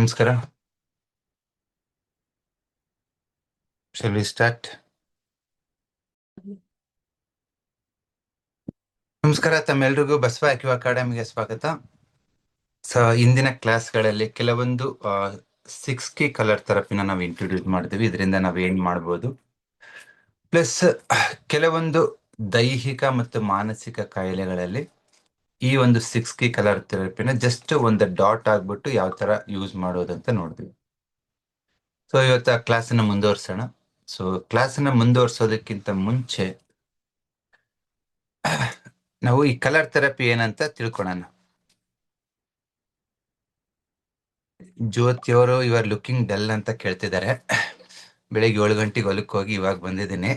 ನಮಸ್ಕಾರ. Shall we start? ನಮಸ್ಕಾರ, ತಮ್ಮೆಲ್ರಿಗೂ ಬಸವ ಅಕ್ಯೂ ಅಕಾಡೆಮಿಗೆ ಸ್ವಾಗತ. ಇಂದಿನ ಕ್ಲಾಸ್ಗಳಲ್ಲಿ ಕೆಲವೊಂದು 6 ಕಲರ್ ಥೆರಪಿನ ನಾವು ಇಂಟ್ರೊಡ್ಯೂಸ್ ಮಾಡ್ತೀವಿ. ಇದರಿಂದ ನಾವು ಏನ್ ಮಾಡ್ಬೋದು, ಪ್ಲಸ್ ಕೆಲವೊಂದು ದೈಹಿಕ ಮತ್ತು ಮಾನಸಿಕ ಕಾಯಿಲೆಗಳಲ್ಲಿ ಈ ಒಂದು 6 ಕಲರ್ ಥೆರಪಿನ ಜಸ್ಟ್ ಒಂದು ಡಾಟ್ ಆಗ್ಬಿಟ್ಟು ಯಾವ ತರ ಯೂಸ್ ಮಾಡೋದಂತ ನೋಡ್ತೀವಿ. ಇವತ್ತು ಆ ಕ್ಲಾಸನ್ನ ಮುಂದುವರ್ಸೋಣ. ಕ್ಲಾಸನ್ನ ಮುಂದುವರ್ಸೋದಕ್ಕಿಂತ ಮುಂಚೆ ನಾವು ಈ ಕಲರ್ ಥೆರಪಿ ಏನಂತ ತಿಳ್ಕೊಳ್ಳೋಣ. ಜ್ಯೋತಿಯವರು ಆರ್ ಲುಕಿಂಗ್ ಡಲ್ ಅಂತ ಕೇಳ್ತಿದ್ದಾರೆ. ಬೆಳಿಗ್ಗೆ 7 ಗಂಟೆಗೆ ಹೊಲಕ್ಕೆ ಹೋಗಿ ಇವಾಗ ಬಂದಿದ್ದೀನಿ,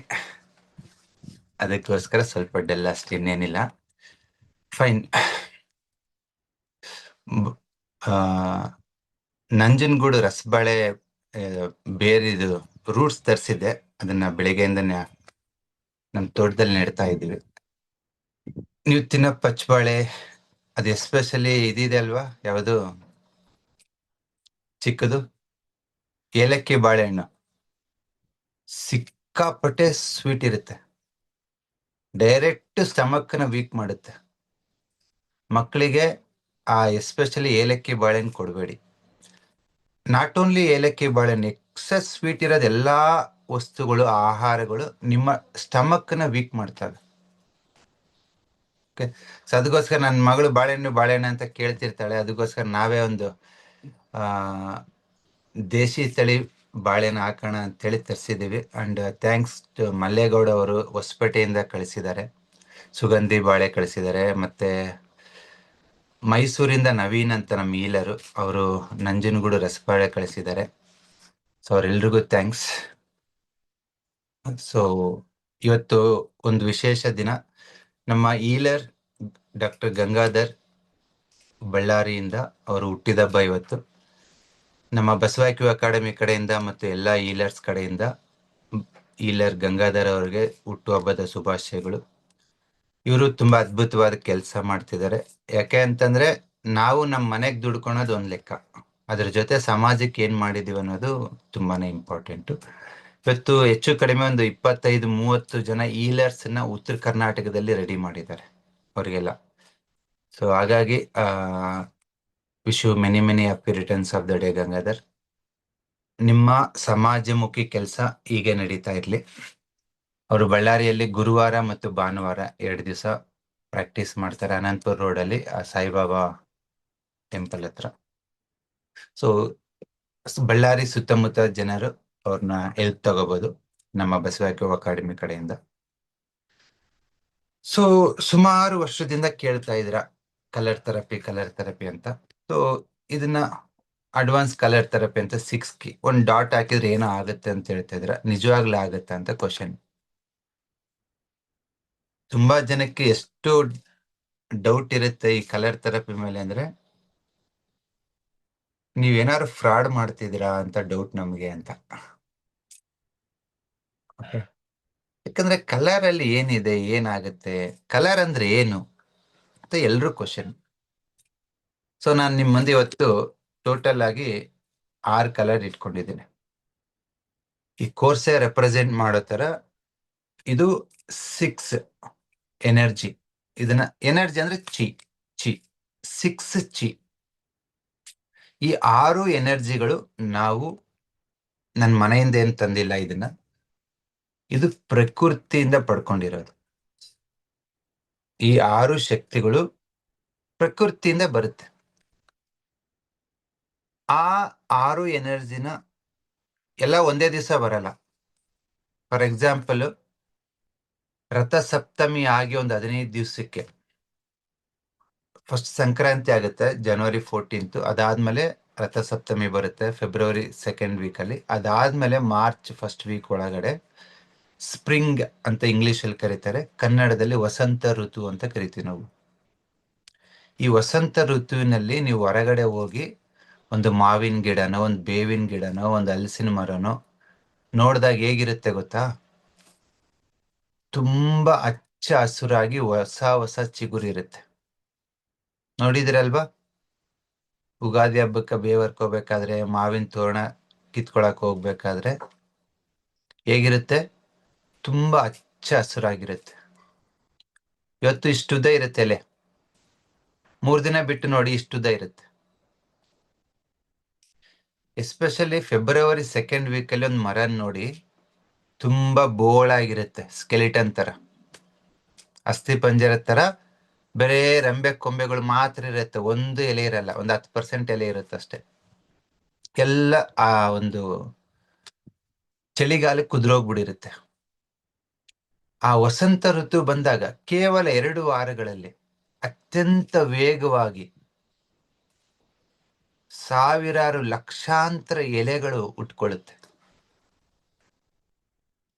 ಅದಕ್ಕೋಸ್ಕರ ಸ್ವಲ್ಪ ಡಲ್, ಅಷ್ಟು ಇನ್ನೇನಿಲ್ಲ. ಫೈನ್. ನಂಜನಗೂಡು ರಸಬಾಳೆ ಬೇರಿದು ರೂಟ್ಸ್ ತರಿಸಿದ್ದೆ, ಅದನ್ನ ಬೆಳಿಗ್ಗೆಯಿಂದನೇ ನಮ್ಮ ತೋಟದಲ್ಲಿ ನೆಡ್ತಾ ಇದ್ದೀವಿ. ನೀವು ತಿನ್ನೋ ಪಚ್ಚಬಾಳೆ ಅದು ಎಸ್ಪೆಷಲಿ ಇದಿದೆ ಅಲ್ವಾ, ಯಾವುದು ಚಿಕ್ಕದು ಏಲಕ್ಕಿ ಬಾಳೆಹಣ್ಣು, ಸಿಕ್ಕಾಪಟ್ಟೆ ಸ್ವೀಟ್ ಇರುತ್ತೆ, ಡೈರೆಕ್ಟ್ ಸ್ಟಮಕ್ನ ವೀಕ್ ಮಾಡುತ್ತೆ. ಮಕ್ಕಳಿಗೆ ಎಸ್ಪೆಷಲಿ ಏಲಕ್ಕಿ ಬಾಳೆಹಣ್ಣು ಕೊಡಬೇಡಿ. ನಾಟ್ ಓನ್ಲಿ ಏಲಕ್ಕಿ ಬಾಳೆಹಣ್ಣು, ಎಕ್ಸಸ್ ಸ್ವೀಟ್ ಇರೋದು ಎಲ್ಲಾ ವಸ್ತುಗಳು, ಆಹಾರಗಳು ನಿಮ್ಮ ಸ್ಟಮಕ್ನ ವೀಕ್ ಮಾಡ್ತವೆ. ಅದಕ್ಕೋಸ್ಕರ ನನ್ನ ಮಗಳು ಬಾಳೆಹಣ್ಣು ಅಂತ ಕೇಳ್ತಿರ್ತಾಳೆ. ಅದಕ್ಕೋಸ್ಕರ ನಾವೇ ಒಂದು ದೇಶಿ ತಳಿ ಬಾಳೆಹಣ್ಣು ಹಾಕೋಣ ಅಂತೇಳಿ ತರಿಸಿದ್ದೀವಿ. ಅಂಡ್ ಥ್ಯಾಂಕ್ಸ್ ಟು ಮಲ್ಲೇಗೌಡ ಅವರು ಹೊಸಪೇಟೆಯಿಂದ ಕಳಿಸಿದ್ದಾರೆ, ಸುಗಂಧಿ ಬಾಳೆ ಕಳಿಸಿದ್ದಾರೆ. ಮತ್ತೆ ಮೈಸೂರಿಂದ ನವೀನ್ ಅಂತ ನಮ್ಮ ಈಲರು, ಅವರು ನಂಜನಗೂಡು ರಸಬಾಳೆ ಕಳಿಸಿದ್ದಾರೆ. ಅವರೆಲ್ರಿಗೂ ಥ್ಯಾಂಕ್ಸ್. ಇವತ್ತು ಒಂದು ವಿಶೇಷ ದಿನ. ನಮ್ಮ ಈಲರ್ ಡಾಕ್ಟರ್ ಗಂಗಾಧರ್ ಬಳ್ಳಾರಿಯಿಂದ ಅವರು ಹುಟ್ಟಿದ ಹಬ್ಬ ಇವತ್ತು. ನಮ್ಮ ಬಸವ ಅಕ್ಯೂ ಅಕಾಡೆಮಿ ಕಡೆಯಿಂದ ಮತ್ತು ಎಲ್ಲ ಈಲರ್ಸ್ ಕಡೆಯಿಂದ ಈಲರ್ ಗಂಗಾಧರ್ ಅವರಿಗೆ ಹುಟ್ಟುಹಬ್ಬದ ಶುಭಾಶಯಗಳು. ಇವರು ತುಂಬಾ ಅದ್ಭುತವಾದ ಕೆಲಸ ಮಾಡ್ತಿದ್ದಾರೆ. ಯಾಕೆ ಅಂತಂದ್ರೆ, ನಾವು ನಮ್ಮ ಮನೆಗೆ ದುಡ್ಕೊಳೋದು ಒಂದ್ ಲೆಕ್ಕ, ಅದ್ರ ಜೊತೆ ಸಮಾಜಕ್ಕೆ ಏನ್ ಮಾಡಿದೀವಿ ಅನ್ನೋದು ತುಂಬಾನೇ ಇಂಪಾರ್ಟೆಂಟ್. ಇವತ್ತು ಹೆಚ್ಚು ಕಡಿಮೆ ಒಂದು 25-30 ಜನ ಈಲರ್ಸ್ ನ ಉತ್ತರ ಕರ್ನಾಟಕದಲ್ಲಿ ರೆಡಿ ಮಾಡಿದ್ದಾರೆ ಅವರಿಗೆಲ್ಲ. ಹಾಗಾಗಿ wish you many happy returns of the day Gangadhar. ನಿಮ್ಮ ಸಮಾಜಮುಖಿ ಕೆಲಸ ಹೀಗೆ ನಡೀತಾ ಇರ್ಲಿ. ಅವರು ಬಳ್ಳಾರಿಯಲ್ಲಿ ಗುರುವಾರ ಮತ್ತು ಭಾನುವಾರ 2 ದಿವಸ ಪ್ರಾಕ್ಟೀಸ್ ಮಾಡ್ತಾರೆ, ಅನಂತಪುರ ರೋಡ್ ಅಲ್ಲಿ ಸಾಯಿಬಾಬಾ ಟೆಂಪಲ್ ಹತ್ರ. ಬಳ್ಳಾರಿ ಸುತ್ತಮುತ್ತ ಜನರು ಅವ್ರನ್ನ ಹೆಲ್ಪ್ ತಗೋಬಹುದು ನಮ್ಮ ಬಸವ ಅಕ್ಯೂ ಅಕಾಡೆಮಿ ಕಡೆಯಿಂದ. ಸುಮಾರು ವರ್ಷದಿಂದ ಕೇಳ್ತಾ ಇದ್ರ ಕಲರ್ ಥೆರಪಿ ಅಂತ. ಇದನ್ನ ಅಡ್ವಾನ್ಸ್ ಕಲರ್ ಥೆರಪಿ ಅಂತ 6 ಒಂದು ಡಾಟ್ ಹಾಕಿದ್ರೆ ಏನೋ ಆಗುತ್ತೆ ಅಂತ ಹೇಳ್ತಾ ಇದ್ರ, ನಿಜವಾಗ್ಲೂ ಆಗುತ್ತೆ ಅಂತ ಕ್ವಶನ್. ತುಂಬಾ ಜನಕ್ಕೆ ಎಷ್ಟು ಡೌಟ್ ಇರುತ್ತೆ ಈ ಕಲರ್ ಥೆರಪಿ ಮೇಲೆ ಅಂದ್ರೆ, ನೀವೇನಾದ್ರು ಫ್ರಾಡ್ ಮಾಡ್ತಿದ್ದೀರಾ ಅಂತ ಡೌಟ್ ನಮ್ಗೆ ಅಂತ. ಯಾಕಂದ್ರೆ ಕಲರ್ ಅಲ್ಲಿ ಏನಿದೆ, ಏನಾಗುತ್ತೆ, ಕಲರ್ ಅಂದ್ರೆ ಏನು ಅಂತ ಎಲ್ರು ಕ್ವಶನ್. ನಾನು ನಿಮ್ಮ ಮುಂದೆ ಇವತ್ತು ಟೋಟಲ್ ಆಗಿ 6 ಕಲರ್ ಇಟ್ಕೊಂಡಿದ್ದೀನಿ. ಈ ಕೋರ್ಸೇ ರೆಪ್ರೆಸೆಂಟ್ ಮಾಡೋ ತರ ಇದು 6 ಎನರ್ಜಿ. ಇದನ್ನ ಎನರ್ಜಿ ಅಂದ್ರೆ ಚಿ 6 ಚಿ. ಈ 6 ಎನರ್ಜಿಗಳು ನಾವು ನನ್ನ ಮನೆಯಿಂದ ಏನ್ ತಂದಿಲ್ಲ, ಇದು ಪ್ರಕೃತಿಯಿಂದ ಪಡ್ಕೊಂಡಿರೋದು. ಈ 6 ಶಕ್ತಿಗಳು ಪ್ರಕೃತಿಯಿಂದ ಬರುತ್ತೆ. ಆ 6 ಎನರ್ಜಿನ ಎಲ್ಲ ಒಂದೇ ದಿವಸ ಬರಲ್ಲ. ಫಾರ್ ಎಕ್ಸಾಂಪಲ್, ರಥಸಪ್ತಮಿ ಆಗಿ ಒಂದು 15 ದಿವಸಕ್ಕೆ ಫಸ್ಟ್ ಸಂಕ್ರಾಂತಿ ಆಗುತ್ತೆ January 14th. ಅದಾದ್ಮೇಲೆ ರಥಸಪ್ತಮಿ ಬರುತ್ತೆ February 2nd week ಅಲ್ಲಿ. ಅದಾದ್ಮೇಲೆ March 1st week ಒಳಗಡೆ ಸ್ಪ್ರಿಂಗ್ ಅಂತ ಇಂಗ್ಲಿಷ್ ಅಲ್ಲಿ ಕರೀತಾರೆ, ಕನ್ನಡದಲ್ಲಿ ವಸಂತ ಋತು ಅಂತ ಕರಿತೀವಿ ನಾವು. ಈ ವಸಂತ ಋತುವಿನಲ್ಲಿ ನೀವು ಹೊರಗಡೆ ಹೋಗಿ ಒಂದು ಮಾವಿನ ಗಿಡನೋ, ಒಂದು ಬೇವಿನ ಗಿಡನೋ, ಒಂದು ಹಲಸಿನ ಮರನೋ ನೋಡಿದಾಗ ಹೇಗಿರುತ್ತೆ ಗೊತ್ತಾ? ತುಂಬಾ ಹಚ್ಚ ಹಸುರಾಗಿ ಹೊಸ ಚಿಗುರು ಇರುತ್ತೆ. ನೋಡಿದಿರಲ್ವಾ? ಉಗಾದಿ ಹಬ್ಬಕ್ಕೆ ಬೇವರ್ಕೋಬೇಕಾದ್ರೆ, ಮಾವಿನ ತೋರಣ ಕಿತ್ಕೊಳಕ್ ಹೋಗ್ಬೇಕಾದ್ರೆ ಹೇಗಿರುತ್ತೆ? ತುಂಬಾ ಹಚ್ಚ ಹಸುರಾಗಿರುತ್ತೆ. ಇವತ್ತು ಇಷ್ಟುದ್ದ ಇರುತ್ತೆ ಎಲೆ, 3 ದಿನ ಬಿಟ್ಟು ನೋಡಿ ಇಷ್ಟುದ್ದ ಇರುತ್ತೆ. ಎಸ್ಪೆಷಲಿ ಫೆಬ್ರವರಿ 2nd ವೀಕಲ್ಲಿ ಒಂದು ಮರ ನೋಡಿ, ತುಂಬಾ ಬೋಳಾಗಿರುತ್ತೆ, ಸ್ಕೆಲಿಟನ್ ತರ, ಅಸ್ಥಿ ಪಂಜರ ತರ. ಬರೇ ರೆಂಬೆ ಕೊಂಬೆಗಳು ಮಾತ್ರ ಇರುತ್ತೆ, ಒಂದು ಎಲೆ ಇರಲ್ಲ, ಒಂದು 10% ಎಲೆ ಇರುತ್ತೆ ಅಷ್ಟೇ. ಎಲ್ಲ ಆ ಒಂದು ಚಳಿಗಾಲಕ್ಕೆ ಕುದುರೋಗ್ಬಿಟ್ಟಿರುತ್ತೆ. ಆ ವಸಂತ ಋತು ಬಂದಾಗ ಕೇವಲ 2 ವಾರಗಳಲ್ಲಿ ಅತ್ಯಂತ ವೇಗವಾಗಿ ಸಾವಿರಾರು ಲಕ್ಷಾಂತರ ಎಲೆಗಳು ಉಟ್ಕೊಳ್ಳುತ್ತೆ.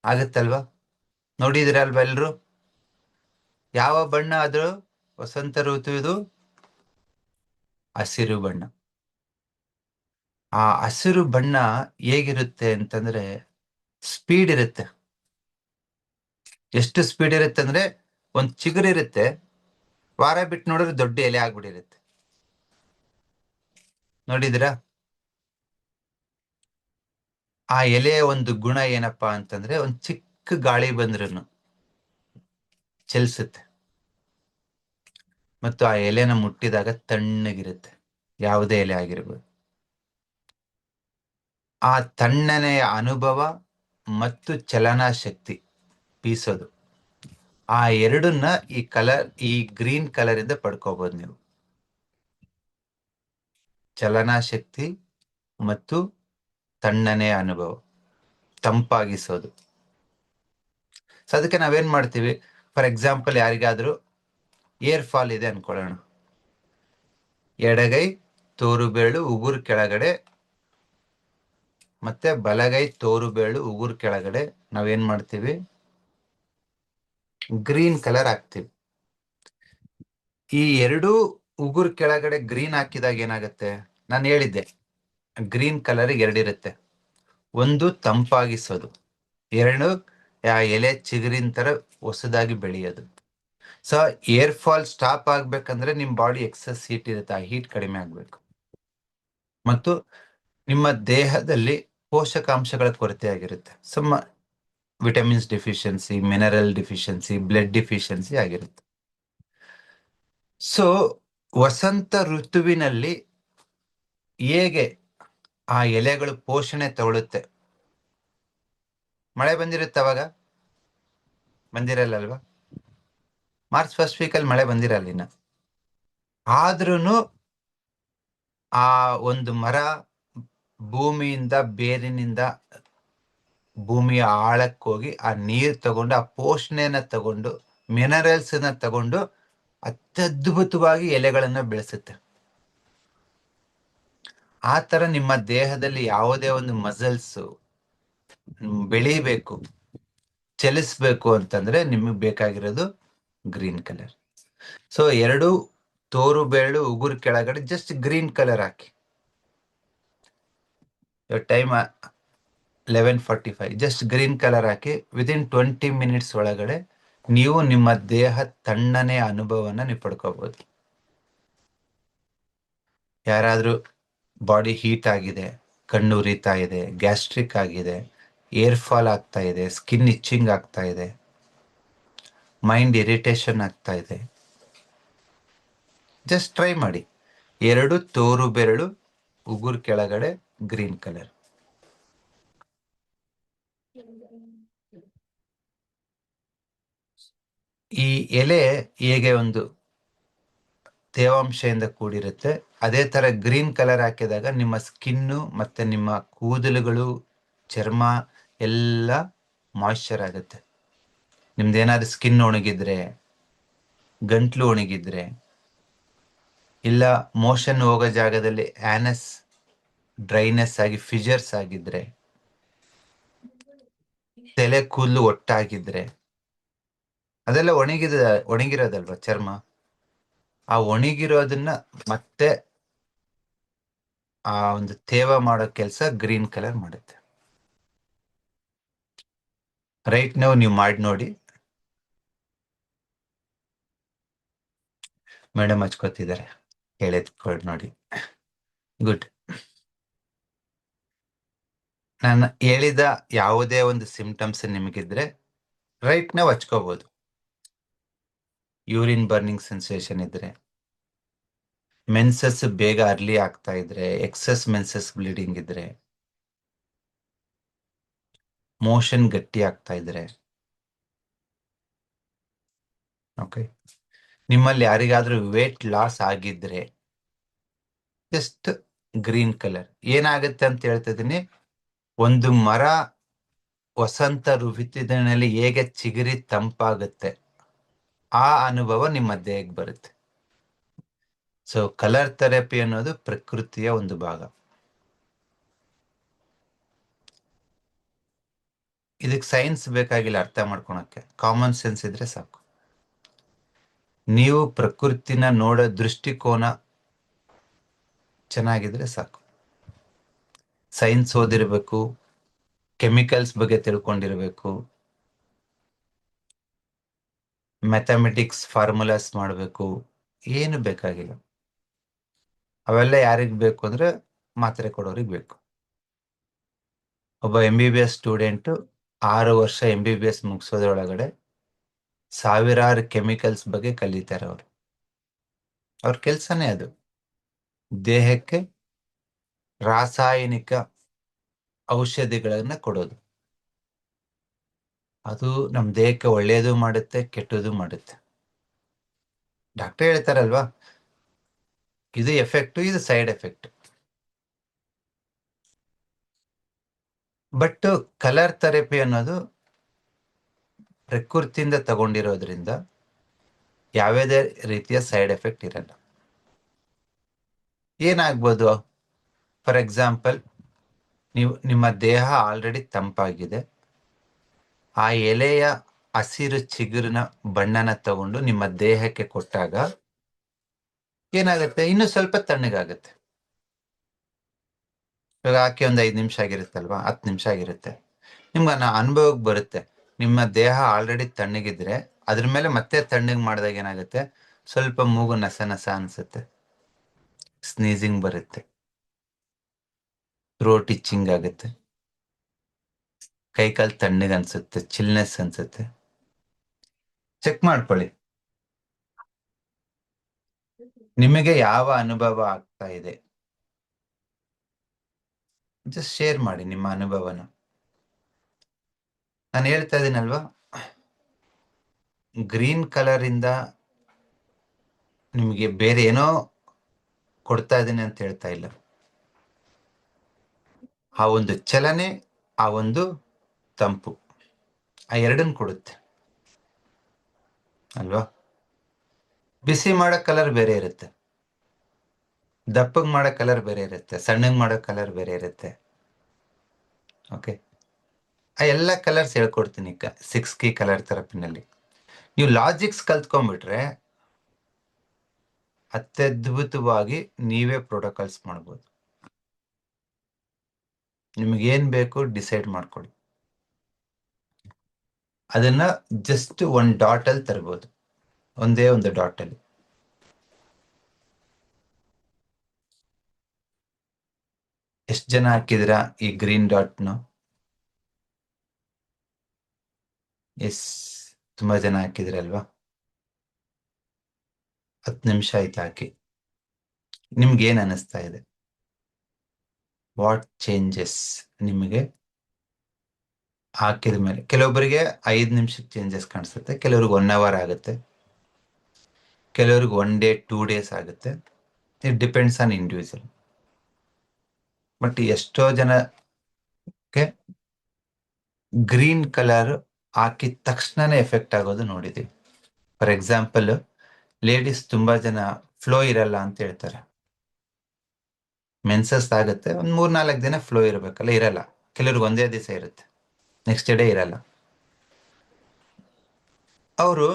ಆಗತ್ತಲ್ವಾ? ನೋಡಿದಿರಲ್ವಾ ಎಲ್ರು? ಯಾವ ಬಣ್ಣ ಅದು ವಸಂತ ಋತು? ಇದು ಹಸಿರು ಬಣ್ಣ. ಆ ಹಸಿರು ಬಣ್ಣ ಹೇಗಿರುತ್ತೆ ಅಂತಂದ್ರೆ ಸ್ಪೀಡ್ ಇರುತ್ತೆ. ಎಷ್ಟು ಸ್ಪೀಡ್ ಇರುತ್ತೆ ಅಂದ್ರೆ, ಒಂದ್ ಚಿಗುರಿರುತ್ತೆ, ವಾರ ಬಿಟ್ಟು ನೋಡಿದ್ರೆ ದೊಡ್ಡ ಎಲೆ ಆಗ್ಬಿಟ್ಟಿರುತ್ತೆ. ನೋಡಿದಿರಾ? ಆ ಎಲೆಯ ಒಂದು ಗುಣ ಏನಪ್ಪಾ ಅಂತಂದ್ರೆ, ಒಂದ್ ಚಿಕ್ಕ ಗಾಳಿ ಬಂದ್ರೂ ಚಲಿಸುತ್ತೆ, ಮತ್ತು ಆ ಎಲೆನ ಮುಟ್ಟಿದಾಗ ತಣ್ಣಗಿರುತ್ತೆ. ಯಾವುದೇ ಎಲೆ ಆಗಿರ್ಬೋದು. ಆ ತಣ್ಣನೆಯ ಅನುಭವ ಮತ್ತು ಚಲನಾ ಶಕ್ತಿ ಬೀಸೋದು, ಆ ಎರಡನ್ನ ಈ ಗ್ರೀನ್ ಕಲರ್ ಇಂದ ಪಡ್ಕೋಬಹುದು ನೀವು. ಚಲನಾ ಶಕ್ತಿ ಮತ್ತು ತಣ್ಣನೆಯ ಅನುಭವ, ತಂಪಾಗಿಸೋದು. ಸೊ ಅದಕ್ಕೆ ನಾವೇನ್ ಮಾಡ್ತೀವಿ, ಫಾರ್ ಎಕ್ಸಾಂಪಲ್ ಯಾರಿಗಾದ್ರೂ ಏರ್ ಫಾಲ್ ಇದೆ ಅನ್ಕೊಳ್ಳೋಣ, ಎಡಗೈ ತೋರು ಬೆರಳು ಉಗುರು ಕೆಳಗಡೆ ಮತ್ತೆ ಬಲಗೈ ತೋರು ಬೆರಳು ಉಗುರು ಕೆಳಗಡೆ ನಾವೇನ್ ಮಾಡ್ತೀವಿ, ಗ್ರೀನ್ ಕಲರ್ ಹಾಕ್ತಿವಿ. ಈ ಎರಡೂ ಉಗುರು ಕೆಳಗಡೆ ಗ್ರೀನ್ ಹಾಕಿದಾಗ ಏನಾಗುತ್ತೆ, ನಾನು ಹೇಳಿದ್ದೆ ಗ್ರೀನ್ ಕಲರ್ ಎರಡಿರುತ್ತೆ. ಒಂದು ತಂಪಾಗಿಸೋದು, ಎರಡು ಆ ಎಲೆ ಚಿಗುರಿನ ತರ ಹೊಸದಾಗಿ ಬೆಳೆಯೋದು. ಸೊ ಏರ್ ಫಾಲ್ ಸ್ಟಾಪ್ ಆಗ್ಬೇಕಂದ್ರೆ ನಿಮ್ ಬಾಡಿ ಎಕ್ಸಸ್ ಹೀಟ್ ಇರುತ್ತೆ, ಆ ಹೀಟ್ ಕಡಿಮೆ ಆಗ್ಬೇಕು. ಮತ್ತು ನಿಮ್ಮ ದೇಹದಲ್ಲಿ ಪೋಷಕಾಂಶಗಳ ಕೊರತೆ ಆಗಿರುತ್ತೆ, vitamins deficiency, mineral deficiency, blood deficiency ಆಗಿರುತ್ತೆ. ಸೊ ವಸಂತ ಋತುವಿನಲ್ಲಿ ಹೇಗೆ ಆ ಎಲೆಗಳು ಪೋಷಣೆ ತಗೊಳುತ್ತೆ? ಮಳೆ ಬಂದಿರುತ್ತೆ, ಅವಾಗ ಬಂದಿರಲ್ಲಲ್ವಾ? ಮಾರ್ಚ್ ಫಸ್ಟ್ ವೀಕಲ್ಲಿ ಮಳೆ ಬಂದಿರಲ್ಲ ಇನ್ನ. ಆದ್ರೂ ಆ ಒಂದು ಮರ ಭೂಮಿಯಿಂದ ಬೇರಿನಿಂದ ಭೂಮಿಯ ಆಳಕ್ಕೆ ಹೋಗಿ ಆ ನೀರು ತಗೊಂಡು, ಆ ಪೋಷಣೆಯನ್ನ ತಗೊಂಡು, ಮಿನರಲ್ಸ್ ನ ತಗೊಂಡು ಅತ್ಯದ್ಭುತವಾಗಿ ಎಲೆಗಳನ್ನ ಬೆಳೆಸುತ್ತೆ. ಆ ತರ ನಿಮ್ಮ ದೇಹದಲ್ಲಿ ಯಾವುದೇ ಒಂದು ಮಸಲ್ಸ್ ಬೆಳಿಬೇಕು, ಚಲಿಸ್ಬೇಕು ಅಂತಂದ್ರೆ ನಿಮಗೆ ಬೇಕಾಗಿರೋದು ಗ್ರೀನ್ ಕಲರ್. ಸೊ ಎರಡು ತೋರು ಬೆರಳು ಉಗುರು ಕೆಳಗಡೆ ಜಸ್ಟ್ ಗ್ರೀನ್ ಕಲರ್ ಹಾಕಿ. ಟೈಮ್ 11:45, ಜಸ್ಟ್ ಗ್ರೀನ್ ಕಲರ್ ಹಾಕಿ ವಿದಿನ್ 20 ಮಿನಿಟ್ಸ್ ಒಳಗಡೆ ನೀವು ನಿಮ್ಮ ದೇಹ ತಣ್ಣನೆ ಅನುಭವನ ನೀವು ಪಡ್ಕೋಬಹುದು. ಯಾರಾದ್ರೂ ಬಾಡಿ ಹೀಟ್ ಆಗಿದೆ, ಕಣ್ಣು ಉರಿತಾ ಇದೆ, ಗ್ಯಾಸ್ಟ್ರಿಕ್ ಆಗಿದೆ, ಏರ್ ಫಾಲ್ ಆಗ್ತಾ ಇದೆ, ಸ್ಕಿನ್ ಇಚ್ಚಿಂಗ್ ಆಗ್ತಾ ಇದೆ, ಮೈಂಡ್ ಇರಿಟೇಷನ್ ಆಗ್ತಾ ಇದೆ, ಜಸ್ಟ್ ಟ್ರೈ ಮಾಡಿ. ಎರಡು ತೋರು ಬೆರಳು ಉಗುರು ಕೆಳಗಡೆ ಗ್ರೀನ್ ಕಲರ್. ಈ ಎಲೆ ಹೇಗೆ ಒಂದು ತೇವಾಂಶದಿಂದ ಕೂಡಿರುತ್ತೆ, ಅದೇ ತರ ಗ್ರೀನ್ ಕಲರ್ ಹಾಕಿದಾಗ ನಿಮ್ಮ ಸ್ಕಿನ್ನು ಮತ್ತೆ ನಿಮ್ಮ ಕೂದಲುಗಳು, ಚರ್ಮ ಎಲ್ಲ ಮಾಯಿಶ್ಚರ್ ಆಗುತ್ತೆ. ನಿಮ್ದೇನಾದ್ರೂ ಸ್ಕಿನ್ ಒಣಗಿದ್ರೆ, ಗಂಟ್ಲು ಒಣಗಿದ್ರೆ, ಇಲ್ಲ ಮೋಷನ್ ಹೋಗೋ ಜಾಗದಲ್ಲಿ ಆನಸ್ ಡ್ರೈನೆಸ್ ಆಗಿ ಫಿಜರ್ಸ್ ಆಗಿದ್ರೆ, ತಲೆ ಕೂದಲು ಒಟ್ಟಾಗಿದ್ರೆ, ಅದೆಲ್ಲ ಒಣಗಿರೋದಲ್ವಾ ಚರ್ಮ. ಆ ಒಣಗಿರೋದನ್ನ ಮತ್ತೆ ಆ ಒಂದು ತೇವ ಮಾಡೋ ಕೆಲಸ ಗ್ರೀನ್ ಕಲರ್ ಮಾಡುತ್ತೆ. ರೈಟ್ ನೀವು ಮಾಡಿ ನೋಡಿ. ಮೇಡಮ್ ಹಚ್ಕೋತಿದ್ದಾರೆ, ಹೇಳಿದ್ಕೊಳ್ ನೋಡಿ. ಗುಡ್. ನಾನು ಹೇಳಿದ ಯಾವುದೇ ಒಂದು ಸಿಂಪ್ಟಮ್ಸ್ ನಿಮಗಿದ್ರೆ ರೈಟ್ ನಾವು ಹಚ್ಕೋಬಹುದು. ಯೂರಿನ್ ಬರ್ನಿಂಗ್ ಸೆನ್ಸೇಷನ್ ಇದ್ರೆ, ಮೆನ್ಸಸ್ ಬೇಗ ಅರ್ಲಿ ಆಗ್ತಾ ಇದ್ರೆ, ಎಕ್ಸಸ್ ಮೆನ್ಸಸ್ ಬ್ಲೀಡಿಂಗ್ ಇದ್ರೆ, ಮೋಷನ್ ಗಟ್ಟಿ ಆಗ್ತಾ ಇದ್ರೆ, ಓಕೆ, ನಿಮ್ಮಲ್ಲಿ ಯಾರಿಗಾದ್ರೂ ವೇಟ್ ಲಾಸ್ ಆಗಿದ್ರೆ, ಜಸ್ಟ್ ಗ್ರೀನ್ ಕಲರ್ ಏನಾಗುತ್ತೆ ಅಂತ ಹೇಳ್ತಾ ಇದೀನಿ. ಒಂದು ಮರ ವಸಂತ ಋತುವಿನಲ್ಲಿ ಹೇಗೆ ಚಿಗುರಿ ತಂಪಾಗುತ್ತೆ, ಆ ಅನುಭವ ನಿಮ್ಮ ದೇಹಕ್ಕೆ ಬರುತ್ತೆ. ಸೊ ಕಲರ್ ಥೆರಪಿ ಅನ್ನೋದು ಪ್ರಕೃತಿಯ ಒಂದು ಭಾಗ. ಇದಕ್ಕೆ ಸೈನ್ಸ್ ಬೇಕಾಗಿಲ್ಲ ಅರ್ಥ ಮಾಡ್ಕೊಳಕ್ಕೆ, ಕಾಮನ್ ಸೆನ್ಸ್ ಇದ್ರೆ ಸಾಕು. ನೀವು ಪ್ರಕೃತಿನ ನೋಡೋ ದೃಷ್ಟಿಕೋನ ಚೆನ್ನಾಗಿದ್ರೆ ಸಾಕು. ಸೈನ್ಸ್ ಓದಿರ್ಬೇಕು, ಕೆಮಿಕಲ್ಸ್ ಬಗ್ಗೆ ತಿಳ್ಕೊಂಡಿರ್ಬೇಕು, ಮ್ಯಾಥಮೆಟಿಕ್ಸ್ ಫಾರ್ಮುಲಾಸ್ ಮಾಡಬೇಕು, ಏನು ಬೇಕಾಗಿಲ್ಲ. ಅವೆಲ್ಲ ಯಾರಿಗೆ ಬೇಕು ಅಂದ್ರೆ ಮಾತ್ರೆ ಕೊಡೋರಿಗೆ ಬೇಕು. ಒಬ್ಬ MBBS ಸ್ಟೂಡೆಂಟು 6 ವರ್ಷ MBBS ಮುಗಿಸೋದ್ರೊಳಗಡೆ ಸಾವಿರಾರು ಕೆಮಿಕಲ್ಸ್ ಬಗ್ಗೆ ಕಲಿತಾರೆ ಅವರು. ಅವ್ರ ಕೆಲ್ಸನೇ ಅದು, ದೇಹಕ್ಕೆ ರಾಸಾಯನಿಕ ಔಷಧಿಗಳನ್ನ ಕೊಡೋದು. ಅದು ನಮ್ಮ ದೇಹಕ್ಕೆ ಒಳ್ಳೆಯದು ಮಾಡುತ್ತೆ, ಕೆಟ್ಟದ್ದು ಮಾಡುತ್ತೆ. ಡಾಕ್ಟರ್ ಹೇಳ್ತಾರಲ್ವಾ, ಇದು ಎಫೆಕ್ಟ್, ಇದು side effect. But colour therapy ಅನ್ನೋದು ಪ್ರಕೃತಿಯಿಂದ ತಗೊಂಡಿರೋದ್ರಿಂದ ಯಾವುದೇ ರೀತಿಯ ಸೈಡ್ ಎಫೆಕ್ಟ್ ಇರಲ್ಲ. ಏನಾಗ್ಬೋದು? ಫಾರ್ ಎಕ್ಸಾಂಪಲ್, ನಿಮ್ಮ ದೇಹ ಆಲ್ರೆಡಿ ತಂಪಾಗಿದೆ, ಆ ಎಲೆಯ ಹಸಿರು ಚಿಗುರಿನ ಬಣ್ಣನ ತಗೊಂಡು ನಿಮ್ಮ ದೇಹಕ್ಕೆ ಕೊಟ್ಟಾಗ ಏನಾಗುತ್ತೆ? ಇನ್ನು ಸ್ವಲ್ಪ ತಣ್ಣಗಾಗುತ್ತೆ. ಇವಾಗ ಹಾಕಿ ಒಂದು 5 ನಿಮಿಷ ಆಗಿರುತ್ತಲ್ವಾ, 10 ನಿಮಿಷ ಆಗಿರುತ್ತೆ, ನಿಮ್ಗೆ ಅನುಭವಕ್ಕೆ ಬರುತ್ತೆ. ನಿಮ್ಮ ದೇಹ ಆಲ್ರೆಡಿ ತಣ್ಣಗಿದ್ರೆ ಅದ್ರ ಮೇಲೆ ಮತ್ತೆ ತಣ್ಣಗೆ ಮಾಡಿದಾಗ ಏನಾಗುತ್ತೆ? ಸ್ವಲ್ಪ ಮೂಗು ನಸ ನಸ ಅನ್ಸುತ್ತೆ, ಸ್ನೀಸಿಂಗ್ ಬರುತ್ತೆ, ಥ್ರೋಟ್ ಇಚ್ಚಿಂಗ್ ಆಗುತ್ತೆ, ಕೈಕಾಲು ತಣ್ಣಗೆ ಅನ್ಸುತ್ತೆ, ಚಿಲ್ನೆಸ್ ಅನ್ಸುತ್ತೆ. ಚೆಕ್ ಮಾಡ್ಕೊಳ್ಳಿ, ನಿಮಗೆ ಯಾವ ಅನುಭವ ಆಗ್ತಾ ಇದೆ. ಜಸ್ಟ್ ಶೇರ್ ಮಾಡಿ ನಿಮ್ಮ ಅನುಭವನ. ನಾನು ಹೇಳ್ತಾ ಇದ್ದೀನಲ್ವಾ, ಗ್ರೀನ್ ಕಲರ್ ಇಂದ ನಿಮಗೆ ಬೇರೆ ಏನೋ ಕೊಡ್ತಾ ಇದ್ದೀನಿ ಅಂತ ಹೇಳ್ತಾ ಇಲ್ಲ. ಆ ಒಂದು ಚಲನೆ, ಆ ಒಂದು ತಂಪು, ಆ ಎರಡನ್ನು ಕೊಡುತ್ತೆ ಅಲ್ವಾ. ಬಿಸಿ ಮಾಡೋ ಕಲರ್ ಬೇರೆ ಇರುತ್ತೆ, ದಪ್ಪಗೆ ಮಾಡೋ ಕಲರ್ ಬೇರೆ ಇರುತ್ತೆ, ಸಣ್ಣಗೆ ಮಾಡೋ ಕಲರ್ ಬೇರೆ ಇರುತ್ತೆ. ಓಕೆ, ಆ ಎಲ್ಲ ಕಲರ್ಸ್ ಹೇಳ್ಕೊಡ್ತೀನಿ ಈಗ 6 ಕೀ ಕಲರ್ ಥೆರಪಿನಲ್ಲಿ. ನೀವು ಲಾಜಿಕ್ಸ್ ಕಲ್ತ್ಕೊಂಡ್ಬಿಟ್ರೆ ಅತ್ಯದ್ಭುತವಾಗಿ ನೀವೇ ಪ್ರೋಟೋಕಾಲ್ಸ್ ಮಾಡ್ಬೋದು. ನಿಮಗೇನು ಬೇಕು ಡಿಸೈಡ್ ಮಾಡ್ಕೊಳ್ಳಿ, ಅದನ್ನ ಜಸ್ಟ್ ಒಂದು ಡಾಟಲ್ಲಿ ತರ್ಬೋದು, ಒಂದೇ ಒಂದು ಡಾಟಲ್ಲಿ. ಎಷ್ಟು ಜನ ಹಾಕಿದಿರಾ ಈ ಗ್ರೀನ್ ಡಾಟ್ನು? ಎಸ್, ತುಂಬಾ ಜನ ಹಾಕಿದಿರಲ್ವಾ. 10 ನಿಮಿಷ ಆಯ್ತು ಹಾಕಿ. ನಿಮ್ಗೇನ್ ಅನಿಸ್ತಾ ಇದೆ? ವಾಟ್ ಚೇಂಜಸ್ ನಿಮಗೆ ಹಾಕಿದ ಮೇಲೆ? ಕೆಲವೊಬ್ಬರಿಗೆ 5 ನಿಮಿಷಕ್ಕೆ ಚೇಂಜಸ್ ಕಾಣಿಸುತ್ತೆ, ಕೆಲವ್ರಿಗೆ 1 ಅವರ್ ಆಗುತ್ತೆ, ಕೆಲವ್ರಿಗೆ 1 ಡೇ 2 ಡೇಸ್ ಆಗುತ್ತೆ. It depends on individual. But ಎಷ್ಟೋ ಜನಕ್ಕೆ ಗ್ರೀನ್ ಕಲರ್ ಹಾಕಿದ ತಕ್ಷಣನೇ ಎಫೆಕ್ಟ್ ಆಗೋದು ನೋಡಿದ್ದೀವಿ. ಫಾರ್ ಎಕ್ಸಾಂಪಲ್, ಲೇಡೀಸ್ ತುಂಬಾ ಜನ ಫ್ಲೋ ಇರಲ್ಲ ಅಂತ ಹೇಳ್ತಾರೆ. ಮೆನ್ಸಸ್ ಆಗುತ್ತೆ, ಒಂದು 3-4 ದಿನ ಫ್ಲೋ ಇರಬೇಕಲ್ಲ, ಇರಲ್ಲ. ಕೆಲವ್ರಿಗೆ ಒಂದೇ ದಿವಸ ಇರುತ್ತೆ, ನೆಕ್ಸ್ಟ್ ಡೇ ಇರಲ್ಲ. ಅವರು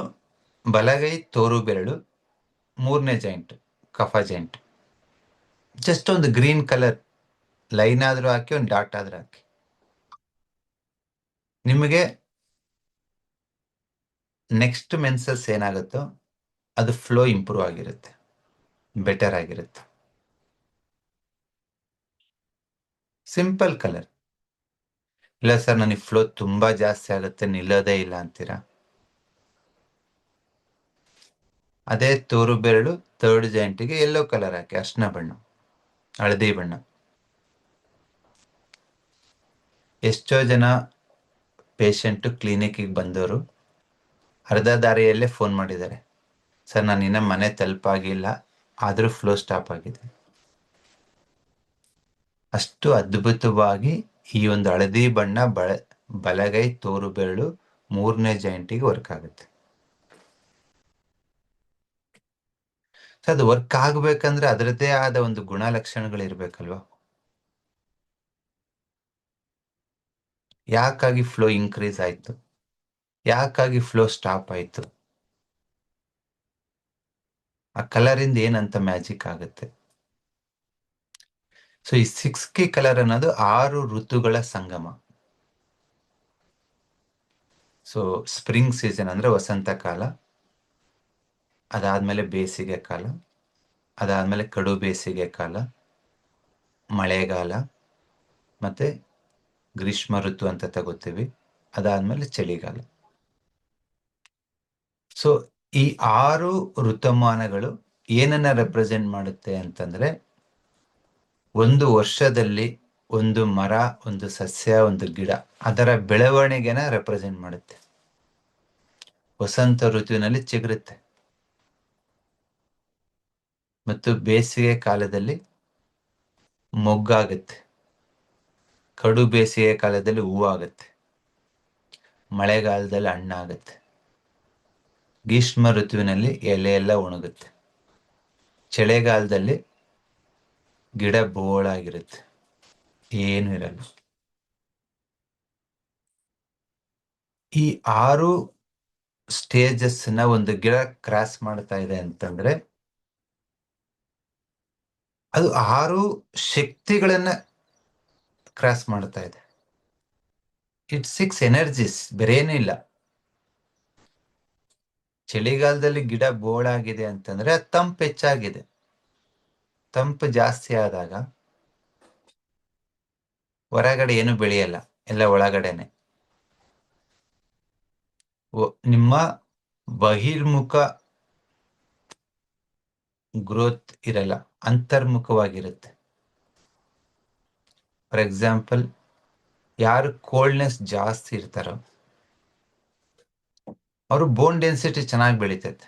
ಬಲಗೈ ತೋರು ಬೆರಳು 3ನೇ ಜಾಯಿಂಟ್, ಕಫ ಜಾಯಿಂಟ್, ಜಸ್ಟ್ ಒಂದು ಗ್ರೀನ್ ಕಲರ್ ಲೈನ್ ಆದ್ರೂ ಹಾಕಿ, ಒಂದು ಡಾಟ್ ಆದ್ರೂ ಹಾಕಿ, ನಿಮಗೆ ನೆಕ್ಸ್ಟ್ ಮೆನ್ಸಸ್ ಏನಾಗುತ್ತೋ ಅದು ಫ್ಲೋ ಇಂಪ್ರೂವ್ ಆಗಿರುತ್ತೆ, ಬೆಟರ್ ಆಗಿರುತ್ತೆ. Simple colour. ಇಲ್ಲ ಸರ್, ನನಗೆ ಫ್ಲೋ ತುಂಬಾ ಜಾಸ್ತಿ ಆಗುತ್ತೆ, ನಿಲ್ಲೋದೇ ಇಲ್ಲ ಅಂತೀರಾ? ಅದೇ ತೋರು ಬೆರಳು ಥರ್ಡ್ ಜಾಯಿಂಟಿಗೆ ಯೆಲ್ಲೋ ಕಲರ್ ಹಾಕಿ, ಅರ್ಶಿನ ಬಣ್ಣ, ಹಳದಿ ಬಣ್ಣ. ಎಷ್ಟೋ ಜನ ಪೇಷಂಟು ಕ್ಲಿನಿಕ್ಕಿಗೆ ಬಂದವರು ಅರ್ಧ ದಾರಿಯಲ್ಲೇ ಫೋನ್ ಮಾಡಿದ್ದಾರೆ, ಸರ್ ನಾನು ಇನ್ನೂ ಮನೆ ತಲುಪಾಗಿಲ್ಲ, ಆದರೂ ಫ್ಲೋ ಸ್ಟಾಪ್ ಆಗಿದೆ. ಅಷ್ಟು ಅದ್ಭುತವಾಗಿ ಈ ಒಂದು ಹಳದಿ ಬಣ್ಣ ಬಲಗೈ ತೋರು ಬೆರಳು 3ನೇ ಜಾಯಿಂಟಿಗೆ ವರ್ಕ್ ಆಗುತ್ತೆ. ಸೊ ಅದು ವರ್ಕ್ ಆಗ್ಬೇಕಂದ್ರೆ ಅದರದ್ದೇ ಆದ ಒಂದು ಗುಣಲಕ್ಷಣಗಳಿರ್ಬೇಕಲ್ವಾ? ಯಾಕಾಗಿ ಫ್ಲೋ ಇನ್ಕ್ರೀಸ್ ಆಯ್ತು, ಯಾಕಾಗಿ ಫ್ಲೋ ಸ್ಟಾಪ್ ಆಯ್ತು, ಆ ಕಲರಿಂದ ಏನಂತ ಮ್ಯಾಜಿಕ್ ಆಗುತ್ತೆ? ಸೊ ಈ 6K ಕಲರ್ ಅನ್ನೋದು 6 ಋತುಗಳ ಸಂಗಮ. ಸೊ ಸ್ಪ್ರಿಂಗ್ ಸೀಸನ್ ಅಂದ್ರೆ ವಸಂತ ಕಾಲ, ಅದಾದ್ಮೇಲೆ ಬೇಸಿಗೆ ಕಾಲ, ಅದಾದ್ಮೇಲೆ ಕಡು ಬೇಸಿಗೆ ಕಾಲ, ಮಳೆಗಾಲ, ಮತ್ತೆ ಗ್ರೀಷ್ಮ ಋತು ಅಂತ ತಗೋತೀವಿ, ಅದಾದ್ಮೇಲೆ ಚಳಿಗಾಲ. ಸೊ ಈ 6 ಋತುಮಾನಗಳು ಏನನ್ನ ರೆಪ್ರೆಸೆಂಟ್ ಮಾಡುತ್ತೆ ಅಂತಂದ್ರೆ, ಒಂದು ವರ್ಷದಲ್ಲಿ ಒಂದು ಮರ, ಒಂದು ಸಸ್ಯ, ಒಂದು ಗಿಡ, ಅದರ ಬೆಳವಣಿಗೆನ ರೆಪ್ರೆಸೆಂಟ್ ಮಾಡುತ್ತೆ. ವಸಂತ ಋತುವಿನಲ್ಲಿ ಚಿಗುರುತ್ತೆ, ಮತ್ತು ಬೇಸಿಗೆ ಕಾಲದಲ್ಲಿ ಮೊಗ್ಗಾಗುತ್ತೆ, ಕಡು ಬೇಸಿಗೆ ಕಾಲದಲ್ಲಿ ಹೂವಾಗುತ್ತೆ, ಮಳೆಗಾಲದಲ್ಲಿ ಹಣ್ಣಾಗುತ್ತೆ, ಗ್ರೀಷ್ಮ ಋತುವಿನಲ್ಲಿ ಎಲೆ ಎಲ್ಲ ಒಣಗುತ್ತೆ, ಚಳಿಗಾಲದಲ್ಲಿ ಗಿಡ ಬೋಳಾಗಿರುತ್ತೆ, ಏನು ಇರಲ್ಲ. ಈ 6 ಸ್ಟೇಜಸ್ ನ ಒಂದು ಗಿಡ ಕ್ರಾಸ್ ಮಾಡ್ತಾ ಇದೆ ಅಂತಂದ್ರೆ, ಅದು 6 ಶಕ್ತಿಗಳನ್ನ ಕ್ರಾಸ್ ಮಾಡ್ತಾ ಇದೆ. ಇಟ್ 6 ಎನರ್ಜೀಸ್, ಬೇರೇನೂ ಇಲ್ಲ. ಚಳಿಗಾಲದಲ್ಲಿ ಗಿಡ ಬೋಳಾಗಿದೆ ಅಂತಂದ್ರೆ ಅದು ತಂಪು ಹೆಚ್ಚಾಗಿದೆ. ತಂಪು ಜಾಸ್ತಿ ಆದಾಗ ಹೊರಗಡೆ ಏನು ಬೆಳೆಯಲ್ಲ, ಎಲ್ಲ ಒಳಗಡೆನೆ. ನಿಮ್ಮ ಬಹಿರ್ಮುಖ ಗ್ರೋತ್ ಇರಲ್ಲ, ಅಂತರ್ಮುಖವಾಗಿರುತ್ತೆ. ಫಾರ್ ಎಕ್ಸಾಂಪಲ್, ಯಾರು ಕೋಲ್ಡ್ನೆಸ್ ಜಾಸ್ತಿ ಇರ್ತಾರೋ ಅವರು ಬೋನ್ ಡೆನ್ಸಿಟಿ ಚೆನ್ನಾಗಿ ಬೆಳೀತೈತೆ,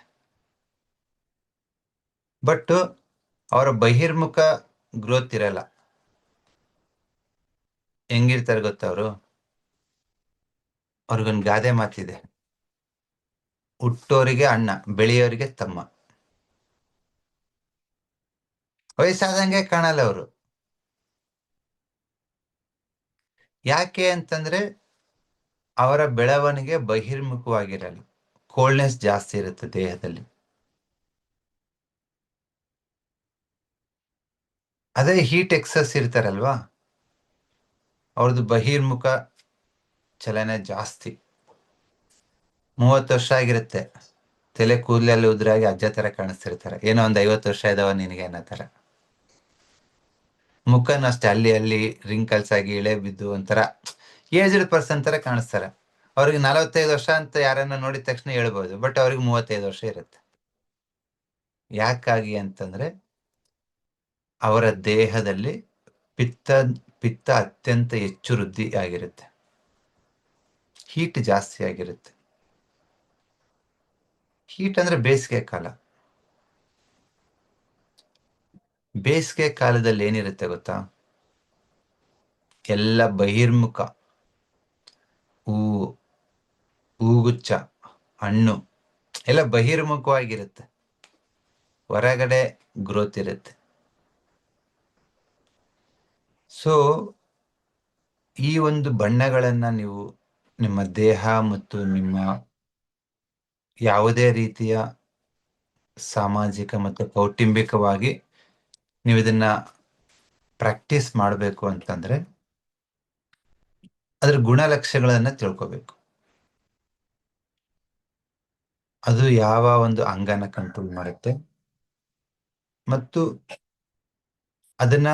ಬಟ್ ಅವರ ಬಹಿರ್ಮುಖ ಗ್ರೋತ್ ಇರಲ್ಲ. ಹೆಂಗಿರ್ತಾರೆ ಗೊತ್ತವರು? ಅವ್ರಿಗೊಂದು ಗಾದೆ ಮಾತಿದೆ, ಹುಟ್ಟೋರಿಗೆ ಅಣ್ಣ, ಬೆಳೆಯೋರಿಗೆ ತಮ್ಮ. ವಯಸ್ಸಾದಂಗೆ ಕಾಣಲ್ಲ ಅವರು. ಯಾಕೆ ಅಂತಂದ್ರೆ ಅವರ ಬೆಳವಣಿಗೆ ಬಹಿರ್ಮುಖವಾಗಿರಲ್ಲ, ಕೋಲ್ಡ್ನೆಸ್ ಜಾಸ್ತಿ ಇರುತ್ತೆ ದೇಹದಲ್ಲಿ. ಅದೇ ಹೀಟ್ ಎಕ್ಸಸ್ ಇರ್ತಾರಲ್ವಾ, ಅವ್ರದ್ದು ಬಹಿರ್ಮುಖ ಚಲನೆ ಜಾಸ್ತಿ. 30 ವರ್ಷ ಆಗಿರುತ್ತೆ, ತಲೆ ಕೂದಲೆಲ್ಲ ಉದ್ರಾಗಿ ಅಜ್ಜ ತರ ಕಾಣಿಸ್ತಿರ್ತಾರೆ, ಏನೋ ಒಂದು 50 ವರ್ಷ ಇದಾವ ನಿನಗೆ ಅನ್ನೋ ತರ. ಮುಖನೂ ಅಷ್ಟೇ, ಅಲ್ಲಿ ರಿಂಕಲ್ಸ್ ಆಗಿ ಇಳೆ ಬಿದ್ದು ಒಂಥರ ಏಜ್ಡ್ ಪರ್ಸನ್ ತರ ಕಾಣಿಸ್ತಾರೆ. ಅವ್ರಿಗೆ 45 ವರ್ಷ ಅಂತ ಯಾರನ್ನ ನೋಡಿದ ತಕ್ಷಣ ಹೇಳ್ಬೋದು, ಬಟ್ ಅವ್ರಿಗೆ 35 ವರ್ಷ ಇರುತ್ತೆ. ಯಾಕಾಗಿ ಅಂತಂದ್ರೆ ಅವರ ದೇಹದಲ್ಲಿ ಪಿತ್ತ ಅತ್ಯಂತ ಹೆಚ್ಚು ವೃದ್ಧಿ ಆಗಿರುತ್ತೆ, ಹೀಟ್ ಜಾಸ್ತಿ ಆಗಿರುತ್ತೆ. ಹೀಟ್ ಅಂದ್ರೆ ಬೇಸಿಗೆ ಕಾಲ. ಬೇಸಿಗೆ ಕಾಲದಲ್ಲಿ ಏನಿರುತ್ತೆ ಗೊತ್ತಾ? ಎಲ್ಲ ಬಹಿರ್ಮುಖ, ಹೂಗುಚ್ಛ, ಹಣ್ಣು ಎಲ್ಲ ಬಹಿರ್ಮುಖವಾಗಿರುತ್ತೆ, ಹೊರಗಡೆ ಗ್ರೋತ್ ಇರುತ್ತೆ. ಸೊ ಈ ಒಂದು ಬಣ್ಣಗಳನ್ನ ನೀವು ನಿಮ್ಮ ದೇಹ ಮತ್ತು ನಿಮ್ಮ ಯಾವುದೇ ರೀತಿಯ ಸಾಮಾಜಿಕ ಮತ್ತು ಕೌಟುಂಬಿಕವಾಗಿ ನೀವು ಇದನ್ನ ಪ್ರಾಕ್ಟೀಸ್ ಮಾಡಬೇಕು ಅಂತಂದ್ರೆ ಅದ್ರ ಗುಣಲಕ್ಷಣಗಳನ್ನ ತಿಳ್ಕೋಬೇಕು. ಅದು ಯಾವ ಒಂದು ಅಂಗನ ಕಂಟ್ರೋಲ್ ಮಾಡುತ್ತೆ, ಮತ್ತು ಅದನ್ನ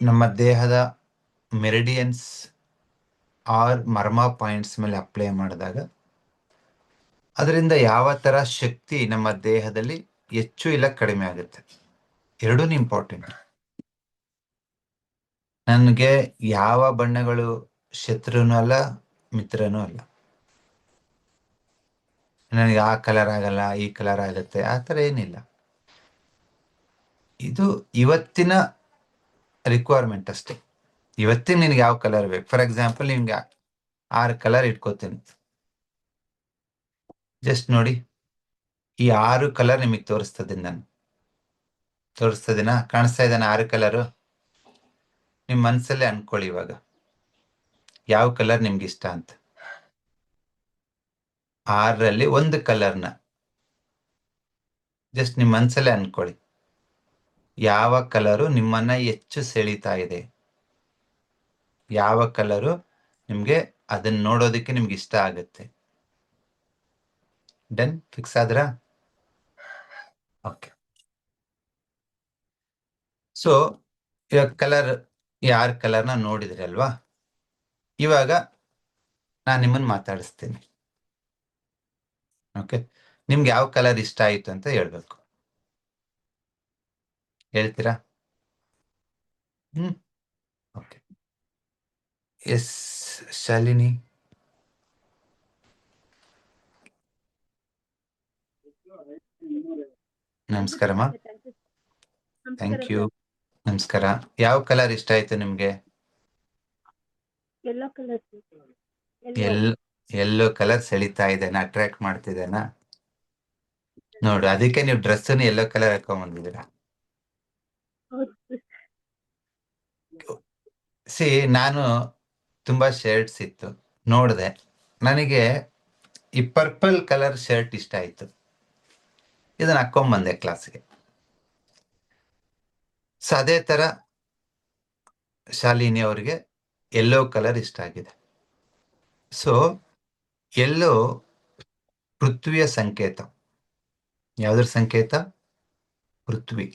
ನಮ್ಮ ದೇಹದ ಮೆರಿಡಿಯನ್ಸ್ ಆರ್ ಮರ್ಮ ಪಾಯಿಂಟ್ಸ್ ಮೇಲೆ ಅಪ್ಲೈ ಮಾಡಿದಾಗ ಅದರಿಂದ ಯಾವ ತರ ಶಕ್ತಿ ನಮ್ಮ ದೇಹದಲ್ಲಿ ಹೆಚ್ಚು ಇಲ್ಲ ಕಡಿಮೆ ಆಗುತ್ತೆ. ಎರಡೂ ಇಂಪಾರ್ಟೆಂಟ್. ನನಗೆ ಯಾವ ಬಣ್ಣಗಳು ಶತ್ರುನೂ ಅಲ್ಲ, ಮಿತ್ರನೂ ಅಲ್ಲ. ನನಗೆ ಆ ಕಲರ್ ಆಗಲ್ಲ, ಈ ಕಲರ್ ಆಗುತ್ತೆ, ಆ ಥರ ಏನಿಲ್ಲ. ಇದು ಇವತ್ತಿನ ರಿಕ್ವೈರ್ಮೆಂಟ್ ಅಷ್ಟೇ. ಇವತ್ತಿನ ನಿನ್ಗೆ ಯಾವ ಕಲರ್ ಬೇಕು. ಫಾರ್ ಎಕ್ಸಾಂಪಲ್ ನಿಮ್ಗೆ 6 ಕಲರ್ ಇಟ್ಕೋತೀನಿ. ಜಸ್ಟ್ ನೋಡಿ, ಈ 6 ಕಲರ್ ನಿಮಗೆ ತೋರಿಸ್ತದೆ. ನಾನು ತೋರಿಸ್ತದಿನ ಕಾಣಿಸ್ತಾ ಇದ್ದಾನೆ 6 ಕಲರು. ನಿಮ್ ಮನ್ಸಲ್ಲೇ ಅನ್ಕೊಳ್ಳಿ ಇವಾಗ ಯಾವ ಕಲರ್ ನಿಮ್ಗೆ ಇಷ್ಟ ಅಂತ. 6ರಲ್ಲಿ ಒಂದು ಕಲರ್ನ ಜಸ್ಟ್ ನಿಮ್ ಮನ್ಸಲ್ಲೇ ಅನ್ಕೊಳ್ಳಿ. ಯಾವ ಕಲರು ನಿಮ್ಮನ್ನ ಹೆಚ್ಚು ಸೆಳೀತಾ ಇದೆ, ಯಾವ ಕಲರು ನಿಮ್ಗೆ ಅದನ್ನ ನೋಡೋದಕ್ಕೆ ನಿಮ್ಗೆ ಇಷ್ಟ ಆಗುತ್ತೆ. ಡನ್? ಫಿಕ್ಸ್ ಆದ್ರ? ಓಕೆ. ಸೊ ಇವಾಗ ಕಲರ್, 6 ಕಲರ್ನ ನೋಡಿದ್ರಿ ಅಲ್ವಾ? ಇವಾಗ ನಾನು ನಿಮ್ಮನ್ನ ಮಾತಾಡಿಸ್ತೀನಿ. ಓಕೆ, ನಿಮ್ಗೆ ಯಾವ ಕಲರ್ ಇಷ್ಟ ಆಯ್ತು ಅಂತ ಹೇಳ್ಬೇಕು. ಹೇಳ್ತೀರಾ? ಓಕೆ. ಎಸ್ ಶಾಲಿನಿ. ನಮಸ್ಕಾರಮ್ಮ. Thank you. ನಮಸ್ಕಾರ. ಯಾವ ಕಲರ್ ಇಷ್ಟ ಆಯ್ತು ನಿಮ್ಗೆ? ಎಲ್ಲೋ ಕಲರ್ ಸೆಳಿತಾ ಇದೇನಾ, ಅಟ್ರಾಕ್ಟ್ ಮಾಡ್ತಿದ್ದೇನಾ? ನೋಡು, ಅದಕ್ಕೆ ನೀವು ಡ್ರೆಸ್ ಎಲ್ಲೋ ಕಲರ್ ಹಾಕೊಂಡ್ ಬಂದಿದ್ದೀರಾ. ಸಿ, ನಾನು ತುಂಬಾ ಶರ್ಟ್ಸ್ ಇತ್ತು ನೋಡಿದೆ, ನನಗೆ ಈ ಪರ್ಪಲ್ ಕಲರ್ ಶರ್ಟ್ ಇಷ್ಟ ಆಯ್ತು, ಇದನ್ನ ಹಾಕೊಂಡ್ ಬಂದೆ ಕ್ಲಾಸ್ಗೆ. ಸೊ ಅದೇ ತರ ಶಾಲಿನಿ ಅವ್ರಿಗೆ ಯೆಲ್ಲೋ ಕಲರ್ ಇಷ್ಟ ಆಗಿದೆ. ಸೊ ಯೆಲ್ಲೋ ಪೃಥ್ವಿಯ ಸಂಕೇತ. ಯಾವ್ದ್ರ ಸಂಕೇತ? ಪೃಥ್ವಿ,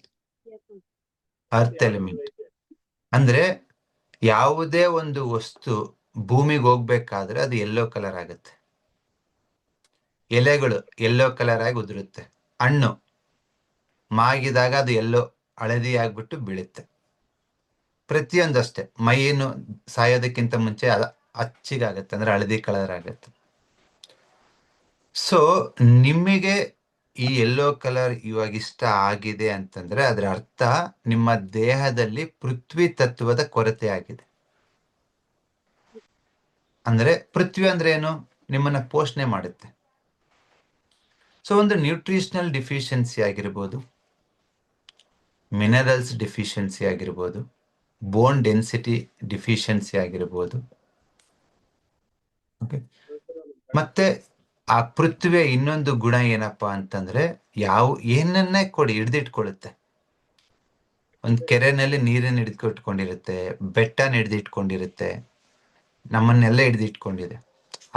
ಅರ್ತ್ ಎಲಿಮೆಂಟ್. ಅಂದ್ರೆ ಯಾವುದೇ ಒಂದು ವಸ್ತು ಭೂಮಿಗೆ ಹೋಗ್ಬೇಕಾದ್ರೆ ಅದು ಯೆಲ್ಲೋ ಕಲರ್ ಆಗುತ್ತೆ. ಎಲೆಗಳು ಯೆಲ್ಲೋ ಕಲರ್ ಆಗಿ ಉದುರುತ್ತೆ. ಹಣ್ಣು ಮಾಗಿದಾಗ ಅದು ಯೆಲ್ಲೋ ಹಳದಿ ಆಗ್ಬಿಟ್ಟು ಬೀಳುತ್ತೆ. ಪ್ರತಿಯೊಂದಷ್ಟೇ, ಮೈಯನ್ನು ಸಾಯೋದಕ್ಕಿಂತ ಮುಂಚೆ ಹಚ್ಚಿಗಾಗತ್ತೆ, ಅಂದ್ರೆ ಹಳದಿ ಕಲರ್ ಆಗುತ್ತೆ. ಸೊ ನಿಮಗೆ ಈ ಯೆಲ್ಲೋ ಕಲರ್ ಇವಾಗ ಇಷ್ಟ ಆಗಿದೆ ಅಂತಂದ್ರೆ ಅದರ ಅರ್ಥ ನಿಮ್ಮ ದೇಹದಲ್ಲಿ ಪೃಥ್ವಿ ತತ್ವದ ಕೊರತೆ ಆಗಿದೆ. ಅಂದ್ರೆ ಪೃಥ್ವಿ ಅಂದ್ರೆ ಏನು? ನಿಮ್ಮನ್ನ ಪೋಷಣೆ ಮಾಡುತ್ತೆ. ಸೊ ಒಂದು ನ್ಯೂಟ್ರಿಷನಲ್ ಡಿಫಿಷಿಯನ್ಸಿ ಆಗಿರ್ಬೋದು, ಮಿನರಲ್ಸ್ ಡಿಫಿಷಿಯನ್ಸಿ ಆಗಿರ್ಬೋದು, ಬೋನ್ ಡೆನ್ಸಿಟಿ ಡಿಫಿಷಿಯನ್ಸಿ ಆಗಿರ್ಬೋದು. ಓಕೆ. ಮತ್ತೆ ಆ ಪೃಥ್ವಿಯ ಇನ್ನೊಂದು ಗುಣ ಏನಪ್ಪಾ ಅಂತಂದ್ರೆ, ಏನನ್ನೇ ಕೊಡಿ ಹಿಡ್ದಿಟ್ಕೊಳ್ಳುತ್ತೆ. ಒಂದ್ ಕೆರೆನಲ್ಲಿ ನೀರನ್ನು ಹಿಡಿದಿಟ್ಕೊಂಡಿರುತ್ತೆ, ಬೆಟ್ಟನ ಹಿಡಿದಿಟ್ಕೊಂಡಿರುತ್ತೆ, ನಮ್ಮನ್ನೆಲ್ಲ ಹಿಡಿದಿಟ್ಕೊಂಡಿದೆ.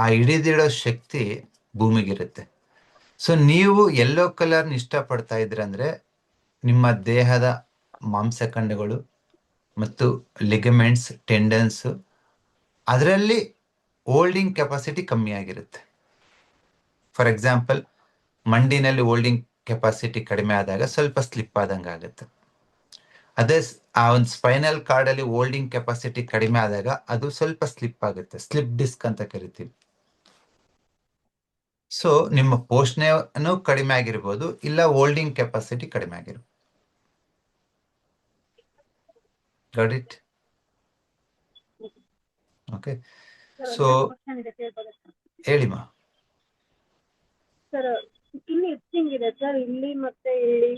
ಆ ಹಿಡಿದಿಡೋ ಶಕ್ತಿ ಭೂಮಿಗಿರುತ್ತೆ. ಸೊ ನೀವು ಯೆಲ್ಲೋ ಕಲರ್ನ ಇಷ್ಟಪಡ್ತಾ ಇದ್ರಂದ್ರೆ ನಿಮ್ಮ ದೇಹದ ಮಾಂಸಖಂಡಗಳು ಮತ್ತು ಲಿಗಮೆಂಟ್ಸ್, ಟೆಂಡನ್ಸ್, ಅದರಲ್ಲಿ ಹೋಲ್ಡಿಂಗ್ ಕೆಪಾಸಿಟಿ ಕಮ್ಮಿ ಆಗಿರುತ್ತೆ. ಫಾರ್ ಎಕ್ಸಾಂಪಲ್, ಮಂಡಿನಲ್ಲಿ ಹೋಲ್ಡಿಂಗ್ ಕೆಪಾಸಿಟಿ ಕಡಿಮೆ ಆದಾಗ ಸ್ವಲ್ಪ ಸ್ಲಿಪ್ ಆದಂಗೆ ಆಗುತ್ತೆ. ಅದೇ ಆ ಒಂದು ಸ್ಪೈನಲ್ ಕಾರ್ಡ್ ಅಲ್ಲಿ ಹೋಲ್ಡಿಂಗ್ ಕೆಪಾಸಿಟಿ ಕಡಿಮೆ ಆದಾಗ ಅದು ಸ್ವಲ್ಪ ಸ್ಲಿಪ್ ಆಗುತ್ತೆ, ಸ್ಲಿಪ್ ಡಿಸ್ಕ್ ಅಂತ ಕರಿತೀವಿ. ಸೊ ನಿಮ್ಮ ಪೋಷಣೆನೂ ಕಡಿಮೆ ಆಗಿರ್ಬೋದು, ಇಲ್ಲ ಹೋಲ್ಡಿಂಗ್ ಕೆಪಾಸಿಟಿ ಕಡಿಮೆ ಆಗಿರ್ಬೋದು. Got it? ಓಕೆ. ಸೊ ಹೇಳಿಮಾ. ಸರ್, ಇಲ್ಲಿ ಇಚ್ಚಿಂಗ್ ಇದೆ ಸರ್, ಇಲ್ಲಿ ಮತ್ತೆ ಇಲ್ಲಿ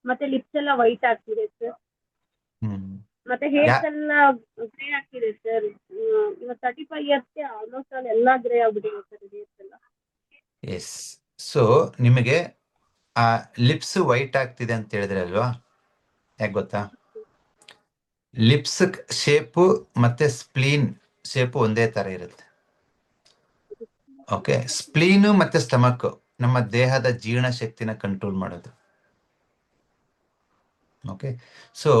ಮತ್ತೆ ಲಿಪ್ಸ್ ಎಲ್ಲ ವೈಟ್ ಆಗ್ತಿದೆ ಸರ್, ಮತ್ತೆ ಹೇರ್ಸ್ ಎಲ್ಲ ಗ್ರೇ ಆಗ್ತಿದೆ ಸರ್. ಇವಾಗ 35 ಇಯರ್ಸ್ಗೆ ಆಲ್ಮೋಸ್ಟ್ ಆಲ್ ಎಲ್ಲ ಗ್ರೇ ಆಗ್ಬಿಟ್ಟಿದೆ ಸರ್ ಹೇರ್ಸ್ ಎಲ್ಲ. ಎಸ್. ಸೊ ನಿಮಗೆ ಆ ಲಿಪ್ಸ್ ವೈಟ್ ಆಗ್ತಿದೆ ಅಂತ ಹೇಳಿದ್ರೆ ಅಲ್ವಾ, ಯಾಕೆ ಗೊತ್ತಾ? ಲಿಪ್ಸ್ ಶೇಪು ಮತ್ತೆ ಸ್ಪ್ಲೀನ್ ಶೇಪು ಒಂದೇ ತರ ಇರುತ್ತೆ. ಓಕೆ. ಸ್ಪ್ಲೀನು ಮತ್ತೆ ಸ್ಟಮಕ್ ನಮ್ಮ ದೇಹದ ಜೀರ್ಣಶಕ್ತಿನ ಕಂಟ್ರೋಲ್ ಮಾಡೋದು. ಓಕೆ. ಸೊ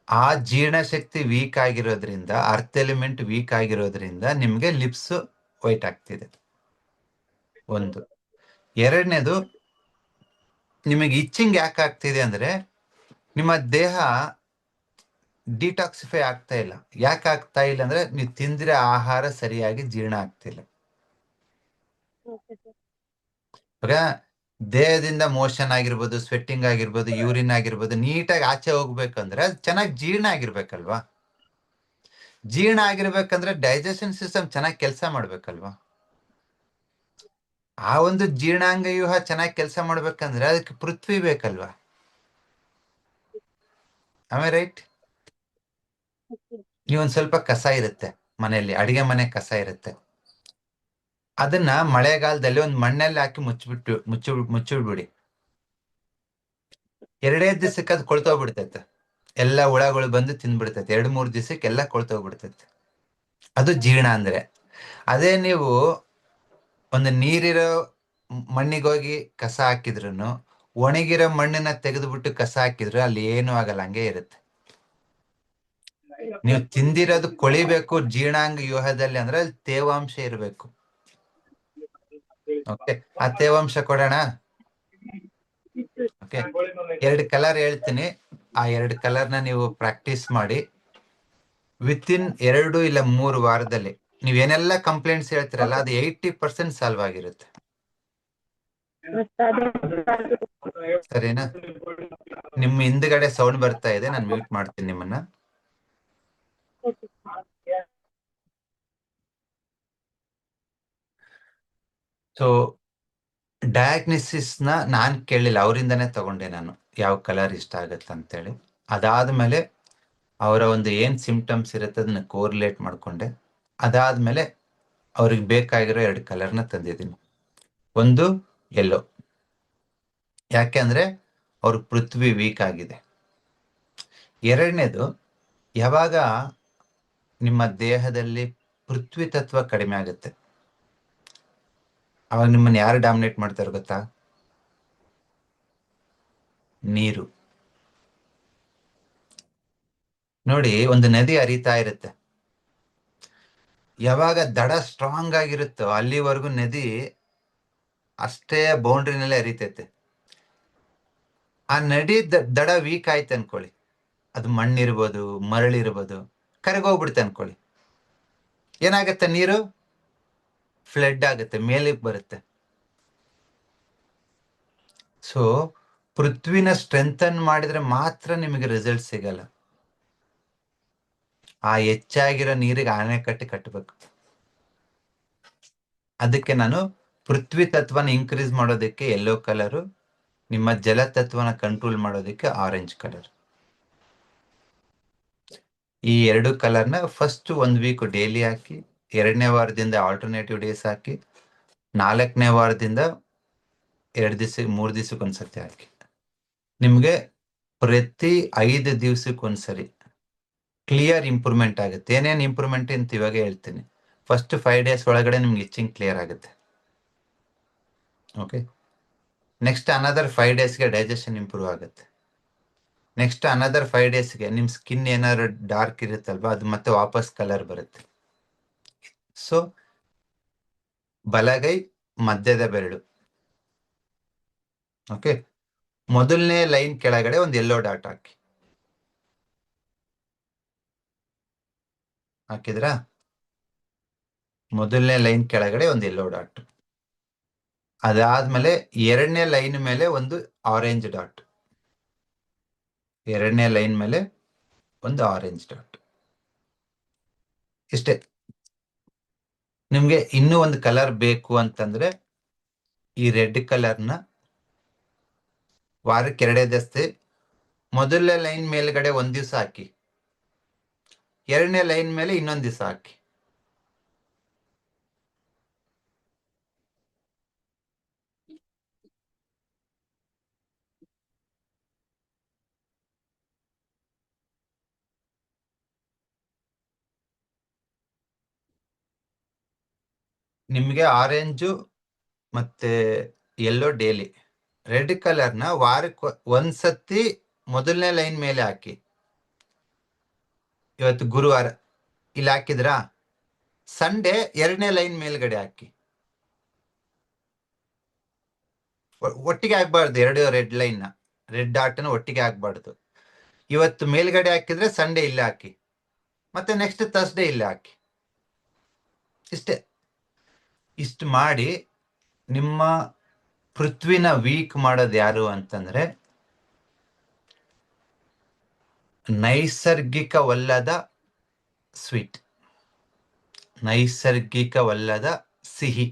ಆ ಜೀರ್ಣಶಕ್ತಿ ವೀಕ್ ಆಗಿರೋದ್ರಿಂದ, ಅರ್ತ್ ಎಲಿಮೆಂಟ್ ವೀಕ್ ಆಗಿರೋದ್ರಿಂದ ನಿಮ್ಗೆ ಲಿಪ್ಸ್ ವೈಟ್ ಆಗ್ತಿದೆ. ಒಂದು. ಎರಡನೇದು, ನಿಮಗೆ ಇಚ್ಚಿಂಗ್ ಯಾಕೆ ಆಗ್ತಿದೆ ಅಂದ್ರೆ ನಿಮ್ಮ ದೇಹ ಡಿಟಾಕ್ಸಿಫೈ ಆಗ್ತಾ ಇಲ್ಲ. ಯಾಕೆ ಆಗ್ತಾ ಇಲ್ಲ ಅಂದ್ರೆ ನೀವು ತಿಂದಿರೋ ಆಹಾರ ಸರಿಯಾಗಿ ಜೀರ್ಣ ಆಗ್ತಿಲ್ಲ. ಇವಾಗ ದೇಹದಿಂದ ಮೋಷನ್ ಆಗಿರ್ಬೋದು, ಸ್ವೆಟ್ಟಿಂಗ್ ಆಗಿರ್ಬೋದು, ಯೂರಿನ್ ಆಗಿರ್ಬೋದು, ನೀಟಾಗಿ ಆಚೆ ಹೋಗ್ಬೇಕಂದ್ರೆ ಅದು ಚೆನ್ನಾಗಿ ಜೀರ್ಣ ಆಗಿರ್ಬೇಕಲ್ವಾ. ಜೀರ್ಣ ಆಗಿರ್ಬೇಕಂದ್ರೆ ಡೈಜೆಷನ್ ಸಿಸ್ಟಮ್ ಚೆನ್ನಾಗಿ ಕೆಲಸ ಮಾಡ್ಬೇಕಲ್ವಾ. ಆ ಒಂದು ಜೀರ್ಣಾಂಗ ವ್ಯೂಹ ಚೆನ್ನಾಗಿ ಕೆಲಸ ಮಾಡ್ಬೇಕಂದ್ರೆ ಅದಕ್ಕೆ ಪೃಥ್ವಿ ಬೇಕಲ್ವಾ. ಆಮೇಲೆ ರೈಟ್, ನೀವೊಂದ್ ಸ್ವಲ್ಪ ಕಸ ಇರುತ್ತೆ ಮನೆಯಲ್ಲಿ, ಅಡಿಗೆ ಮನೆ ಕಸ ಇರುತ್ತೆ, ಅದನ್ನ ಮಳೆಗಾಲದಲ್ಲಿ ಒಂದು ಮಣ್ಣಲ್ಲಿ ಹಾಕಿ ಮುಚ್ಚಿಬಿಡ್ಬಿಡಿ. 2 ದಿವಸಕ್ಕೆ ಅದು ಕೊಳ್ತೋಗ್ಬಿಡ್ತೈತೆ. ಎಲ್ಲ ಹುಳಗಳು ಬಂದು ತಿಂದ್ಬಿಡ್ತೈತೆ. 2-3 ದಿವಸಕ್ಕೆ ಎಲ್ಲ ಕೊಳ್ತೋಗ್ಬಿಡ್ತೈತೆ. ಅದು ಜೀರ್ಣ ಅಂದ್ರೆ. ಅದೇ ನೀವು ಒಂದು ನೀರಿರೋ ಮಣ್ಣಿಗೋಗಿ ಕಸ ಹಾಕಿದ್ರು, ಒಣಗಿರೋ ಮಣ್ಣನ್ನ ತೆಗೆದುಬಿಟ್ಟು ಕಸ ಹಾಕಿದ್ರು ಅಲ್ಲಿ ಏನು ಆಗಲ್ಲ, ಹಂಗೆ ಇರುತ್ತೆ. ನೀವು ತಿಂದಿರೋದು ಕೊಳಿಬೇಕು ಜೀರ್ಣಾಂಗ ವ್ಯೂಹದಲ್ಲಿ ಅಂದ್ರೆ ಅಲ್ಲಿ ತೇವಾಂಶ ಇರಬೇಕು. ಓಕೆ, ಆ ತೇವಾಂಶ ಕೊಡೋಣ. ಓಕೆ, 2 ಕಲರ್ ಹೇಳ್ತೀನಿ. ಆ 2 ಕಲರ್ನ ನೀವು ಪ್ರಾಕ್ಟೀಸ್ ಮಾಡಿ. ವಿತಿನ್ 2 ಇಲ್ಲ 3 ವಾರದಲ್ಲಿ ನೀವೇನೆಲ್ಲ ಕಂಪ್ಲೇಂಟ್ಸ್ ಹೇಳ್ತಿರಲ್ಲ ಅದು 80% ಸಾಲ್ವ್ ಆಗಿರುತ್ತೆ. ಸರಿನಾ? ನಿಮ್ಮ ಹಿಂದ್ಗಡೆ ಸೌಂಡ್ ಬರ್ತಾ ಇದೆ, ನಾನು ಮ್ಯೂಟ್ ಮಾಡ್ತೀನಿ ನಿಮ್ಮನ್ನ. ಸೊ ಡಯಾಗ್ನಿಸಿಸ್ನ ನಾನು ಕೇಳಿಲ್ಲ, ಅವರಿಂದನೇ ತಗೊಂಡೆ ನಾನು ಯಾವ ಕಲರ್ ಇಷ್ಟ ಆಗತ್ತೆ ಅಂತೇಳಿ. ಅದಾದ್ಮೇಲೆ ಅವರ ಒಂದು ಏನ್ ಸಿಂಪ್ಟಮ್ಸ್ ಇರುತ್ತೆ ಅದನ್ನ ಕೋರಿಲೇಟ್ ಮಾಡ್ಕೊಂಡೆ. ಅದಾದ್ಮೇಲೆ ಅವ್ರಿಗೆ ಬೇಕಾಗಿರೋ 2 ಕಲರ್ನ ತಂದಿದ್ದೀನಿ. ಒಂದು ಯೆಲ್ಲೋ, ಯಾಕೆ ಅಂದ್ರೆ ಅವ್ರ ಪೃಥ್ವಿ ವೀಕ್ ಆಗಿದೆ. ಎರಡನೇದು, ಯಾವಾಗ ನಿಮ್ಮ ದೇಹದಲ್ಲಿ ಪೃಥ್ವಿ ತತ್ವ ಕಡಿಮೆ ಆಗುತ್ತೆ ಅವಾಗ ನಿಮ್ಮನ್ನ ಯಾರು ಡಾಮಿನೇಟ್ ಮಾಡ್ತಾರೆ ಗೊತ್ತಾ? ನೀರು. ನೋಡಿ, ಒಂದು ನದಿ ಹರಿತಾ ಇರುತ್ತೆ, ಯಾವಾಗ ದಡ ಸ್ಟ್ರಾಂಗ್ ಆಗಿರುತ್ತೋ ಅಲ್ಲಿವರೆಗೂ ನದಿ ಅಷ್ಟೇ ಬೌಂಡ್ರಿನಲ್ಲೇ ಹರಿತೈತೆ. ಆ ನದಿ ದಡ ವೀಕ್ ಆಯ್ತು ಅನ್ಕೊಳ್ಳಿ, ಅದು ಮಣ್ಣಿರ್ಬೋದು, ಮರಳಿರ್ಬೋದು, ಕರಗೋಗ್ಬಿಡುತ್ತೆ ಅನ್ಕೊಳ್ಳಿ, ಏನಾಗತ್ತೆ? ನೀರು ಫ್ಲಡ್ ಆಗುತ್ತೆ, ಮೇಲಕ್ಕೆ ಬರುತ್ತೆ. ಸೊ ಪೃಥ್ವಿನ ಸ್ಟ್ರೆಂಥನ್ ಮಾಡಿದ್ರೆ ಮಾತ್ರ ನಿಮಗೆ ರಿಸಲ್ಟ್ ಸಿಗಲ್ಲ. ಆ ಹೆಚ್ಚಾಗಿರೋ ನೀರಿಗೆ ಆಣೆಕಟ್ಟಿ ಕಟ್ಟಬೇಕು. ಅದಕ್ಕೆ ನಾನು ಪೃಥ್ವಿ ತತ್ವನ ಇನ್ಕ್ರೀಸ್ ಮಾಡೋದಕ್ಕೆ ಯೆಲ್ಲೋ ಕಲರು, ನಿಮ್ಮ ಜಲ ತತ್ವನ ಕಂಟ್ರೋಲ್ ಮಾಡೋದಕ್ಕೆ ಆರೆಂಜ್ ಕಲರ್. ಈ 2 ಕಲರ್ನ ಫಸ್ಟ್ 1 ವೀಕ್ ಡೈಲಿ ಹಾಕಿ, 2ನೇ ವಾರದಿಂದ ಆಲ್ಟರ್ನೇಟಿವ್ ಡೇಸ್ ಹಾಕಿ, 4ನೇ ವಾರದಿಂದ 2 ದಿವಸ 3 ದಿವಸಕ್ಕೊಂದ್ಸತಿ ಹಾಕಿ. ನಿಮ್ಗೆ ಪ್ರತಿ 5 ದಿವಸಕ್ಕೊಂದ್ಸರಿ ಕ್ಲಿಯರ್ ಇಂಪ್ರೂವ್ಮೆಂಟ್ ಆಗುತ್ತೆ. ಏನೇನು ಇಂಪ್ರೂವ್ಮೆಂಟ್ ಅಂತ ಇವಾಗ ಹೇಳ್ತೀನಿ. ಫಸ್ಟ್ 5 ಡೇಸ್ ಒಳಗಡೆ ನಿಮ್ಗೆ ಇಚ್ಚಿಂಗ್ ಕ್ಲಿಯರ್ ಆಗುತ್ತೆ. ಓಕೆ, ನೆಕ್ಸ್ಟ್ ಅನದರ್ 5 ಡೇಸ್ಗೆ ಡೈಜೆಷನ್ ಇಂಪ್ರೂವ್ ಆಗುತ್ತೆ. ನೆಕ್ಸ್ಟ್ ಅನದರ್ 5 ಡೇಸ್ಗೆ ನಿಮ್ ಸ್ಕಿನ್ ಏನಾದ್ರು ಡಾರ್ಕ್ ಇರುತ್ತಲ್ವಾ ಅದು ಮತ್ತೆ ವಾಪಸ್ ಕಲರ್ ಬರುತ್ತೆ. ಸೊ ಬಲಗೈ ಮಧ್ಯದ ಬೆರಳು, ಓಕೆ, ಮೊದಲನೇ ಲೈನ್ ಕೆಳಗಡೆ ಒಂದು ಯೆಲ್ಲೋ ಡಾಟ್ ಹಾಕಿ. ಹಾಕಿದ್ರಾ? ಮೊದಲನೇ ಲೈನ್ ಕೆಳಗಡೆ ಒಂದು ಯೆಲ್ಲೋ ಡಾಟ್. ಅದಾದ್ಮೇಲೆ 2ನೇ ಲೈನ್ ಮೇಲೆ ಒಂದು ಆರೆಂಜ್ ಡಾಟ್. 2ನೇ ಲೈನ್ ಮೇಲೆ ಒಂದು ಆರೆಂಜ್ ಡಾಟ್. ಇಷ್ಟೇ. ನಿಮ್ಗೆ ಇನ್ನೂ ಒಂದು ಕಲರ್ ಬೇಕು ಅಂತಂದ್ರೆ ಈ ರೆಡ್ ಕಲರ್ನ ವಾರಕ್ಕೆ 2 ದಿವಸ ಮೊದಲನೇ ಲೈನ್ ಮೇಲ್ಗಡೆ 1 ದಿವಸ ಹಾಕಿ, 2ನೇ ಲೈನ್ ಮೇಲೆ ಇನ್ನೊಂದು ದಿವಸ ಹಾಕಿ. ನಿಮ್ಗೆ ಆರೆಂಜು ಮತ್ತೆ ಯೆಲ್ಲೋ ಡೈಲಿ, ರೆಡ್ ಕಲರ್ನ ವಾರಕ್ಕೆ ಒಂದ್ಸತಿ ಮೊದಲನೇ ಲೈನ್ ಮೇಲೆ ಹಾಕಿ, ಇವತ್ತು ಗುರುವಾರ, ಇಲ್ಲಿ ಹಾಕಿದ್ರಾ? ಸಂಡೇ 2ನೇ ಲೈನ್ ಮೇಲ್ಗಡೆ ಹಾಕಿ. ಒಟ್ಟಿಗೆ ಆಗ್ಬಾರ್ದು, ಎರಡು ರೆಡ್ ಲೈನ್ ರೆಡ್ ಡಾಟ್ನ ಒಟ್ಟಿಗೆ ಆಗ್ಬಾರ್ದು. ಇವತ್ತು ಮೇಲ್ಗಡೆ ಹಾಕಿದ್ರೆ ಸಂಡೇ ಇಲ್ಲೇ ಹಾಕಿ, ಮತ್ತೆ ನೆಕ್ಸ್ಟ್ ಥರ್ಸ್ಡೇ ಇಲ್ಲೇ ಹಾಕಿ. ಇಷ್ಟೇ. ಇಷ್ಟು ಮಾಡಿ ನಿಮ್ಮ ಪೃಥ್ವಿನ ವೀಕ್ ಮಾಡೋದು ಯಾರು ಅಂತಂದ್ರೆ ನೈಸರ್ಗಿಕವಲ್ಲದ ಸ್ವೀಟ್, ನೈಸರ್ಗಿಕವಲ್ಲದ ಸಿಹಿ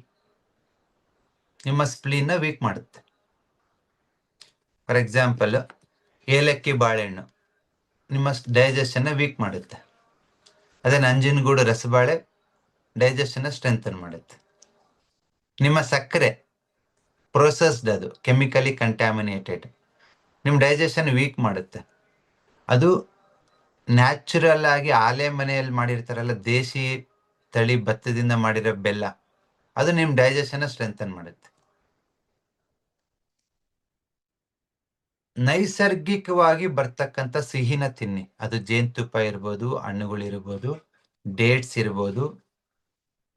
ನಿಮ್ಮ ಸ್ಪ್ಲೀನ್ ನ ವೀಕ್ ಮಾಡುತ್ತೆ. ಫಾರ್ ಎಕ್ಸಾಂಪಲ್, ಏಲಕ್ಕಿ ಬಾಳೆಹಣ್ಣು ನಿಮ್ಮ ಡೈಜೆಷನ್ ವೀಕ್ ಮಾಡುತ್ತೆ. ಅದೇ ನಂಜನಗೂಡು ರಸಬಾಳೆ ಡೈಜೆಷನ್ ಸ್ಟ್ರೆಂಥನ್ ಮಾಡುತ್ತೆ. ನಿಮ್ಮ ಸಕ್ಕರೆ ಪ್ರೊಸೆಸ್ಡ್, ಅದು ಕೆಮಿಕಲಿ ಕಂಟ್ಯಾಮಿನೇಟೆಡ್, ನಿಮ್ಮ ಡೈಜೆಷನ್ ವೀಕ್ ಮಾಡುತ್ತೆ. ಅದು ನ್ಯಾಚುರಲ್ ಆಗಿ ಆಲೆ ಮನೆಯಲ್ಲಿ ಮಾಡಿರ್ತಾರಲ್ಲ, ದೇಶಿ ತಳಿ ಭತ್ತದಿಂದ ಮಾಡಿರೋ ಬೆಲ್ಲ, ಅದು ನಿಮ್ಮ ಡೈಜೆಷನ್ ಸ್ಟ್ರೆಂಥನ್ ಮಾಡುತ್ತೆ. ನೈಸರ್ಗಿಕವಾಗಿ ಬರ್ತಕ್ಕಂಥ ಸಿಹಿನ ತಿನ್ನಿ. ಅದು ಜೇನುತುಪ್ಪ ಇರ್ಬೋದು, ಹಣ್ಣುಗಳಿರ್ಬೋದು, ಡೇಟ್ಸ್ ಇರ್ಬೋದು,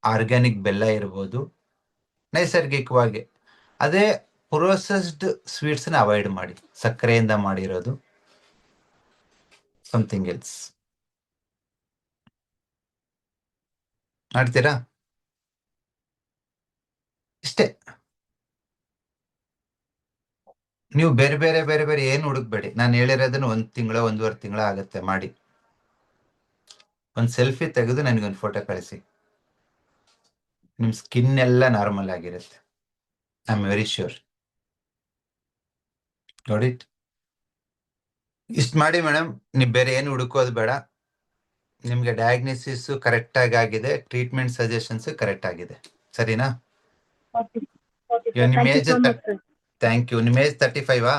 ಆರ್ಗ್ಯಾನಿಕ್ ಬೆಲ್ಲ ಇರ್ಬೋದು, ನೈಸರ್ಗಿಕವಾಗಿ. ಅದೇ ಪ್ರೊಸೆಸ್ಡ್ ಸ್ವೀಟ್ಸ್ನ ಅವಾಯ್ಡ್ ಮಾಡಿ, ಸಕ್ಕರೆಯಿಂದ ಮಾಡಿರೋದು, ಸಮಥಿಂಗ್ ಎಲ್ಸ್. ಮಾಡ್ತೀರಾ? ಇಷ್ಟೇ. ನೀವು ಬೇರೆ ಬೇರೆ ಬೇರೆ ಬೇರೆ ಏನು ಹುಡುಕ್ಬೇಡಿ. ನಾನು ಹೇಳಿರೋದನ್ನ 1 ತಿಂಗಳ 1.5 ತಿಂಗಳ ಆಗುತ್ತೆ ಮಾಡಿ. ಒಂದು ಸೆಲ್ಫಿ ತೆಗೆದು ನನಗೊಂದು ಫೋಟೋ ಕಳಿಸಿ, ನಿಮ್ ಸ್ಕಿನ್ ಎಲ್ಲ ನಾರ್ಮಲ್ ಆಗಿರುತ್ತೆ. I am very sure. ನೋಡಿ, ಇಷ್ಟು ಮಾಡಿ ಮೇಡಮ್. ನೀವು ಬೇರೆ ಏನು ಹುಡುಕೋದು ಬೇಡ. ನಿಮ್ಗೆ ಡಯಾಗ್ನೋಸಿಸ್ ಕರೆಕ್ಟ್ ಆಗಿದೆ, ಟ್ರೀಟ್ಮೆಂಟ್ ಸಜೆಷನ್ಸ್ ಕರೆಕ್ಟ್ ಆಗಿದೆ. ಸರಿನಾ? ನಿಮ್ಮ ಏಜ್, ಥ್ಯಾಂಕ್ ಯು. ನಿಮ್ಮ ಏಜ್ 35ಆ?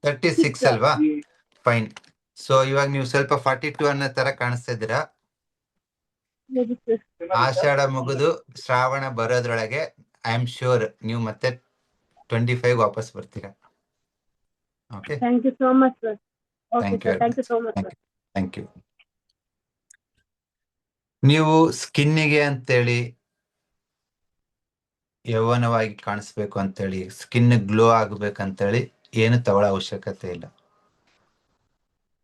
36 ಅಲ್ವಾ? ಫೈನ್. ಸೊ ಇವಾಗ ನೀವು ಸ್ವಲ್ಪ 42 ಅನ್ನೋ ತರ ಕಾಣಿಸ್ತಾ ಇದ್ದೀರಾ. ಆಷಾಢ ಮುಗಿದು ಶ್ರಾವಣ ಬರೋದ್ರೊಳಗೆ ಐ ಆಮ್ ಶ್ಯೂರ್ ನೀವು ಮತ್ತೆ 25 ವಾಪಸ್ ಬರ್ತೀರಾ. Okay, thank you so much sir. Thank you. ನೀವು ಸ್ಕಿನ್ನಿಗೆ ಅಂತೇಳಿ, ಯೌವನವಾಗಿ ಕಾಣಿಸ್ಬೇಕು ಅಂತೇಳಿ, ಸ್ಕಿನ್ ಗ್ಲೋ ಆಗ್ಬೇಕಂತೇಳಿ ಏನು ತಗೊಳ್ಳೋ ಅವಶ್ಯಕತೆ ಇಲ್ಲ.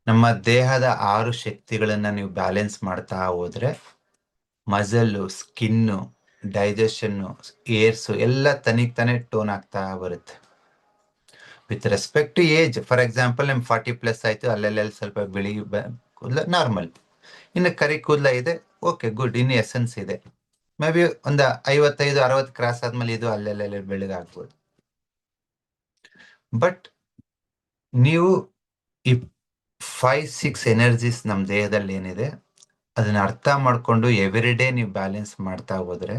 ನಮ್ಮ ದೇಹದ 6 ಶಕ್ತಿಗಳನ್ನ ನೀವು ಬ್ಯಾಲೆನ್ಸ್ ಮಾಡ್ತಾ ಹೋದ್ರೆ ಮಸಲ್ಲು, ಸ್ಕಿನ್ನು, ಡೈಜೆಷನ್ನು, ಏರ್ಸು ಎಲ್ಲ ತನಿಗ್ ತಾನೇ ಟೋನ್ ಆಗ್ತಾ ಬರುತ್ತೆ. With respect to age. For example, ನಿಮ್ 40+ ಆಯ್ತು, ಅಲ್ಲೆಲ್ಲ ಸ್ವಲ್ಪ ಬಿಳಿ ಕೂದಲ ನಾರ್ಮಲ್, ಇನ್ನು ಕರಿ ಕೂದಲ ಇದೆ, ಓಕೆ ಗುಡ್, ಇನ್ನು ಎಸೆನ್ಸ್ ಇದೆ. ಮೇ ಬಿ ಒಂದು 55-60 ಕ್ರಾಸ್ ಆದ್ಮೇಲೆ ಇದು ಅಲ್ಲೆಲ್ಲ ಬೆಳಗಾಗ್ಬೋದು. ಬಟ್ ನೀವು ಈ 5-6 ಎನರ್ಜೀಸ್ ನಮ್ಮ ದೇಹದಲ್ಲಿ ಏನಿದೆ ಅದನ್ನ ಅರ್ಥ ಮಾಡ್ಕೊಂಡು ಎವ್ರಿ ಡೇ ನೀವು ಬ್ಯಾಲೆನ್ಸ್ ಮಾಡ್ತಾ ಹೋದ್ರೆ,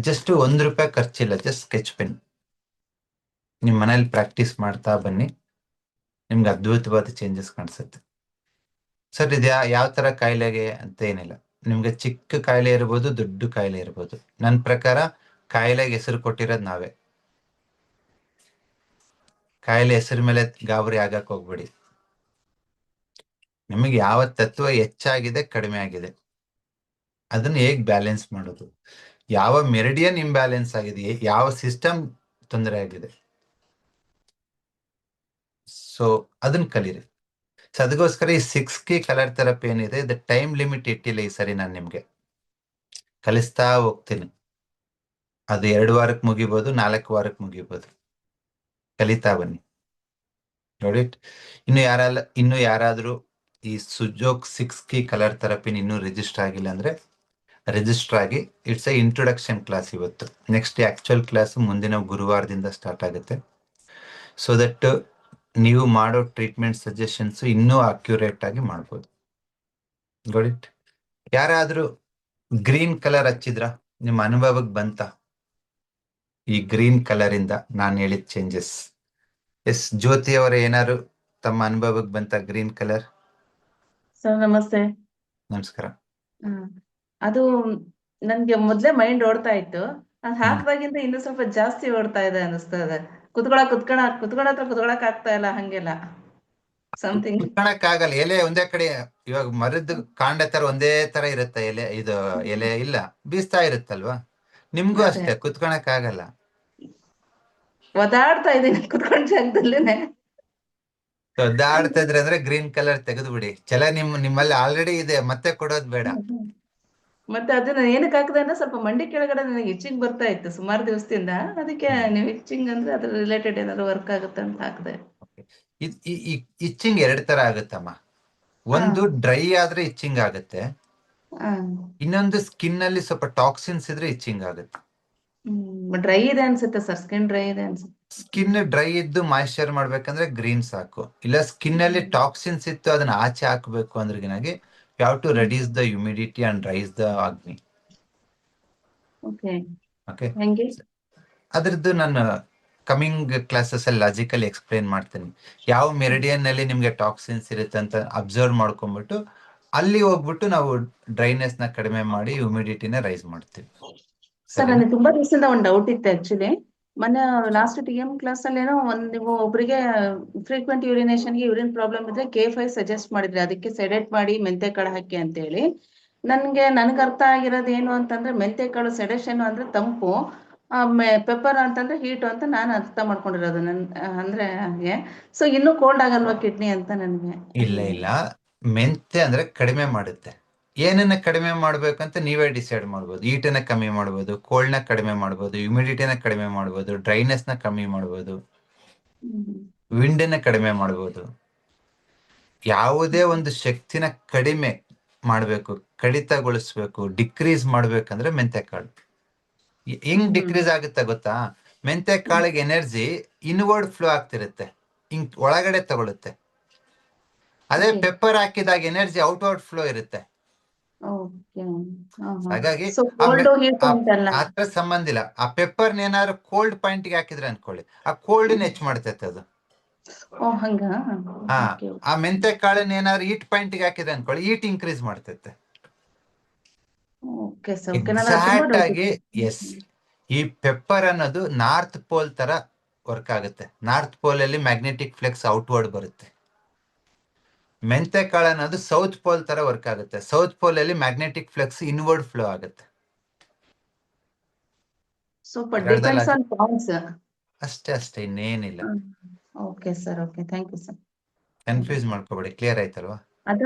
ಜಸ್ಟ್ ₹1 ಖರ್ಚಿಲ್ಲ, ಜಸ್ಟ್ ಸ್ಕೆಚ್ ಪೆನ್. ನಿಮ್ ಮನೇಲಿ ಪ್ರಾಕ್ಟೀಸ್ ಮಾಡ್ತಾ ಬನ್ನಿ, ನಿಮ್ಗೆ ಅದ್ಭುತವಾದ ಚೇಂಜಸ್ ಕಾಣಿಸುತ್ತೆ. ಸರ್, ಇದು ಯಾವ ತರ ಕಾಯಿಲೆಗೆ ಅಂತ ಏನಿಲ್ಲ. ನಿಮ್ಗೆ ಚಿಕ್ಕ ಕಾಯಿಲೆ ಇರ್ಬೋದು, ದೊಡ್ಡ ಕಾಯಿಲೆ ಇರ್ಬೋದು. ನನ್ನ ಪ್ರಕಾರ ಕಾಯಿಲೆಗೆ ಹೆಸರು ಕೊಟ್ಟಿರೋದು ನಾವೇ. ಕಾಯಿಲೆ ಹೆಸರು ಮೇಲೆ ಗಾಬರಿ ಆಗಕ್ ಹೋಗ್ಬೇಡಿ. ನಿಮಗೆ ಯಾವ ತತ್ವ ಹೆಚ್ಚಾಗಿದೆ, ಕಡಿಮೆ ಆಗಿದೆ, ಅದನ್ನ ಹೇಗ್ ಬ್ಯಾಲೆನ್ಸ್ ಮಾಡೋದು, ಯಾವ ಮೆರಿಡಿಯನ್ ಇಂಬ್ಯಾಲೆನ್ಸ್ ಆಗಿದೆ, ಯಾವ ಸಿಸ್ಟಮ್ ತೊಂದರೆ ಆಗಿದೆ, ಸೊ ಅದನ್ನ ಕಲೀರಿ. ಸೊ ಅದಕ್ಕೋಸ್ಕರ ಈ 6 ಕಲರ್ ಥೆರಪಿ ಏನಿದೆ, ಇದು ಟೈಮ್ ಲಿಮಿಟ್ ಇಟ್ಟಿಲ್ಲ ಈ ಸರಿ. ನಾನು ನಿಮ್ಗೆ ಕಲಿಸ್ತಾ ಹೋಗ್ತೀನಿ. ಅದು 2 ವಾರಕ್ಕೆ ಮುಗಿಬೋದು, 4 ವಾರಕ್ಕೆ ಮುಗಿಬೋದು. ಕಲಿತಾ ಬನ್ನಿ. ನೋಡಿ, ಇನ್ನು ಯಾರಾದ್ರೂ ಈ ಸುಜೋಕ್ 6 ಕಲರ್ ಥೆರಪಿನ ಇನ್ನೂ ರಿಜಿಸ್ಟರ್ ಆಗಿಲ್ಲ ಅಂದ್ರೆ ರಿಜಿಸ್ಟರ್ ಆಗಿ. ಇಟ್ಸ್ ಎ ಇಂಟ್ರೊಡಕ್ಷನ್ ಕ್ಲಾಸ್ ಇವತ್ತು. ನೆಕ್ಸ್ಟ್ ಆಕ್ಚುಯಲ್ ಕ್ಲಾಸ್ ಮುಂದಿನ ಗುರುವಾರದಿಂದ ಸ್ಟಾರ್ಟ್ ಆಗುತ್ತೆ. ಸೊ ದಟ್ ನೀವು ಮಾಡೋ ಟ್ರೀಟ್ಮೆಂಟ್ ಸಜೆಷನ್ಸ್ ಇನ್ನೂ ಅಕ್ಯುರೇಟ್ ಆಗಿ ಮಾಡ್ಬೋದು. Got it? ಯಾರಾದ್ರೂ ಗ್ರೀನ್ ಕಲರ್ ಹಚ್ಚಿದ್ರ? ನಿಮ್ಮ ಅನುಭವಕ್ಕೆ ಬಂತ ಈ ಗ್ರೀನ್ ಕಲರ್ ಇಂದ ನಾನು ಹೇಳಿದ ಚೇಂಜಸ್? ಎಸ್, ಜ್ಯೋತಿ ಅವರ ಏನಾದ್ರು ತಮ್ಮ ಅನುಭವಕ್ಕೆ ಬಂತ ಗ್ರೀನ್ ಕಲರ್? ಸರ್ ನಮಸ್ತೆ. ನಮಸ್ಕಾರ. ಅದು ನನ್ಗೆ ಮೊದ್ಲೇ ಮೈಂಡ್ ಓಡ್ತಾ ಇತ್ತು, ಅದು ಹಾಕಿದಾಗಿಂದ ಇನ್ನೂ ಸ್ವಲ್ಪ ಜಾಸ್ತಿ ಓಡ್ತಾ ಇದೆ ಅನಿಸ್ತಾ ಇದೆ. ಕುತ್ಕೊಳಕ್ ಆಗ್ತಾ ಇಲ್ಲ ಹಂಗೆಲ್ಲ ಸಮಥಿಂಗ್. ಕುತ್ಕೊಳಕ್ ಆಗಲ್ಲ, ಎಲೆ ಒಂದೇ ಕಡೆ. ಇವಾಗ ಮರದ ಕಾಂಡ ತರ ಒಂದೇ ತರ ಇರುತ್ತೆ ಎಲೆ, ಇದು ಎಲೆ ಇಲ್ಲ, ಬೀಸ್ತಾ ಇರುತ್ತಲ್ವಾ. ನಿಮ್ಗೂ ಅದೇ ಅಷ್ಟೇ, ಕುತ್ಕೊಳಕ್ ಆಗಲ್ಲ. ಒದಾಡ್ತಾ ಇದೀನಿ ಕುತ್ಕೊಂಡ್ ಜಾಗದಲ್ಲೇನೆ. ಒದ್ದಾಡ್ತಾ ಇದ್ರೆ ಅಂದ್ರೆ ಗ್ರೀನ್ ಕಲರ್ ತೆಗೆದು ಬಿಡಿ. ಛಲ ನಿಮ್ಮಲ್ಲಿ ಆಲ್ರೆಡಿ ಇದೆ, ಮತ್ತೆ ಕೊಡೋದ್ ಬೇಡ. ಮತ್ತೆ ಅದನ್ನ ಏನಕ್ಕೆ ಹಾಕಿದೆ ಅಂದ್ರೆ ಸ್ವಲ್ಪ ಮಂಡಿ ಕೆಳಗಡೆ ನನಗೆ ಇಚ್ಚಿಂಗ್ ಬರ್ತಾ ಇತ್ತು ಸುಮಾರು ದಿವಸದಿಂದ. ಅದಕ್ಕೆ ನೀವು ಇಚ್ಚಿಂಗ್ ಅಂದ್ರೆ ಅದ್ರ ರಿಲೇಟೆಡ್ ಏನಾದ್ರು ವರ್ಕ್ ಆಗುತ್ತೆ ಅಂತ ಹಾಕಿದೆ. ಇಚ್ಚಿಂಗ್ ಎರಡ್ ತರ ಆಗುತ್ತಮ್ಮ. ಒಂದು ಡ್ರೈ ಆದ್ರೆ ಇಚ್ಚಿಂಗ್ ಆಗುತ್ತೆ, ಇನ್ನೊಂದು ಸ್ಕಿನ್ ಅಲ್ಲಿ ಸ್ವಲ್ಪ ಟಾಕ್ಸಿನ್ಸ್ ಇದ್ರೆ ಇಚ್ಚಿಂಗ್ ಆಗುತ್ತೆ. ಡ್ರೈ ಇದೆ ಅನ್ಸುತ್ತೆ ಸರ್, ಸ್ಕಿನ್ ಡ್ರೈ ಇದೆ ಅನ್ಸುತ್ತೆ. ಸ್ಕಿನ್ ಡ್ರೈ ಇದ್ದು ಮಾಯಿಶ್ಚರ್ ಮಾಡ್ಬೇಕಂದ್ರೆ ಗ್ರೀನ್ ಸಾಕು. ಇಲ್ಲ ಸ್ಕಿನ್ ಅಲ್ಲಿ ಟಾಕ್ಸಿನ್ಸ್ ಇತ್ತು, ಅದನ್ನ ಆಚೆ ಹಾಕಬೇಕು ಅಂದ್ರೆಗಿನಾಗಿ you have to reduce the humidity and raise the agni. Okay okay, ಹೆಂಗೆ? ಅದ್ರದ್ದು ನಾನು ಕಮಿಂಗ್ ಕ್ಲಾಸಸ್ ಅಲ್ಲಿ ಲಾಜಿಕಲಿ ಎಕ್ಸ್ಪ್ಲೇನ್ ಮಾಡ್ತೀನಿ. ಯಾವ ಮೆರಿಡಿಯನ್ ನಲ್ಲಿ ನಿಮ್ಗೆ ಟಾಕ್ಸಿನ್ಸ್ ಇರುತ್ತೆ ಅಂತ ಅಬ್ಸರ್ವ್ ಮಾಡ್ಕೊಂಡ್ಬಿಟ್ಟು ಅಲ್ಲಿ ಹೋಗ್ಬಿಟ್ಟು ನಾವು ಡ್ರೈನೆಸ್ ನ ಕಡಿಮೆ ಮಾಡಿ ಹ್ಯುಮಿಡಿಟಿನ ರೈಸ್ ಮಾಡ್ತೀವಿ. ಸರ್ ನನಗೆ ತುಂಬಾ ದಿವಸದಿಂದ ಒಂದು ಡೌಟ್ ಇತ್ತು ಆಕ್ಚುಲಿ. ಮೊನ್ನೆ ಲಾಸ್ಟ್ TM ಕ್ಲಾಸ್ ಅಲ್ಲಿ ಏನೋ ನೀವು ಒಬ್ಬರಿಗೆ ಫ್ರೀಕ್ವೆಂಟ್ ಯೂರಿನೇಷನ್ಗೆ ಯೂರಿನ್ ಪ್ರಾಬ್ಲಮ್ ಇದ್ರೆ K5 ಸಜೆಸ್ಟ್ ಮಾಡಿದ್ರೆ, ಅದಕ್ಕೆ ಸೆಡೆಟ್ ಮಾಡಿ ಮೆಂತೆ ಕಾಳು ಹಾಕಿ ಅಂತ ಹೇಳಿ. ನನಗೆ ಅರ್ಥ ಆಗಿರೋದು ಏನು ಅಂತಂದ್ರೆ, ಮೆಂತೆ ಕಾಳು ಸೆಡೆಷನ್ ಅಂದ್ರೆ ತಂಪು, ಪೆಪ್ಪರ್ ಅಂತಂದ್ರೆ ಹೀಟು ಅಂತ ನಾನು ಅರ್ಥ ಮಾಡ್ಕೊಂಡಿರೋದು. ಅಂದ್ರೆ ಹಾಗೆ. ಸೊ ಇನ್ನೂ ಕೋಲ್ಡ್ ಆಗಲ್ವಾ ಕಿಡ್ನಿ ಅಂತ ನನಗೆ. ಇಲ್ಲ, ಮೆಂತೆ ಅಂದ್ರೆ ಕಡಿಮೆ ಮಾಡುತ್ತೆ. ಏನನ್ನ ಕಡಿಮೆ ಮಾಡ್ಬೇಕಂತ ನೀವೇ ಡಿಸೈಡ್ ಮಾಡ್ಬೋದು. ಹೀಟನ್ನ ಕಮ್ಮಿ ಮಾಡ್ಬೋದು, ಕೋಲ್ಡ್ನ ಕಡಿಮೆ ಮಾಡ್ಬೋದು, ಹ್ಯುಮಿಡಿಟಿನ ಕಡಿಮೆ ಮಾಡ್ಬೋದು, ಡ್ರೈನೆಸ್ ನ ಕಮ್ಮಿ ಮಾಡ್ಬೋದು, ವಿಂಡನ್ನ ಕಡಿಮೆ ಮಾಡ್ಬೋದು. ಯಾವುದೇ ಒಂದು ಶಕ್ತಿನ ಕಡಿಮೆ ಮಾಡ್ಬೇಕು, ಕಡಿತಗೊಳಿಸ್ಬೇಕು, ಡಿಕ್ರೀಸ್ ಮಾಡ್ಬೇಕಂದ್ರೆ ಮೆಂತೆಕಾಳು. ಹೆಂಗ್ ಡಿಕ್ರೀಸ್ ಆಗುತ್ತೆ ಗೊತ್ತಾ? ಮೆಂತೆ ಕಾಳಿಗೆ ಎನರ್ಜಿ ಇನ್ವರ್ಡ್ ಫ್ಲೋ ಆಗ್ತಿರುತ್ತೆ, ಹಿಂಗ್ ಒಳಗಡೆ ತಗೊಳುತ್ತೆ. ಅದೇ ಪೆಪ್ಪರ್ ಹಾಕಿದಾಗ ಎನರ್ಜಿ ಔಟ್ವರ್ಡ್ ಫ್ಲೋ ಇರುತ್ತೆ. ಹಾಗಾಗಿ ಆತರ ಸಂಬಂಧ ಇಲ್ಲ. ಆ ಪೆಪ್ಪರ್ ಏನಾದ್ರು ಕೋಲ್ಡ್ ಪಾಯಿಂಟ್ ಗೆ ಹಾಕಿದ್ರೆ ಅನ್ಕೊಳ್ಳಿ, ಆ ಕೋಲ್ಡ್ ಹೆಚ್ಚು ಮಾಡ್ತೈತೆ ಅದು. ಆ ಮೆಂತೆ ಕಾಳನ್ನ ಏನಾದ್ರು ಹೀಟ್ ಪಾಯಿಂಟ್ ಗೆ ಹಾಕಿದ್ರೆ ಅನ್ಕೊಳ್ಳಿ, ಹೀಟ್ ಇನ್ಕ್ರೀಸ್ ಮಾಡ್ತೈತೆ. ಎಕ್ಸಾಕ್ಟ್ ಆಗಿ ಎಸ್. ಈ ಪೆಪ್ಪರ್ ಅನ್ನೋದು ನಾರ್ತ್ ಪೋಲ್ ತರ ವರ್ಕ್ ಆಗುತ್ತೆ. ನಾರ್ತ್ ಪೋಲ್ ಅಲ್ಲಿ ಮ್ಯಾಗ್ನೆಟಿಕ್ ಫ್ಲೆಕ್ಸ್ ಔಟ್ವರ್ಡ್ ಬರುತ್ತೆ. ಮೆಂತೆ ಕಾಳು ಅನ್ನೋದು ಸೌತ್ ಪೋಲ್ ತರ ವರ್ಕ್ ಆಗುತ್ತೆ. ಸೌತ್ ಪೋಲ್ ಅಲ್ಲಿ ಮ್ಯಾಗ್ನೆಟಿಕ್ ಫ್ಲೆಕ್ಸ್ ಇನ್ವರ್ಡ್ ಫ್ಲೋ ಆಗುತ್ತೆ. ಅಷ್ಟೇ, ಇನ್ನೇನಿಲ್ಲ. Okay sir, okay, thank you sir. Confuse ಮಾಡ್ಕೋಬೇಡಿ, ಕ್ಲಿಯರ್ ಆಯ್ತಲ್ವಾ?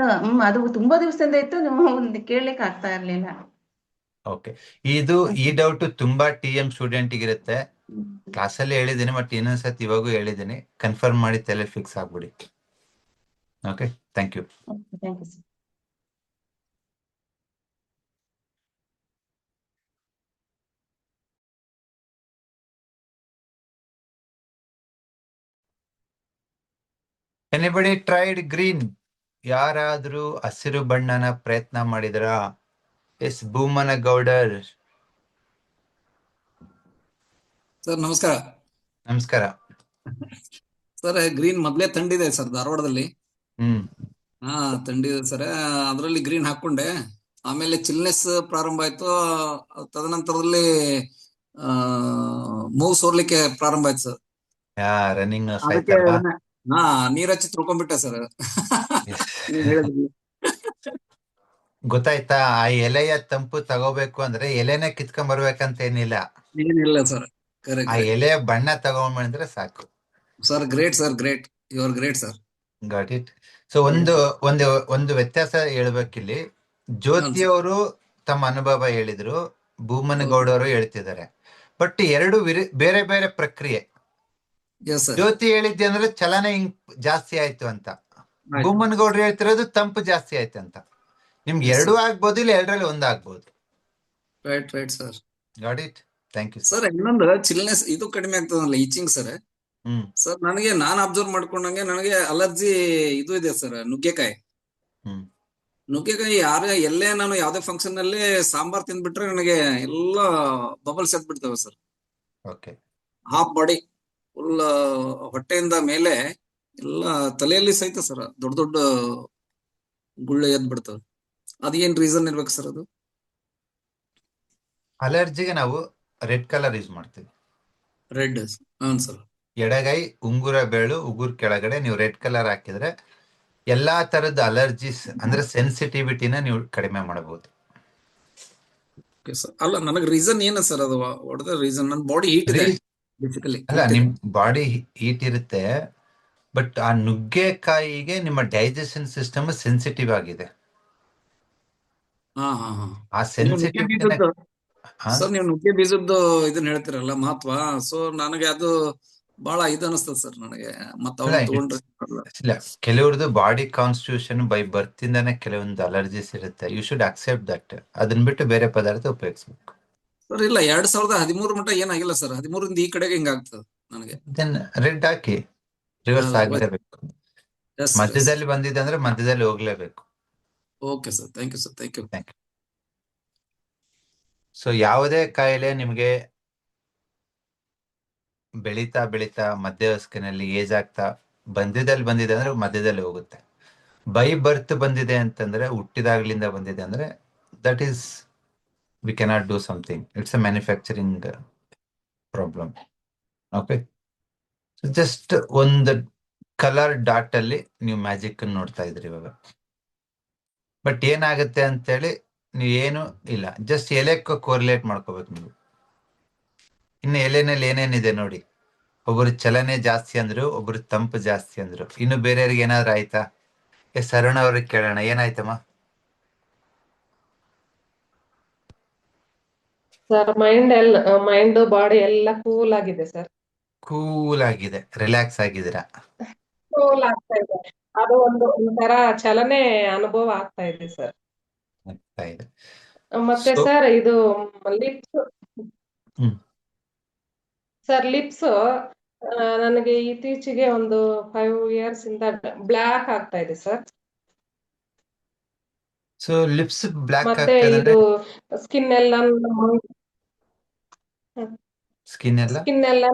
ಅದು ತುಂಬಾ ದಿವಸದಿಂದ ಇತ್ತು, ನೀವು ಕೇಳಲಿಕ್ಕೆ ಆಗ್ತಾ ಇರ್ಲಿಲ್ಲ. ಓಕೆ, ಈ ಡೌಟ್ ತುಂಬಾ TM ಸ್ಟೂಡೆಂಟ್ ಇರುತ್ತೆ. ಕ್ಲಾಸಲ್ಲಿ ಹೇಳಿದ್ದೀನಿ, ಬಟ್ ಇನ್ನೊಂದ್ಸತಿ ಇವಾಗೂ ಹೇಳಿದ್ದೀನಿ, ಕನ್ಫರ್ಮ್ ಮಾಡಿ ತಲೆ ಫಿಕ್ಸ್ ಆಗ್ಬಿಡಿ. Okay, thank you. Thank you sir. Anybody tried green? ಯಾರಾದ್ರೂ ಹಸಿರು ಬಣ್ಣನ ಪ್ರಯತ್ನ ಮಾಡಿದ್ರಾ? ಎಸ್, ಭೂಮನಗೌಡರ್. ಸರ್ ನಮಸ್ಕಾರ. ನಮಸ್ಕಾರ ಸರ್. ಗ್ರೀನ್ ಮೊದ್ಲೇ ತಂಡಿದೆ ಸರ್ ಧಾರವಾಡದಲ್ಲಿ. ತಂಡಿದೆ ಸರ್. ಅದ್ರಲ್ಲಿ ಗ್ರೀನ್ ಹಾಕೊಂಡೆ, ಆಮೇಲೆ ಚಿಲ್ನೆಸ್ ಪ್ರಾರಂಭ ಆಯ್ತು. ತದನಂತರದಲ್ಲಿ ಮೂವ್ ಸೋರ್ಲಿಕ್ಕೆ ಪ್ರಾರಂಭ ಆಯ್ತು ಸರ್. ರನ್ನಿಂಗ್ ಅದಕ್ಕೆ ನೀರ್ ಹಚ್ಚಿ ತಿಳ್ಕೊಂಡ್ಬಿಟ್ಟೆ ಸರ್. ಗೊತ್ತಾಯ್ತಾ? ಆ ಎಲೆಯ ತಂಪು ತಗೋಬೇಕು ಅಂದ್ರೆ ಎಲೆನ ಕಿತ್ಕೊಂಡ್ ಬರ್ಬೇಕಂತ ಏನಿಲ್ಲ. ಸರ್, ಆ ಎಲೆಯ ಬಣ್ಣ ತಗೊಂಡ್ಬಂದ್ರೆ ಸಾಕು. Sir great sir, great, you are great sir. Got it. So ಒಂದು ವ್ಯತ್ಯಾಸ ಹೇಳ್ಬೇಕಿಲ್ಲಿ. ಜ್ಯೋತಿಯವರು ತಮ್ಮ ಅನುಭವ ಹೇಳಿದ್ರು, ಭೂಮನಗೌಡರು ಹೇಳ್ತಿದ್ದಾರೆ. ಬಟ್ ಎರಡು ಬೇರೆ ಬೇರೆ ಪ್ರಕ್ರಿಯೆ. ಜ್ಯೋತಿ ಹೇಳಿದ್ದೆ ಅಂದ್ರೆ ಚಲನ ಜಾಸ್ತಿ ಆಯ್ತು ಅಂತ, ಭೂಮನಗೌಡರು ಹೇಳ್ತಿರೋದು ತಂಪು ಜಾಸ್ತಿ ಆಯ್ತು ಅಂತ. ನಿಮ್ಗೆ ಎರಡೂ ಆಗ್ಬೋದು, ಇಲ್ಲ ಎರಡರಲ್ಲಿ ಒಂದಾಗ್ಬೋದು. Right right sir. Got it, thank you sir. ಇನ್ನೊಂದು ಚಿಲ್ನೆಸ್ ಇದು ಕಡಿಮೆ ಆಗ್ತದಲ್ಲ, ಈಚಿಂಗ್ ಸರ್. ಸರ್ ನನಗೆ ನಾನ್ ಅಬ್ಸರ್ವ್ ಮಾಡ್ಕೊಂಡಂಗೆ ನನಗೆ ಅಲರ್ಜಿ ಇದು ಇದೆ ಸರ್, ನುಗ್ಗೆಕಾಯಿ. ಎಲ್ಲೇ ನಾನು ಯಾವ್ದೇ ಫಂಕ್ಷನ್ ಅಲ್ಲಿ ಸಾಂಬಾರ್ ತಿಂದ್ಬಿಟ್ರೆ ನನಗೆ ಎಲ್ಲ ಬಬಲ್ಸ್ ಎದ್ ಬಿಡ್ತವೆ ಸರ್. ಹಾಫ್ ಬಾಡಿ ಫುಲ್, ಹೊಟ್ಟೆಯಿಂದ ಮೇಲೆ ಎಲ್ಲ ತಲೆಯಲ್ಲಿ ಸಹಿತ ಸರ್ ದೊಡ್ಡ ದೊಡ್ಡ ಗುಳ್ಳೆ ಎದ್ ಬಿಡ್ತವೆ. ಅದೇನ್ ರೀಸನ್ ಇರ್ಬೇಕು ಸರ್ ಅದು? ಅಲರ್ಜಿಗೆ ನಾವು ರೆಡ್ ಕಲರ್ ಯೂಸ್ ಮಾಡ್ತೀವಿ. ರೆಡ್? ಹೌನ್ ಸರ್. ಎಡಗೈ ಉಂಗುರ ಬೆರಳು ಉಗುರ್ ಕೆಳಗಡೆ ನೀವು ರೆಡ್ ಕಲರ್ ಹಾಕಿದ್ರೆ ಎಲ್ಲಾ ತರದ ಅಲರ್ಜೀಸ್ ಅಂದ್ರೆ ಸೆನ್ಸಿಟಿವಿಟಿನ ನೀವು ಕಡಿಮೆ ಮಾಡಬಹುದು. Okay sir. ಅಲ್ಲ, ನನಗೆ ರೀಸನ್ ಏನು ಸರ್ ಅದು? What the reason? ನನ್ನ ಬಾಡಿ ಹೀಟ್ ಇದೆ ಬೇಸಿಕಲಿ. ಅಲ್ಲ, ನಿಮ್ ಬಾಡಿ ಹೀಟ್ ಇರುತ್ತೆ, ಬಟ್ ಆ ನುಗ್ಗೆಕಾಯಿಗೆ ನಿಮ್ಮ ಡೈಜೆಷನ್ ಸಿಸ್ಟಮ್ ಸೆನ್ಸಿಟಿವ್ ಆಗಿದೆ. ಹಾ ಹಾ ಹಾ. ಆ ನೀವು ನುಗ್ಗೆ ಸೆನ್ಸಿಟಿವಿಟಿನ ಬೀಜದ್ದು ಸರ್, ನೀವು ನುಗ್ಗೆ ಬೀಜದ್ದು ಇದನ್ನ ಹೇಳ್ತಿರಲ್ಲ ಮಹತ್ವ, ಸೊ ನನಗೆ ಅದು ಬಹಳ ಇದು ಅನಿಸ್ತದೆ ಸರ್ ನನಗೆ. ಮತ್ತೆ ಅವ್ರು ತಗೊಂಡ್ರೆ ಇಲ್ಲ, ಕೆಲವ್ರದ್ದು ಬಾಡಿ ಕಾನ್ಸ್ಟಿಟ್ಯೂಷನ್ ಬೈ ಬರ್ತ್ ಇಂದಾನೆ ಕೆಲವೊಂದು ಅಲರ್ಜೀಸ್ ಇರುತ್ತೆ. You should accept that. ಅದನ್ನ ಬಿಟ್ಟು ಬೇರೆ ಪದಾರ್ಥ ಉಪಯೋಗಿಸ್ಬೇಕು. ಸರ್ ಇಲ್ಲ, 2013 ಮಟ್ಟ ಏನಾಗಿಲ್ಲ ಸರ್. 13ರಿಂದ ಈ ಕಡೆಗೆ ಹಿಂಗಾಗ್ತದೆ ನನಗೆ. ದೆನ್ ರೆಡ್ ಹಾಕಿ ರಿವರ್ಸ್ ಆಗ್ಲೇಬೇಕು. ಮಧ್ಯದಲ್ಲಿ ಬಂದಿದೆ ಅಂದ್ರೆ ಮಧ್ಯದಲ್ಲಿ ಹೋಗ್ಲೇಬೇಕು. Okay sir, thank you sir, thank you. So ಯಾವುದೇ ಕಾಯಿಲೆ ನಿಮ್ಗೆ ಬೆಳೀತಾ ಬೆಳೀತಾ ಮಧ್ಯ ವಯಸ್ಸಿನಲ್ಲಿ ಏಜ್ ಆಗ್ತಾ ಬಂದಿದೆ ಅಂದ್ರೆ ಮಧ್ಯದಲ್ಲಿ ಹೋಗುತ್ತೆ. ಬೈ ಬರ್ತ್ ಬಂದಿದೆ ಅಂತಂದ್ರೆ, ಹುಟ್ಟಿದಾಗ್ಲಿಂದ ಬಂದಿದೆ ಅಂದ್ರೆ, that is we cannot do something. It's a manufacturing problem. Okay, just ಒಂದು ಕಲರ್ ಡಾಟ್ ಅಲ್ಲಿ ನೀವು ಮ್ಯಾಜಿಕ್ ನೋಡ್ತಾ ಇದ್ರಿ ಇವಾಗ. ಬಟ್ ಏನಾಗುತ್ತೆ ಅಂತೇಳಿ ನೀವೇನು ಇಲ್ಲ, ಜಸ್ಟ್ ಎಲೆಕ್ಕೆ ಕೋರಿಲೇಟ್ ಮಾಡ್ಕೋಬೇಕು ನೀವು. ಇನ್ನು ಎಲೆನಲ್ಲಿ ಏನೇನಿದೆ ನೋಡಿ. ಒಬ್ಬರು ಚಲನೆ ಜಾಸ್ತಿ ಅಂದ್ರು, ಒಬ್ರು ತಂಪು ಜಾಸ್ತಿ ಅಂದ್ರು. ಇನ್ನು ಬೇರೆಯವ್ರಿಗೆ ಏನಾದ್ರು ಆಯ್ತಾ? ಸರಣ ಅವ್ರಿಗೆ ಕೇಳೋಣ, ಏನಾಯ್ತಮ್ಮ? ಸರ್, ಮೈಂಡ್ ಬಾಡಿ ಎಲ್ಲ ಕೂಲ್ ಆಗಿದೆ ಸರ್. ಕೂಲ್ ಆಗಿದೆ, ರಿಲ್ಯಾಕ್ಸ್ ಆಗಿದ್ದೀರಾ? ಕೂಲ್ ಆಗ್ತಾ ಇದೆ. ಅದು ಒಂಥರ ಚಲನೆ ಅನುಭವ ಆಗ್ತಾ ಇದೆ ಸರ್. ಆಗ್ತಾ ಇದೆ. ಮತ್ತೆ ಸರ್, ಇದು ಲಿಪ್ಸ್ ಸರ್, ಲಿಪ್ಸ್ ನನಗೆ ಇತ್ತೀಚೆಗೆ ಒಂದು 5 years ಇಂದ ಬ್ಲ್ಯಾಕ್ ಆಗ್ತಾ ಇದೆ ಸರ್. ಸೊ ಲಿಪ್ಸ್ ಬ್ಲ್ಯಾಕ್ ಮತ್ತೆ ಇದು ಸ್ಕಿನ್ ಎಲ್ಲ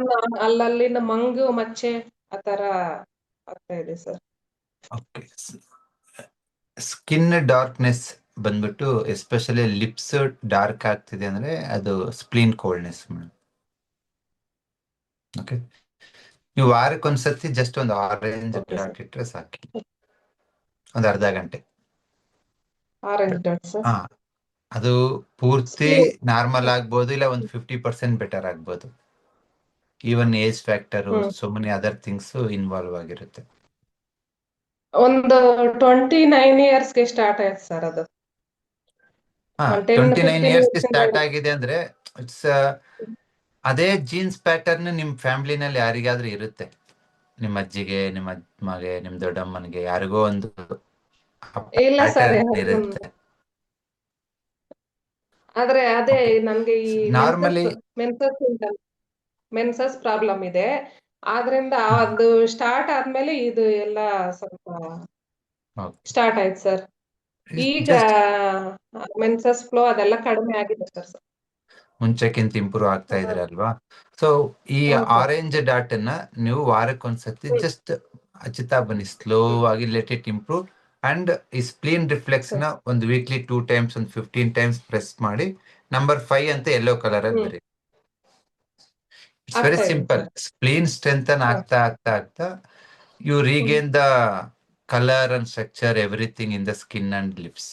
ಅಲ್ಲಲ್ಲಿನ ಮಂಗು ಮಚ್ಚೆ ಆತರ ಆಗ್ತಾ ಇದೆ ಸರ್. ಓಕೆ, ಸ್ಕಿನ್ ಡಾರ್ಕ್ನೆಸ್ ಬಂದ್ಬಿಟ್ಟು ಎಸ್ಪೆಷಲಿ ಲಿಪ್ಸ್ ಡಾರ್ಕ್ ಆಗ್ತಿದೆ ಅಂದ್ರೆ ಅದು ಸ್ಪ್ಲೀನ್ ಕೋಲ್ಡ್ನೆಸ್. ಓಕೆ, ನೀವು ವಾರಕ್ಕೊಂದ್ಸತಿ ಜಸ್ಟ್ ಒಂದು ಆರೆಂಜ್ ಡಾಟ್ ಇಟ್ರೆ ಸಾಕಿ, ಒಂದು ಅರ್ಧ ಗಂಟೆ. Orange dot sir? ಹಾ, ಅದು ಪೂರ್ತಿ ನಾರ್ಮಲ್ ಆಗ್ಬೋದು, ಇಲ್ಲ ಒಂದು 50% ಬೆಟರ್ ಆಗ್ಬೋದು. Even age factor, so many other things involve ಆಗಿರುತ್ತೆ. ಒಂದು 29 yearsಗೆ ಸ್ಟಾರ್ಟ್ ಆಯ್ತು ಸರ್ ಅದು. 29 yearsಗೆ ಸ್ಟಾರ್ಟ್ ಆಗಿದೆ ಅಂದ್ರೆ ಇಟ್ಸ್ ಅದೇ ಜೀನ್ಸ್ ಪ್ಯಾಟರ್ನ್ ನಿಮ್ ಫ್ಯಾಮಿಲಿನಲ್ಲಿ ಯಾರಿಗಾದ್ರೂ ಇರುತ್ತೆ. ನಿಮ್ಮ ಅಜ್ಜಿಗೆ, ನಿಮ್ಮ ಅಮ್ಮಗೆ, ನಿಮ್ ದೊಡ್ಡಮ್ಮನಿಗೆ, ಯಾರಿಗೋ ಒಂದು ಇಲ್ಲ ಸರ್, ಇರುತ್ತೆ. ಆದ್ರೆ ಅದೇ ನನ್ಗೆ ಈ ನಾರ್ಮಲಿ ಮೆನ್ಸಸ್ ಪ್ರಾಬ್ಲಮ್ ಇದೆ. ಆದ್ರಿಂದ ಅದು ಸ್ಟಾರ್ಟ್ ಆದ್ಮೇಲೆ ಇದು ಎಲ್ಲ ಸ್ವಲ್ಪ ಸ್ಟಾರ್ಟ್ ಆಯ್ತು ಸರ್. ಈಗ ಮೆನ್ಸಸ್ ಫ್ಲೋ ಅದೆಲ್ಲ ಕಡಿಮೆ ಆಗಿದೆ ಸರ್. ಮುಂಚೆಕ್ಕಿಂತ ಇಂಪ್ರೂವ್ ಆಗ್ತಾ ಇದ್ರೆ ಅಲ್ವಾ? ಸೊ ಈ ಆರೆಂಜ್ ಡಾಟ್ ಅನ್ನ ನೀವು ವಾರಕ್ಕೊಂದ್ಸತಿ ಜಸ್ಟ್ ಹಚ್ಚುತ್ತಾ ಬನ್ನಿ, ಸ್ಲೋ ಆಗಿ. Let it improve. ಅಂಡ್ ಈ ಸ್ಪ್ಲೀನ್ ರಿಫ್ಲೆಕ್ಸ್ ನ ಒಂದು ವೀಕ್ಲಿ 2 times, ಒಂದು 15 times ಪ್ರೆಸ್ ಮಾಡಿ. ನಂಬರ್ 5 ಅಂತ ಯೆಲ್ಲೋ ಕಲರ್ ಅಲ್ಲಿ ಬರೀ. It's very simple. Spleen strengthen ಆಗ್ತಾ ಆಗ್ತಾ ಆಗ್ತಾ you regain the colour and structure, everything in the skin and lips.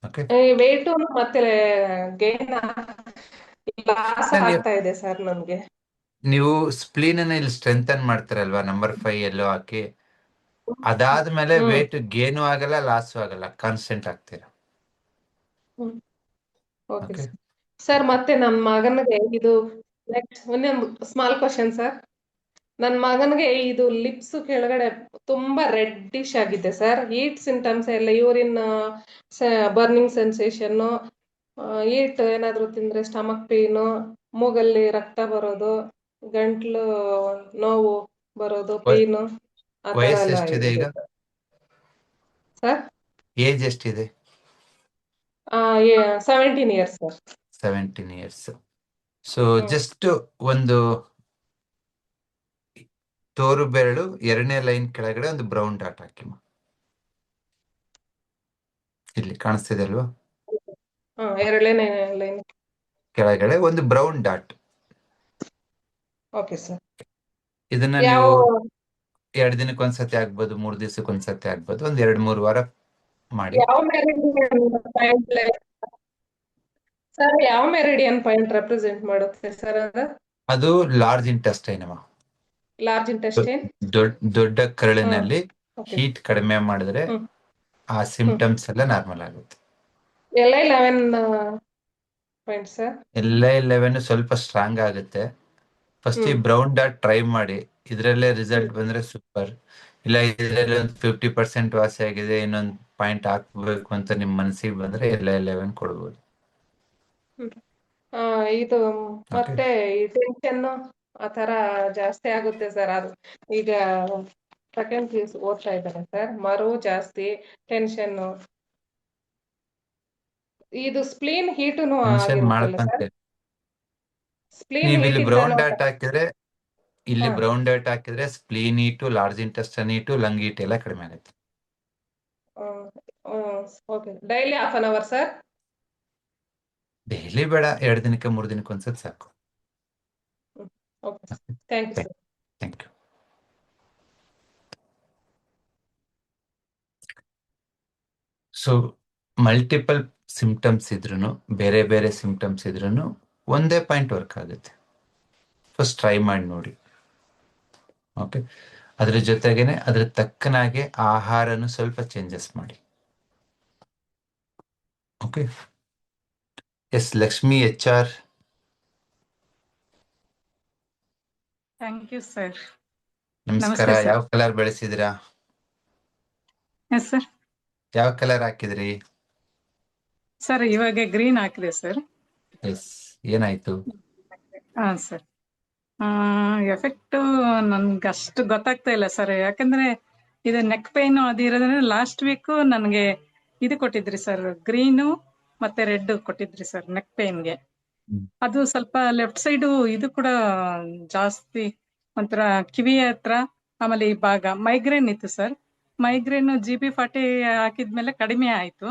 Okay, weight ಮತ್ತೆ ಗೇನ್ ಲಾಸ್ ಆಗ್ತಾ ಇದೆ ಸರ್ ನನ್ಗೆ. ನೀವು ಸ್ಪ್ಲೀನ್ ಅನ್ನ ಇಲ್ಲಿ ಸ್ಟ್ರೆಂಥನ್ ಮಾಡ್ತಾರಲ್ವಾ, ನಂಬರ್ 5 ಎಲ್ಲೋ ಹಾಕಿ, ಅದಾದ್ಮೇಲೆ ವೇಟ್ ಗೇನು ಆಗಲ್ಲ, ಲಾಸು ಆಗಲ್ಲ, ಕಾನ್ಸ್ಟೆಂಟ್ ಆಗ್ತೀರಾ. Okay sir. ಮತ್ತೆ ನನ್ನ ಮಗನಿಗೆ ಇದು ನೆಕ್ಸ್ಟ್ ಒಂದೊಂದು ಸ್ಮಾಲ್ ಕ್ವಶನ್ ಸರ್. ನನ್ನ ಮಗನಿಗೆ ಇದು ಲಿಪ್ಸ್ ಕೆಳಗಡೆ ತುಂಬಾ ರೆಡ್ಡಿಶ್ ಆಗಿದೆ ಸರ್. ಹೀಟ್ ಸಿಂಟಮ್ಸ್ ಎಲ್ಲ, ಯೂರಿನ್ ಬರ್ನಿಂಗ್ ಸೆನ್ಸೇಷನ್, ಹೀಟ್ ಏನಾದ್ರು ತಿಂದ್ರೆ ಸ್ಟಮಕ್ ಪೇನು, ಮೂಗಲ್ಲಿ ರಕ್ತ ಬರೋದು, ಗಂಟ್ಲು ನೋವು ಬರೋದು, ಪೇನು, ಆ ತರ ವಯಸ್ಸು ಎಲ್ಲ ಎಷ್ಟಿದೆ ಈಗ? ಸರ್ ಏಜ್ ಎಷ್ಟಿದೆ? 17 years sir. 17 years. So just ಒಂದು ತೋರು ಬೆರಳು 2ನೇ ಲೈನ್ ಕೆಳಗಡೆ ಒಂದು ಬ್ರೌನ್ ಡಾಟ್ ಹಾಕಿ. ಇಲ್ಲಿ ಕಾಣಿಸ್ತಿದೆ ಅಲ್ವಾ? 2ನೇ ಲೈನ್ ಕೆಳಗಡೆ ಒಂದು ಬ್ರೌನ್ ಡಾಟ್. Okay sir. ಇದನ್ನ ಯಾವ ನೀವು 2 ದಿನಕ್ಕೆ ಒಂದ್ಸತಿ ಆಗ್ಬೋದು, 3 ದಿವಸಕ್ಕೆ ಒಂದ್ಸತಿ ಆಗ್ಬೋದು, ಒಂದ್ 2-3 ವಾರ ಮಾಡಿ. ಯಾವ ಮೆರಿಡಿಯನ್ ಪಾಯಿಂಟ್ ಸರ್, ಯಾವ ಮೆರಿಡಿಯನ್ ಪಾಯಿಂಟ್ ರೆಪ್ರೆಸೆಂಟ್ ಮಾಡುತ್ತೆ ಸರ್ ಅದು? ಅದು ಲಾರ್ಜ್ ಇಂಟೆಸ್ಟೈನ್ ಅಮ್ಮ. Large intestine. ದೊಡ್ಡ ಕರಳಿನಲ್ಲಿ ಓಕೆ. ಹೀಟ್ ಕಡಿಮೆ ಮಾಡಿದ್ರೆ ಆ ಸಿಂಪ್ಟಮ್ಸ್ ಎಲ್ಲ ನಾರ್ಮಲ್ ಆಗುತ್ತೆ. LI11 point sir. LI11 ಸ್ವಲ್ಪ ಸ್ಟ್ರಾಂಗ್ ಆಗುತ್ತೆ. ಫಸ್ಟ್ ಈ ಬ್ರೌನ್ ಡಾಟ್ ಟ್ರೈ ಮಾಡಿ, ಇದ್ರಲ್ಲೇ ರಿಸಲ್ಟ್ ಬಂದ್ರೆ ಸೂಪರ್. ಇಲ್ಲ ಇದ್ರಲ್ಲಿ ಒಂದು 50% ವಾಸಿ ಆಗಿದೆ, ಇನ್ನೊಂದು ಪಾಯಿಂಟ್ ಹಾಕ್ಬೇಕು ಅಂತ ನಿಮ್ ಮನಸ್ಸಿಗೆ ಬಂದ್ರೆ LI11 ಕೊಡ್ಬೋದು. ಇದು ಮತ್ತೆ ಈ ಟೆನ್ಷನ್ ಆ ತರ ಜಾಸ್ತಿ ಆಗುತ್ತೆ ಸರ್. ಅದು ಈಗ ಸೆಕೆಂಡ್ ಪೀಸ್ ಓದ್ತಾ ಇದ್ದಾರೆ ಸರ್. ಮರು ಜಾಸ್ತಿ, ಟೆನ್ಷನ್, ಇದು ಸ್ಪ್ಲೀನ್ ಹೀಟುನು ಟೆನ್ಷನ್ ಆಗಿರುತ್ತಲ್ಲ ಮಾಡ್ಕೊಂತೆ. ಸರ್? ಸ್ಪ್ಲೀನ್ ನೀವು ಇಲ್ಲಿ ಬ್ರೌನ್ ಹೀಟ್ ಡಾಟ್ ಹಾಕಿದ್ರೆ, ಇಲ್ಲಿ ಬ್ರೌನ್ ಡಾಟ್ ಹಾಕಿದ್ರೆ spleen heat, large intestine heat, lung heat ಎಲ್ಲ ಕಡಿಮೆ ಆಗುತ್ತೆ. Okay. Daily half an hour sir? Daily ಬೇಡ, 2 ದಿನಕ್ಕೆ 3 ದಿನಕ್ಕೆ ಒಂದ್ಸತಿ ಸಾಕು. Okay, thank you sir. Thank you. So multiple symptoms ಇದ್ರೂ, ಬೇರೆ ಬೇರೆ ಸಿಂಪ್ಟಮ್ಸ್ ಇದ್ರೂ ಒಂದೇ ಪಾಯಿಂಟ್ ವರ್ಕ್ ಆಗುತ್ತೆ. ಫಸ್ಟ್ ಟ್ರೈ ಮಾಡಿ ನೋಡಿ. ಓಕೆ, ಅದ್ರ ಜೊತೆಗೇನೆ ಅದ್ರ ತಕ್ಕನಾಗೆ ಆಹಾರನು ಸ್ವಲ್ಪ ಚೇಂಜಸ್ ಮಾಡಿ. Okay. Yes, Lakshmi HR. Thank you sir. ನಮಸ್ಕಾರ. ನಮಸ್ತೆ ಸರ್. ಯಾವ ಕಲರ್ ಬೆಳೆಸಿದಿರಾ? Yes sir. ಯಾವ ಕಲರ್ ಹಾಕಿದ್ರಿ? ಸರ್ ಇವಾಗ ಗ್ರೀನ್ ಹಾಕಿದೆ ಸರ್. ಎಸ್, ಏನಾಯ್ತು? ಹಾ ಸರ್, ಎಫೆಕ್ಟ್ ನನ್ಗೆ ಅಷ್ಟು ಗೊತ್ತಾಗ್ತಾ ಇಲ್ಲ ಸರ್. ಯಾಕಂದ್ರೆ ಇದು ನೆಕ್ ಪೈನ್ ಅದು ಇರೋದ್ರೆ ಲಾಸ್ಟ್ ವೀಕ್ ನನಗೆ ಇದು ಕೊಟ್ಟಿದ್ರಿ ಸರ್, ಗ್ರೀನು ಮತ್ತೆ ರೆಡ್ ಕೊಟ್ಟಿದ್ರಿ ಸರ್ ನೆಕ್ ಪೈನ್ಗೆ. ಅದು ಸ್ವಲ್ಪ ಲೆಫ್ಟ್ ಸೈಡು ಇದು ಕೂಡ ಜಾಸ್ತಿ ಒಂಥರ ಕಿವಿ ಹತ್ರ, ಆಮೇಲೆ ಈ ಭಾಗ ಮೈಗ್ರೇನ್ ಇತ್ತು ಸರ್. ಮೈಗ್ರೇನ್ GB40 ಹಾಕಿದ್ಮೇಲೆ ಕಡಿಮೆ ಆಯ್ತು.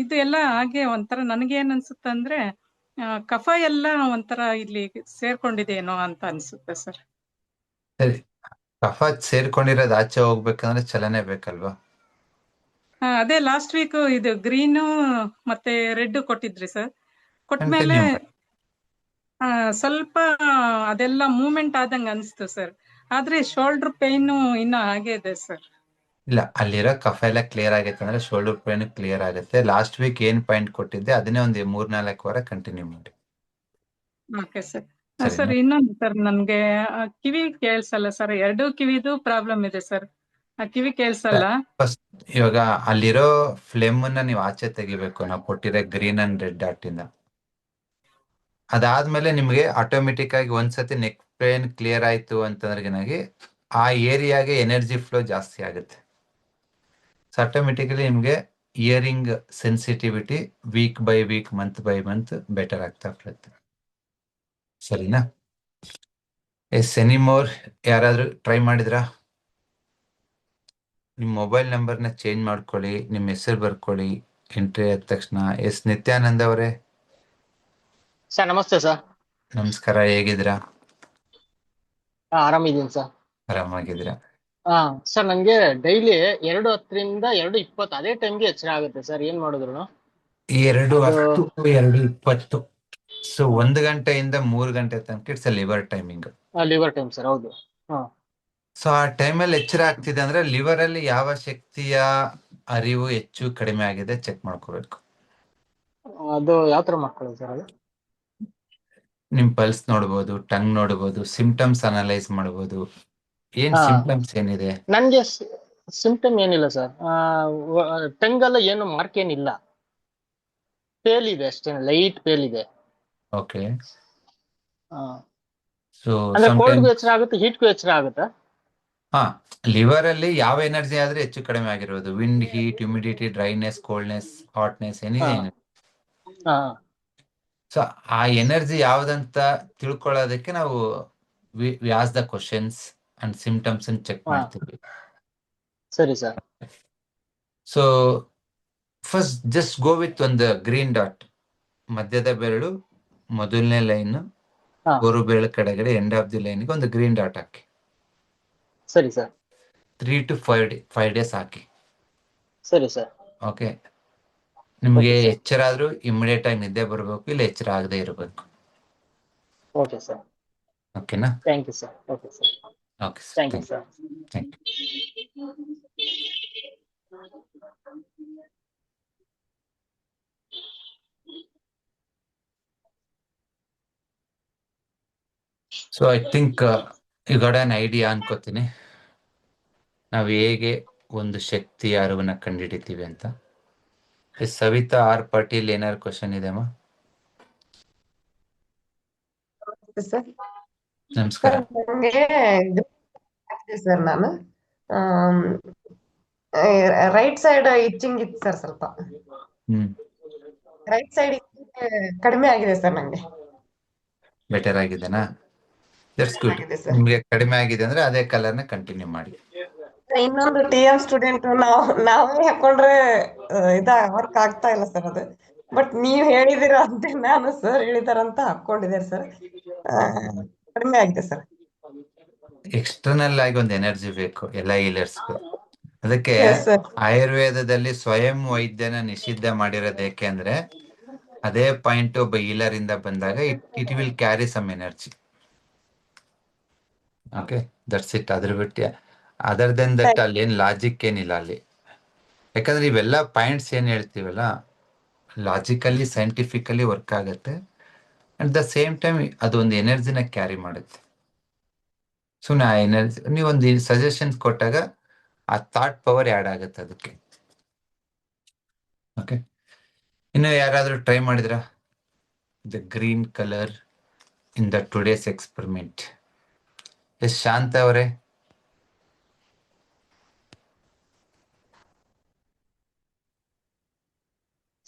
ಇದು ಎಲ್ಲ ಹಾಗೆ ಒಂಥರ ನನಗೆ ಏನ್ ಅನ್ಸುತ್ತೆ ಅಂದ್ರೆ ಕಫ ಎಲ್ಲ ಒಂಥರ ಇಲ್ಲಿ ಸೇರ್ಕೊಂಡಿದೇನೋ ಅಂತ ಅನ್ಸುತ್ತೆ ಸರ್. ಸರಿ, ಕಫ ಸೇರ್ಕೊಂಡಿರೋದು ಆಚೆ ಹೋಗ್ಬೇಕಂದ್ರೆ ಚಲನೆ ಬೇಕಲ್ವಾ? ಅದೇ ಲಾಸ್ಟ್ ವೀಕ್ ಇದು ಗ್ರೀನು ಮತ್ತೆ ರೆಡ್ ಕೊಟ್ಟಿದ್ರಿ ಸರ್. ಕೊಟ್ಮೇಲೆ ಸ್ವಲ್ಪ ಅದೆಲ್ಲ ಮೂವ್ಮೆಂಟ್ ಆದಂಗ ಅನ್ಸ್ತು ಸರ್. ಆದ್ರೆ ಶೋಲ್ಡರ್ ಪೈನು ಇನ್ನು ಹಾಗೆ ಇದೆ ಸರ್. ಇಲ್ಲ, ಅಲ್ಲಿರೋ ಕಫ ಎಲ್ಲ ಕ್ಲಿಯರ್ ಆಗೈತೆ ಅಂದ್ರೆ ಶೋಲ್ಡರ್ ಪೇನ್ ಕ್ಲಿಯರ್ ಆಗುತ್ತೆ. ಲಾಸ್ಟ್ ವೀಕ್ ಏನ್ ಪಾಯಿಂಟ್ ಕೊಟ್ಟಿದ್ದೆ ಅದನ್ನೇ ಒಂದು 3-4 ವಾರ ಕಂಟಿನ್ಯೂ ಮಾಡಿ. Okay sir. ಸರ್ ಇನ್ನೊಂದು ಸರ್, ನನ್ಗೆ ಕಿವಿ ಕೇಳ್ಸಲ್ಲ ಸರ್. 2 ಕಿವಿದು ಪ್ರಾಬ್ಲಮ್ ಇದೆ ಸರ್. ಕಿವಿ ಕೇಳ್ಸಲ್ಲ. ಫಸ್ಟ್ ಇವಾಗ ಅಲ್ಲಿರೋ ಫ್ಲೇಮ್ ಅನ್ನ ನೀವು ಆಚೆ ತೆಗಿಬೇಕು, ನಾವು ಕೊಟ್ಟಿರೋ ಗ್ರೀನ್ ಅಂಡ್ ರೆಡ್ ಡಾಟ್ ಇಂದ. ಅದಾದ್ಮೇಲೆ ನಿಮ್ಗೆ ಆಟೋಮೆಟಿಕ್ ಆಗಿ ಒಂದ್ಸತಿ ನೆಕ್ ಪೇನ್ ಕ್ಲಿಯರ್ ಆಯ್ತು ಅಂತಂದ್ರೆ ಆ ಏರಿಯಾಗೆ ಎನರ್ಜಿ ಫ್ಲೋ ಜಾಸ್ತಿ ಆಗುತ್ತೆ. ಸೊ ಆಟೋಮೆಟಿಕಲಿ ನಿಮ್ಗೆ hearing sensitivity week by week, month by month better ಆಗ್ತಾ ಬರುತ್ತೆ. ಸರಿನಾ? ಎನಿಮೋರ್ ಯಾರಾದ್ರೂ ಟ್ರೈ ಮಾಡಿದ್ರಾ? ನಿಮ್ಮ ಮೊಬೈಲ್ ನಂಬರ್ನ ಚೇಂಜ್ ಮಾಡ್ಕೊಳ್ಳಿ, ನಿಮ್ಮ ಹೆಸರು ಬರ್ಕೊಳ್ಳಿ ಎಂಟ್ರಿ ಆದ ತಕ್ಷಣ. ನಿತ್ಯಾನಂದ್ ಅವರೇ. ಸರ್ ನಮಸ್ತೆ ಸರ್. ನಮಸ್ಕಾರ, ಹೇಗಿದ್ದೀರಾ? ಆರಾಮಿದ್ದೀನಿ ಸರ್. ಆರಾಮಾಗಿದ್ದೀರಾ? ಸರ್ ನಂಗೆ ಡೈಲಿ 2:10 2:20 ಅದೇ ಟೈಮ್ಗೆ ಎಚ್ಚರ ಆಗುತ್ತೆ ಸರ್, ಏನ್ ಮಾಡಿದ್ರು. 2:10 2:20. ಸೊ 1 ಗಂಟೆಯಿಂದ 3 ಗಂಟೆ ತನಕ it's liver timing. Liver time sir, ಹೌದು. ಸೊ ಆ ಟೈಮಲ್ಲಿ ಎಚ್ಚರ ಆಗ್ತಿದೆ ಅಂದ್ರೆ ಲಿವರ್ ಅಲ್ಲಿ ಯಾವ ಶಕ್ತಿಯ ಅರಿವು ಹೆಚ್ಚು ಕಡಿಮೆ ಆಗಿದೆ ಚೆಕ್ ಮಾಡ್ಕೋಬೇಕು. ಅದು ಯಾವ ತರ ಮಾಡ್ಕೊಳ್ಳೋದು ಸರ್? ಅದು ನಿಮ್ ಪಲ್ಸ್ ನೋಡ್ಬೋದು, ಟಂಗ್ ನೋಡ್ಬೋದು, ಸಿಂಪ್ಟಮ್ಸ್ ಅನಲೈಸ್ ಮಾಡ್ಬೋದು. ಏನ್ ಸಿಂಪ್ಟಮ್ಸ್ ಏನಿದೆ? ನನ್ಗೆ ಸಿಂಪ್ಟಮ್ ಏನಿಲ್ಲ ಸರ್. ಟಂಗಲ್ಲ ಏನು ಮಾರ್ಕ್ ಏನಿಲ್ಲ, ಪೇಲ್ ಇದೆ ಅಷ್ಟೇ, ಲೈಟ್ ಪೇಲ್ ಇದೆ. ಓಕೆ. ಸೊ ಕೋಲ್ಡ್ಗೂ ಎಚ್ಚರ ಆಗುತ್ತೆ, ಹೀಟ್ಗೂ ಎಚ್ಚರ ಆಗುತ್ತೆ. ಲಿವರ್ ಅಲ್ಲಿ ಯಾವ ಎನರ್ಜಿ ಆದ್ರೆ ಹೆಚ್ಚು ಕಡಿಮೆ ಆಗಿರೋದು? Wind, heat, humidity, dryness, coldness, hotness ಏನಿದೆ. ಸೊ ಆ ಎನರ್ಜಿ ಯಾವ್ದಂತ ತಿಳ್ಕೊಳ್ಳೋದಕ್ಕೆ ನಾವು we ask the questions and symptoms check ಮಾಡ್ತೀವಿ. ಸರಿ sir. So first just go with ಒಂದು ಗ್ರೀನ್ ಡಾಟ್, ಮಧ್ಯದ ಬೆರಳು ಮೊದಲನೇ ಲೈನ್, ಗೋರು ಬೆರಳು ಕೆಳಗಡೆ ಎಂಡ್ ಆಫ್ ದಿ ಲೈನ್ಗೆ ಒಂದು ಗ್ರೀನ್ ಡಾಟ್ ಹಾಕಿ. ಸರಿ ಸರ್. 3 to 5 days ಹಾಕಿ. ಸರಿ ಸರ್. ಓಕೆ, ನಿಮಗೆ Okay, sir. ಎಚ್ಚರ ಆದ್ರೂ ಇಮಿಡಿಯೇಟ್ ಆಗಿ ನಿದ್ದೆ ಬರಬೇಕು, ಇಲ್ಲ ಎಚ್ಚರ ಆಗದೆ ಇರಬೇಕು. Okay sir. ಓಕೆನಾ? Thank you sir. Okay sir. Okay sir, thank you sir. Thank you. So I think you got an idea ಅನ್ಕೋತೀನಿ ನಾವು ಹೇಗೆ ಒಂದು ಶಕ್ತಿಯ ಅರಿವನ್ನ ಕಂಡುಹಿಡಿತೀವಿ ಅಂತ. ಸವಿತಾ ಆರ್ ಪಾಟೀಲ್, ಏನಾದ್ರು ಕ್ವಶನ್ ಇದೆಯಮ್ಮ? ಸರ್ ನಮಸ್ಕಾರ. ಸರ್ ನಾನು ರೈಟ್ ಸೈಡ್ ಇಚ್ಚಿಂಗ್ ಇತ್ತು ಸರ್, ಸ್ವಲ್ಪ ರೈಟ್ ಸೈಡ್ ಕಡಿಮೆ ಆಗಿದೆ ಸರ್ ನಂಗೆ. ಬೆಟರ್ ಆಗಿದೆನಾ? That's good. ಆಗಿದೆ ಸರ್. ನಿಮ್ಗೆ ಕಡಿಮೆ ಆಗಿದೆ ಅಂದ್ರೆ ಅದೇ ಕಲರ್ನ ಕಂಟಿನ್ಯೂ ಮಾಡಿ. ಇನ್ನೊಂದು TM ಸ್ಟೂಡೆಂಟ್ ನಾವೇ ಹಾಕೊಂಡ್ರೆ ವರ್ಕ್ ಆಗ್ತಾ ಇಲ್ಲ ಸರ್ ಅದು. ಬಟ್ ನೀವ್ ಹೇಳಿದಿರ ಅಂತ ನಾನು ಸರ್ ಹೇಳಿದಾರಂತ ಹಾಕೊಂಡಿದ್ದಾರೆ ಸರ್. ಕಡಿಮೆ ಆಗಿದೆ ಸರ್. ಎಕ್ಸ್ಟರ್ನಲ್ ಆಗಿ ಒಂದು ಎನರ್ಜಿ ಬೇಕು ಎಲ್ಲ ಹೀಲರ್ಸ್ಗೂ. ಅದಕ್ಕೆ Yes, sir. ಆಯುರ್ವೇದದಲ್ಲಿ ಸ್ವಯಂ ವೈದ್ಯನ ನಿಷಿದ್ಧ ಮಾಡಿರೋದು ಏಕೆ ಅಂದ್ರೆ ಅದೇ ಪಾಯಿಂಟ್ ಒಬ್ಬ ಹೀಲರ್ ಇಂದ ಬಂದಾಗ it will carry some energy. Okay, that's it. ಅದ್ರ ಬಿಟ್ಟು ಅದರ್ ದೆನ್ ದಟ್ ಅಲ್ಲಿ ಏನ್ ಲಾಜಿಕ್ ಏನಿಲ್ಲ ಅಲ್ಲಿ. ಯಾಕಂದ್ರೆ ಇವೆಲ್ಲ ಪಾಯಿಂಟ್ಸ್ ಏನ್ ಹೇಳ್ತೀವಲ್ಲ ಲಾಜಿಕಲಿ ಸೈಂಟಿಫಿಕಲಿ ವರ್ಕ್ ಆಗುತ್ತೆ. ಅಟ್ ದ ಸೇಮ್ ಟೈಮ್ ಅದೊಂದು ಎನರ್ಜಿನ ಕ್ಯಾರಿ ಮಾಡುತ್ತೆ. ಸುಮ್ಮನೆ ಆ ಎನರ್ಜಿ ನೀವೊಂದು ಸಜೆಷನ್ಸ್ ಕೊಟ್ಟಾಗ ಆ ಥಾಟ್ ಪವರ್ ಆ್ಯಡ್ ಆಗುತ್ತೆ ಅದಕ್ಕೆ. ಓಕೆ, ಇನ್ನು ಯಾರಾದ್ರೂ ಟ್ರೈ ಮಾಡಿದ್ರಾ the green colour in the today's experiment? Yes Shanta ಅವರೇ?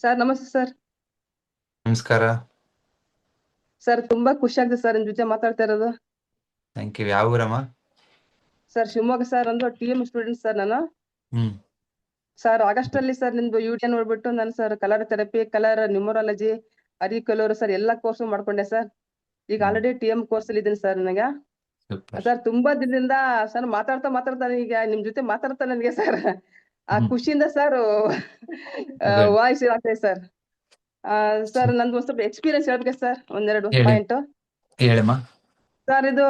ಸರ್ ನಮಸ್ತೆ ಸರ್. ನಮಸ್ಕಾರ ಸರ್, ತುಂಬಾ ಖುಷಿ ಆಗ್ತದೆ ಸರ್ ನಿಮ್ ಜೊತೆ ಮಾತಾಡ್ತಾ ಇರೋದು. Thank you. ಯಾವ ಊರಮ್ಮ? Sir Shivamogga sir. ಒಂದು TM ಸ್ಟೂಡೆಂಟ್ ಸರ್ ನಾನು. ಸರ್ ಆಗಸ್ಟ್ ಅಲ್ಲಿ ಸರ್ ನಿಮ್ದು ಯೂಟ್ಯೂಬ್ ನೋಡ್ಬಿಟ್ಟು ನಾನು sir colour therapy, colour numerology, auricular sir ಎಲ್ಲಾ ಕೋರ್ಸ್ ಮಾಡ್ಕೊಂಡೆ ಸರ್. ಈಗ ಆಲ್ರೆಡಿ TM ಕೋರ್ಸ್ ಅಲ್ಲಿ ಇದ್ದೀನಿ ಸರ್. ನನಗೆ ಸರ್ ತುಂಬಾ ದಿನದಿಂದ ಸರ್ ಮಾತಾಡ್ತಾ ಈಗ ನಿಮ್ ಜೊತೆ ಮಾತಾಡ್ತಾ ನನಗೆ ಸರ್ ಆ ಖುಷಿಯಿಂದ ಸರ್ ವಾಯ್ಸ್ ಆಗ್ತದೆ ಸರ್. ಸರ್ ನಂದು ಒಂದ್ ಸ್ವಲ್ಪ ಎಕ್ಸ್ಪೀರಿಯನ್ಸ್ ಹೇಳ್ಬೇಕು ಸರ್, ಒಂದೆರಡು ಹೇಳಿ. ಪಾಯಿಂಟ್. ಹೇಳಮ್ಮ. ಸರ್ ಇದು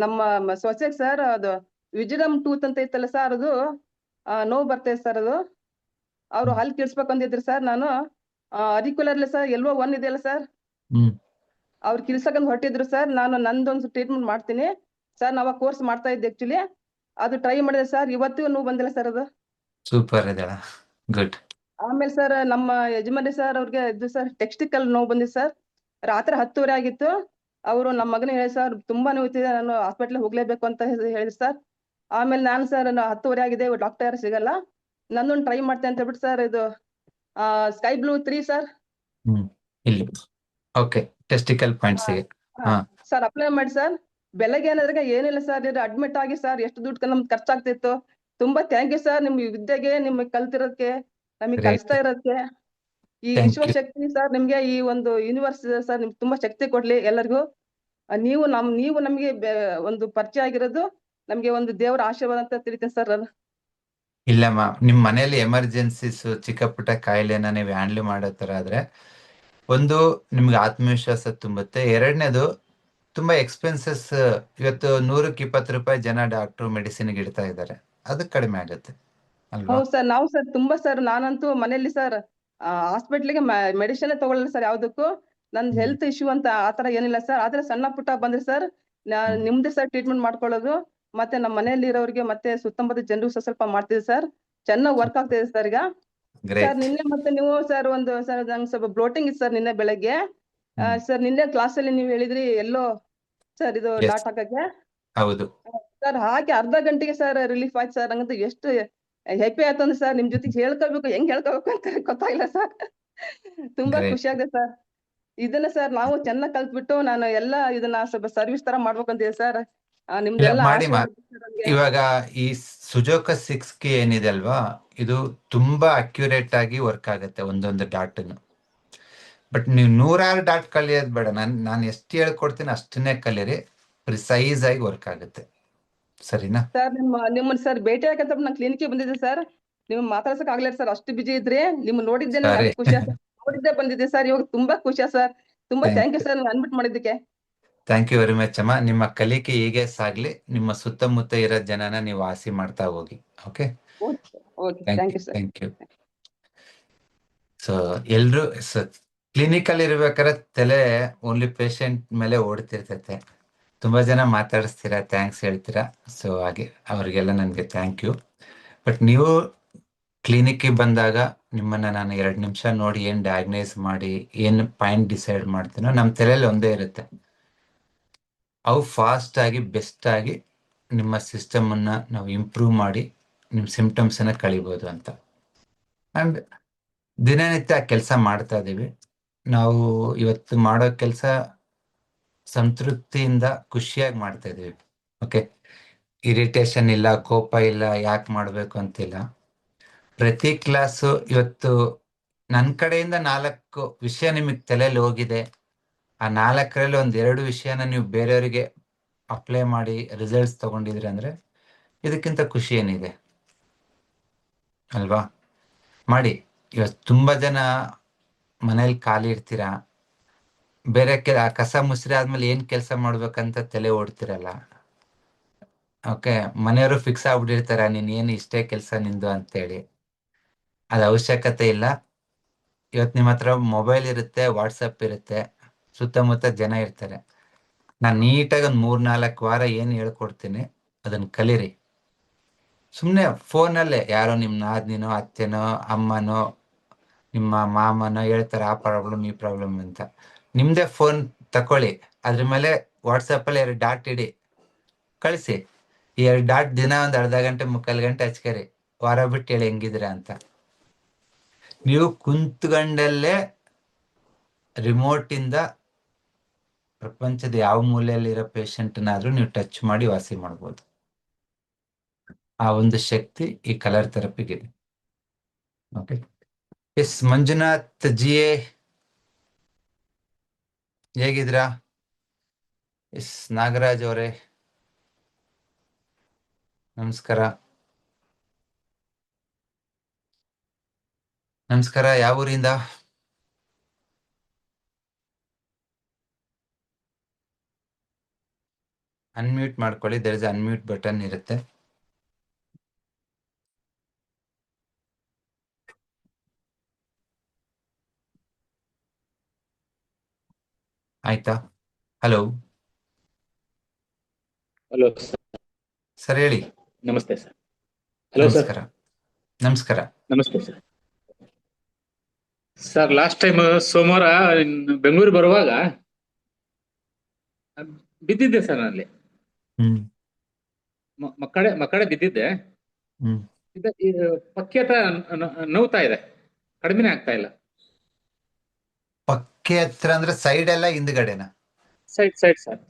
ನಮ್ಮ ಸೊಸೆಗೆ ಸರ್ ಅದು ವಿಜಡಮ್ ಟೂತ್ ಅಂತ ಇತ್ತಲ್ಲ ಸರ್, ಅದು ನೋವು ಬರ್ತದೆ ಸರ್. ಅದು ಅವ್ರು ಹಲ್ ಕಿಳ್ಸ್ಬೇಕಂದಿದ್ರು ಸರ್. ನಾನು ಅರಿಕ್ಯುಲರ್ಲಿ ಸರ್ ಎಲ್ಲೋ ಒನ್ ಇದೆಯಲ್ಲ ಸರ್, ಅವ್ರು ಕಿಳ್ಸಕಂದ್ ಹೊರಟಿದ್ರು ಸರ್. ನಾನು ನಂದೊಂದು ಟ್ರೀಟ್ಮೆಂಟ್ ಮಾಡ್ತೀನಿ ಸರ್. ನಾವ್ ಕೋರ್ಸ್ ಮಾಡ್ತಾ ಇದ್ದೆ ಆಕ್ಚುಲಿ. ಅದು ಟ್ರೈ ಮಾಡಿದೆ ಸರ್, ಇವತ್ತಿಗೂ ನೋವು ಬಂದಿಲ್ಲ ಸರ್ ಅದು. ಸೂಪರ್ ಇದೆ, ಗುಡ್. ಆಮೇಲೆ ಸರ್ ನಮ್ಮ ಯಜಮಾನಿ ಸರ್ ಅವ್ರಿಗೆ ಇದು ಸರ್ ಟೆಕ್ಸ್ಟಿಕಲ್ ನೋವು ಬಂದಿದೆ ಸರ್. ರಾತ್ರಿ 10:30 ಆಗಿತ್ತು. ಅವರು ನಮ್ಮ ಮಗನ ಹೇಳಿ ಸರ್ ತುಂಬಾ ನೋವುತ್ತಿದೆ, ನಾನು ಹಾಸ್ಪಿಟ್ಲಿಗೆ ಹೋಗ್ಲೇಬೇಕು ಅಂತ ಹೇಳಿದ್ರು ಸರ್. ಆಮೇಲೆ ನಾನು ಸರ್ 10:30 ಆಗಿದೆ, ಡಾಕ್ಟರ್ ಯಾರು ಸಿಗಲ್ಲ, ನಂದೊಂದು ಟ್ರೈ ಮಾಡ್ತೇನೆ ಅಂತ ಹೇಳ್ಬಿಟ್ಟು ಸರ್ ಇದು ಸ್ಕೈ ಬ್ಲೂ 3 ಸರ್. ಇಲ್ಲಿ okay, testicle points sir apply ಮಾಡಿ ಸರ್. ಬೆಳಗ್ಗೆ ಏನಾದ್ರೆ ಏನಿಲ್ಲ ಸರ್, ಅಡ್ಮಿಟ್ ಆಗಿ ಸರ್ ಎಷ್ಟು ದುಡ್ಡು ನಮ್ಗೆ ಖರ್ಚಾಗ್ತಿತ್ತು. ತುಂಬಾ ಥ್ಯಾಂಕ್ ಯು ಸರ್, ನಿಮ್ ವಿದ್ಯೆಗೆ, ನಿಮ್ಗೆ ಕಲ್ತಿರೋದಕ್ಕೆ, ನಮಗೆ ಕಲಿಸ್ತಾ ಇರೋದಕ್ಕೆ. ಈ ವಿಶ್ವಶಕ್ತಿ ಸರ್ ನಿಮ್ಗೆ, ಈ ಒಂದು ಯೂನಿವರ್ಸ್ ಸರ್ ನಿಮ್ಗೆ ತುಂಬಾ ಶಕ್ತಿ ಕೊಡ್ಲಿ ಎಲ್ಲರಿಗೂ. ನೀವು ನಮ್ಗೆ ಒಂದು ಪರಿಚಯ ಆಗಿರೋದು ನಮ್ಗೆ ಒಂದು ದೇವರ ಆಶೀರ್ವಾದ ಅಂತ ತಿಳಿತೀನಿ ಸರ್ ನಾನು. ಇಲ್ಲಮ್ಮ, ನಿಮ್ ಮನೆಯಲ್ಲಿ ಎಮರ್ಜೆನ್ಸೀಸ್ ಚಿಕ್ಕ ಪುಟ್ಟ ಕಾಯಿಲೆನ ನೀವು ಹ್ಯಾಂಡಲ್ ಮಾಡೋ ತರ ಆದ್ರೆ ಒಂದು ನಿಮ್ಗೆ ಆತ್ಮವಿಶ್ವಾಸ ತುಂಬುತ್ತೆ. ಎರಡನೇದು ತುಂಬಾ ಎಕ್ಸ್ಪೆನ್ಸಸ್ ಇವತ್ತು 120 ರೂಪಾಯಿ ಜನ ಡಾಕ್ಟರ್ ಮೆಡಿಸಿನ್ಗೆ ಇಡ್ತಾ ಇದ್ದಾರೆ, ಅದು ಕಡಿಮೆ ಆಗುತ್ತೆ ಅಲ್ವಾ? ಹೌದು ಸರ್, ನಾವು ಸರ್ ತುಂಬಾ ಸರ್, ನಾನಂತೂ ಮನೆಯಲ್ಲಿ ಸರ್ ಹಾಸ್ಪಿಟ್ಲಿಗೆ ಮೆಡಿಸಿನ್ ತಗೊಳ್ಳಲ್ಲ ಸರ್ ಯಾವ್ದಕ್ಕೂ. ನಂದು ಹೆಲ್ತ್ ಇಶ್ಯೂ ಅಂತ ಆತರ ಏನಿಲ್ಲ ಸರ್. ಆದ್ರೆ ಸಣ್ಣ ಪುಟ್ಟ ಬಂದ್ರೆ ಸರ್ ನಿಮ್ದೇ ಸರ್ ಟ್ರೀಟ್ಮೆಂಟ್ ಮಾಡ್ಕೊಳ್ಳೋದು. ಮತ್ತೆ ನಮ್ಮ ಮನೆಯಲ್ಲಿ ಇರೋರಿಗೆ ಮತ್ತೆ ಸುತ್ತಮುತ್ತ ಜನರು ಸ್ವಲ್ಪ ಮಾಡ್ತಿದ್ವಿ ಸರ್. ಚೆನ್ನಾಗಿ ವರ್ಕ್ ಆಗ್ತಿದೆ ಸರ್ ಈಗ. ಸರ್ ನಿನ್ನೆ ಮತ್ತೆ ನೀವು ಸರ್ ಒಂದು ಸರ್ ನಂಗೆ ಸ್ವಲ್ಪ ಬ್ಲೋಟಿಂಗ್ ಇತ್ತು ಸರ್ ನಿನ್ನೆ ಬೆಳಗ್ಗೆ. ಸರ್ ನಿನ್ನೆ ಕ್ಲಾಸ್ ಅಲ್ಲಿ ನೀವು ಹೇಳಿದ್ರಿ ಎಲ್ಲೋ ಸರ್ ಇದು ಡಾಟ್ ಹಾಕಕ್ಕೆ. ಹೌದು ಸರ್ ಹಾಗೆ ಅರ್ಧ ಗಂಟೆಗೆ ಸರ್ ರಿಲೀಫ್ ಆಯ್ತು ಸರ್. ನಂಗಂತೂ ಎಷ್ಟು ಹ್ಯಾಪಿ ಆಯ್ತು ಅಂದ್ರೆ ಸರ್, ನಿಮ್ ಜೊತೆಗೆ ಹೇಳ್ಕೋಬೇಕು, ಹೆಂಗ್ ಹೇಳ್ಕೋಬೇಕು ಅಂತ ಗೊತ್ತಾಗಿಲ್ಲ ಸರ್. ತುಂಬಾ ಖುಷಿ ಆಗಿದೆ ಸರ್. ಇದನ್ನ ಸರ್ ನಾವು ಚೆನ್ನಾಗಿ ಕಲ್ತ್ಬಿಟ್ಟು ನಾನು ಎಲ್ಲ ಇದನ್ನ ಸ್ವಲ್ಪ ಸರ್ವಿಸ್ ತರ ಮಾಡ್ಬೇಕಂತಿದೆ ಸರ್. ನಿಮ್ದೆಲ್ಲ ಮಾಡಿ. ಇವಾಗ ಈ ಸುಜೋಕ 6 ಏನಿದೆ ಅಲ್ವಾ, ಇದು ತುಂಬಾ ಅಕ್ಯುರೇಟ್ ಆಗಿ ವರ್ಕ್ ಆಗುತ್ತೆ ಒಂದೊಂದು ಡಾಟ್. ಬಟ್ ನೀವು 100 ಡಾಟ್ ಕಲಿಯೋದು ಬೇಡ. ನಾನು ಎಷ್ಟು ಹೇಳ್ಕೊಡ್ತೀನಿ ಅಷ್ಟನ್ನೇ ಕಲೀರಿ, ಪ್ರಿಸೈಸ್ ಆಗಿ ವರ್ಕ್ ಆಗುತ್ತೆ. ಸರಿನಾ? ಸರ್ ನಿಮ್ಮನ್ನ ಸರ್ ಭೇಟಿ ಆಗಂತ ನಾನು ಕ್ಲಿನಿಕ್ಗೆ ಬಂದಿದ್ದೆ ಸರ್. ನೀವು ಮಾತಾಡ್ಸಕ್ ಆಗ್ಲಿಲ್ಲ ಸರ್, ಅಷ್ಟು ಬಿಜಿ ಇದ್ರಿ. ನಿಮ್ ನೋಡಿದ್ದೆ ನನಗೆ ಸರಿ. ಅಷ್ಟು ಖುಷಿ ಆಯ್ತು. ನೋಡಿದ್ದೆ ಬಂದಿದ್ದೆ ಸರ್, ಇವಾಗ ತುಂಬಾ ಖುಷಿ ಸರ್. ತುಂಬಾ Thank ಥ್ಯಾಂಕ್ ಯು ಸರ್, ಅನ್ಬಿಟ್ ಮಾಡಿದ್ದಕ್ಕೆ. ಥ್ಯಾಂಕ್ ಯು ವೆರಿ ಮಚ್ ಅಮ್ಮ. ನಿಮ್ಮ ಕಲಿಕೆ ಹೀಗೆ ಸಾಗ್ಲಿ. ನಿಮ್ಮ ಸುತ್ತಮುತ್ತ ಇರೋ ಜನನ ನೀವು ಆಸಿ ಮಾಡ್ತಾ ಹೋಗಿ. Okay, okay, thank you sir. Thank you. So ಎಲ್ರು ಕ್ಲಿನಿಕಲ್ ಇರ್ಬೇಕಾದ್ರೆ ತಲೆ ಓನ್ಲಿ ಪೇಷಂಟ್ ಮೇಲೆ ಓಡ್ತಿರ್ತೈತೆ. ತುಂಬಾ ಜನ ಮಾತಾಡಿಸ್ತೀರಾ, ಥ್ಯಾಂಕ್ಸ್ ಹೇಳ್ತೀರಾ. ಸೊ ಹಾಗೆ ಅವ್ರಿಗೆಲ್ಲ ನನಗೆ ಥ್ಯಾಂಕ್ ಯು. ಬಟ್ ನೀವು ಕ್ಲಿನಿಕ್ಗೆ ಬಂದಾಗ ನಿಮ್ಮನ್ನ ನಾನು 2 ನಿಮಿಷ ನೋಡಿ ಏನ್ ಡಯಾಗ್ನೈಸ್ ಮಾಡಿ ಏನ್ ಪಾಯಿಂಟ್ ಡಿಸೈಡ್ ಮಾಡ್ತೀನೋ ನಮ್ಮ ತಲೆಯಲ್ಲಿ ಒಂದೇ ಇರುತ್ತೆ. ಅವು ಫಾಸ್ಟ್ ಆಗಿ ಬೆಸ್ಟ್ ಆಗಿ ನಿಮ್ಮ ಸಿಸ್ಟಮ್ ಅನ್ನ ನಾವು ಇಂಪ್ರೂವ್ ಮಾಡಿ ನಿಮ್ಮ ಸಿಂಪ್ಟಮ್ಸ್ ಅನ್ನ ಕಳಿಬಹುದು ಅಂತ. ಅಂಡ್ ದಿನನಿತ್ಯ ಕೆಲಸ ಮಾಡ್ತಾ ಇದೀವಿ. ನಾವು ಇವತ್ತು ಮಾಡೋ ಕೆಲಸ ಸಂತೃಪ್ತಿಯಿಂದ ಖುಷಿಯಾಗಿ ಮಾಡ್ತಾ ಇದೀವಿ. ಓಕೆ, ಇರಿಟೇಷನ್ ಇಲ್ಲ, ಕೋಪ ಇಲ್ಲ, ಯಾಕೆ ಮಾಡಬೇಕು ಅಂತಿಲ್ಲ. ಪ್ರತಿ ಕ್ಲಾಸು ಇವತ್ತು ನನ್ನ ಕಡೆಯಿಂದ 4 ವಿಷಯ ನಿಮಗೆ ತಲೆಯಲ್ಲಿ ಹೋಗಿದೆ. ಆ 4ರಲ್ಲಿ 1-2 ವಿಷಯನ ನೀವು ಬೇರೆಯವರಿಗೆ ಅಪ್ಲೈ ಮಾಡಿ ರಿಸಲ್ಟ್ಸ್ ತಗೊಂಡಿದ್ರಿ ಅಂದ್ರೆ ಇದಕ್ಕಿಂತ ಖುಷಿ ಏನಿದೆ ಅಲ್ವಾ? ಮಾಡಿ. ಇವತ್ತು ತುಂಬಾ ಜನ ಮನೇಲಿ ಖಾಲಿ ಇರ್ತೀರಾ, ಬೇರೆ ಕಸ ಮುಸ್ರಿ ಆದ್ಮೇಲೆ ಏನ್ ಕೆಲಸ ಮಾಡ್ಬೇಕಂತ ತಲೆ ಓಡ್ತಿರಲ್ಲ. ಓಕೆ, ಮನೆಯವರು ಫಿಕ್ಸ್ ಆಗ್ಬಿಟ್ಟಿರ್ತಾರ, ನೀನ್ ಏನು ಇಷ್ಟೇ ಕೆಲಸ ನಿಂದು ಅಂತೇಳಿ. ಅದ ಅವಶ್ಯಕತೆ ಇಲ್ಲ. ಇವತ್ತು ನಿಮ್ಮ ಹತ್ರ ಮೊಬೈಲ್ ಇರುತ್ತೆ, ವಾಟ್ಸಪ್ ಇರುತ್ತೆ, ಸುತ್ತಮುತ್ತ ಜನ ಇರ್ತಾರೆ. ನಾನು ನೀಟಾಗಿ 1-3-4 ವಾರ ಏನು ಹೇಳ್ಕೊಡ್ತೀನಿ ಅದನ್ನ ಕಲೀರಿ. ಸುಮ್ಮನೆ ಫೋನಲ್ಲೇ ಯಾರೋ ನಿಮ್ಮ ನಾದ್ನಿನೋ ಅತ್ತೆನೋ ಅಮ್ಮನೋ ನಿಮ್ಮ ಮಾಮನೋ ಹೇಳ್ತಾರೆ ಆ ಪ್ರಾಬ್ಲಮ್ ಈ ಪ್ರಾಬ್ಲಮ್ ಅಂತ. ನಿಮ್ದೇ ಫೋನ್ ತಕೊಳ್ಳಿ, ಅದ್ರ ಮೇಲೆ ವಾಟ್ಸಪ್ಪಲ್ಲಿ 2 ಡಾಟ್ ಇಡಿ, ಕಳಿಸಿ. ಈ 2 ಡಾಟ್ ದಿನ ಒಂದು ಅರ್ಧ ಗಂಟೆ 3/4 ಗಂಟೆ ಹಚ್ಕರಿ. ವಾರ ಬಿಟ್ಟು ಹೇಳಿ ಹೆಂಗಿದ್ದೀರಾ ಅಂತ. ನೀವು ಕುಂತ್ಗಂಡಲ್ಲೇ ರಿಮೋಟ್ ಇಂದ ಪ್ರಪಂಚದ ಯಾವ ಮೂಲೆಯಲ್ಲಿರೋ ಪೇಷಂಟ್ನಾದ್ರೂ ನೀವು ಟಚ್ ಮಾಡಿ ವಾಸಿ ಮಾಡ್ಬೋದು. ಆ ಒಂದು ಶಕ್ತಿ ಈ ಕಲರ್ ಥೆರಪಿಗಿದೆ. ಓಕೆ, ಎಸ್ ಮಂಜುನಾಥ್ ಜಿಯೇ ಹೇಗಿದ್ರಾ? ಎಸ್ ನಾಗರಾಜ್ ಅವರೇ ನಮಸ್ಕಾರ. ನಮಸ್ಕಾರ, ಯಾವ ಊರಿಂದ? ಅನ್ಮ್ಯೂಟ್ ಮಾಡ್ಕೊಳ್ಳಿ, ದೇರ್ ಇಸ್ ಅನ್ಮ್ಯೂಟ್ ಬಟನ್ ಇರುತ್ತೆ. ಆಯ್ತಾ? ಹಲೋ ಹಲೋ ಸರ್, ಹೇಳಿ. ನಮಸ್ತೆ ಸರ್. Hello sir. ನಮಸ್ಕಾರ. ನಮಸ್ಕಾರ. ನಮಸ್ತೆ ಸರ್. ಸರ್ ಲಾಸ್ಟ್ ಟೈಮ್ ಸೋಮವಾರ ಬೆಂಗಳೂರು ಬರುವಾಗ ಬಿದ್ದಿದ್ದೆ ಸರ್ ಅಲ್ಲಿ. ಮಕ್ಕಳೇ ಬಿದ್ದಿದ್ದೆ. ಪಕ್ಕೆ ಹತ್ರ ನೋವ್ತಾ ಇದೆ, ಕಡಿಮೆನೆ ಆಗ್ತಾ ಇಲ್ಲ. ಪಕ್ಕೆ ಹತ್ರ ಅಂದ್ರೆ ಸೈಡ್ ಎಲ್ಲ ಹಿಂದ್ಗಡೆನಾ? Side sir.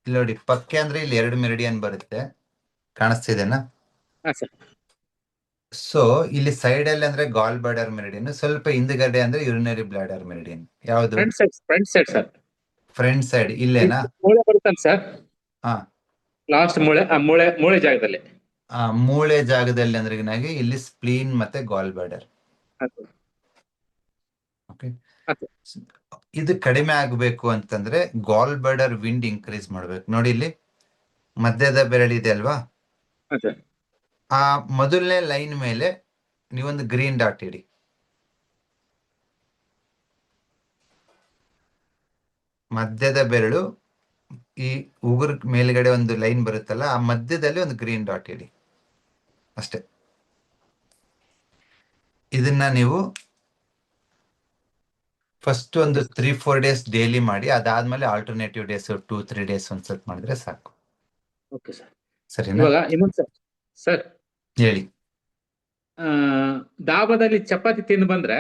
ಇಲ್ಲಿ ನೋಡಿ, ಪಕ್ಕೆ ಅಂದ್ರೆ ಇಲ್ಲಿ 2 ಮೆರಿಡಿಯನ್ ಬರುತ್ತೆ, ಕಾಣಿಸ್ತಿದೆನಾ? ಹಾ ಸರ್. ಸೊ ಇಲ್ಲಿ ಸೈಡ್ ಅಲ್ಲಿ ಅಂದ್ರೆ ಗಾಲ್ ಬ್ಲಾಡರ್ ಮೆರಿಡಿಯನ್, ಸ್ವಲ್ಪ ಹಿಂದ್ಗಡೆ ಅಂದ್ರೆ ಯುರಿನರಿ ಬ್ಲಾಡರ್ ಮೆರಿಡಿಯನ್. ಯಾವುದು? Front side sir. Front side ಇಲ್ಲೇನಾ? ಮೂಳೆ ಬರುತ್ತಲ್ಲ ಸರ್. ಹಾ, ಲಾಸ್ಟ್ ಮೂಳೆ ಜಾಗದಲ್ಲಿ. ಮೂಳೆ ಜಾಗದಲ್ಲಿ ಅಂದ್ರೆ ಇಲ್ಲಿ ಸ್ಪ್ಲೀನ್ ಮತ್ತೆ ಗಾಲ್ ಬ್ಲಾಡರ್. ಓಕೆ, ಇದು ಕಡಿಮೆ ಆಗಬೇಕು ಅಂತಂದ್ರೆ ಗಾಲ್ ಬ್ಲಾಡರ್ ವಿಂಡ್ ಇನ್ಕ್ರೀಸ್ ಮಾಡ್ಬೇಕು. ನೋಡಿ, ಇಲ್ಲಿ ಮಧ್ಯದ ಬೆರಳಿದೆ ಅಲ್ವಾ? ಆ ಮೊದಲನೇ ಲೈನ್ ಮೇಲೆ ನೀವೊಂದು ಗ್ರೀನ್ ಡಾಟ್ ಇಡಿ. ಮಧ್ಯದ ಬೆರಳು ಈ ಉಗುರು ಮೇಲ್ಗಡೆ ಒಂದು ಲೈನ್ ಬರುತ್ತಲ್ಲ, ಆ ಮಧ್ಯದಲ್ಲಿ ಒಂದು ಗ್ರೀನ್ ಡಾಟ್ ಇಡಿ ಅಷ್ಟೇ. ಇದನ್ನ ನೀವು ಫಸ್ಟ್ ಒಂದು 3-4 ಡೇಸ್ ಡೈಲಿ ಮಾಡಿ, ಅದಾದ್ಮೇಲೆ ಆಲ್ಟರ್ನೇಟಿವ್ ಡೇಸ್ 2-3 ಡೇಸ್ ಒಂದ್ಸತ್ ಮಾಡಿದ್ರೆ ಸಾಕು. Okay sir. ಸರಿನಾ? ಇವಾಗ ಇನ್ನೊಂದು ಸರ್ ಹೇಳಿ. ದಾಬದಲ್ಲಿ ಚಪಾತಿ ತಿಂದು ಬಂದ್ರೆ